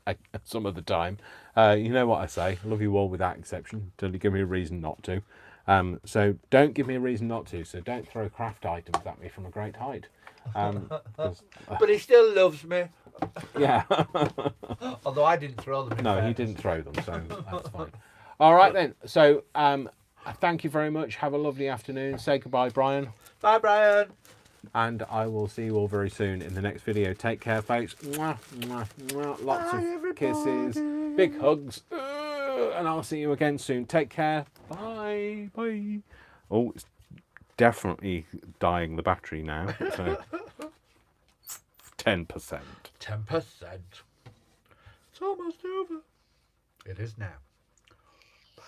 at some other time. You know what I say. I love you all without exception until you give me a reason not to. So don't give me a reason not to. So don't throw craft items at me from a great height. But he still loves me. Yeah. Although I didn't throw them. No, he didn't throw them, so that's fine. All right then. So thank you very much. Have a lovely afternoon. Say goodbye, Brian. Bye, Brian. And I will see you all very soon in the next video. Take care, folks. Mwah, mwah, mwah. Lots of kisses, big hugs, and I'll see you again soon. Take care. Bye. Bye. Oh, it's definitely dying the battery now. So 10%. 10%. It's almost over. It is now. Bye.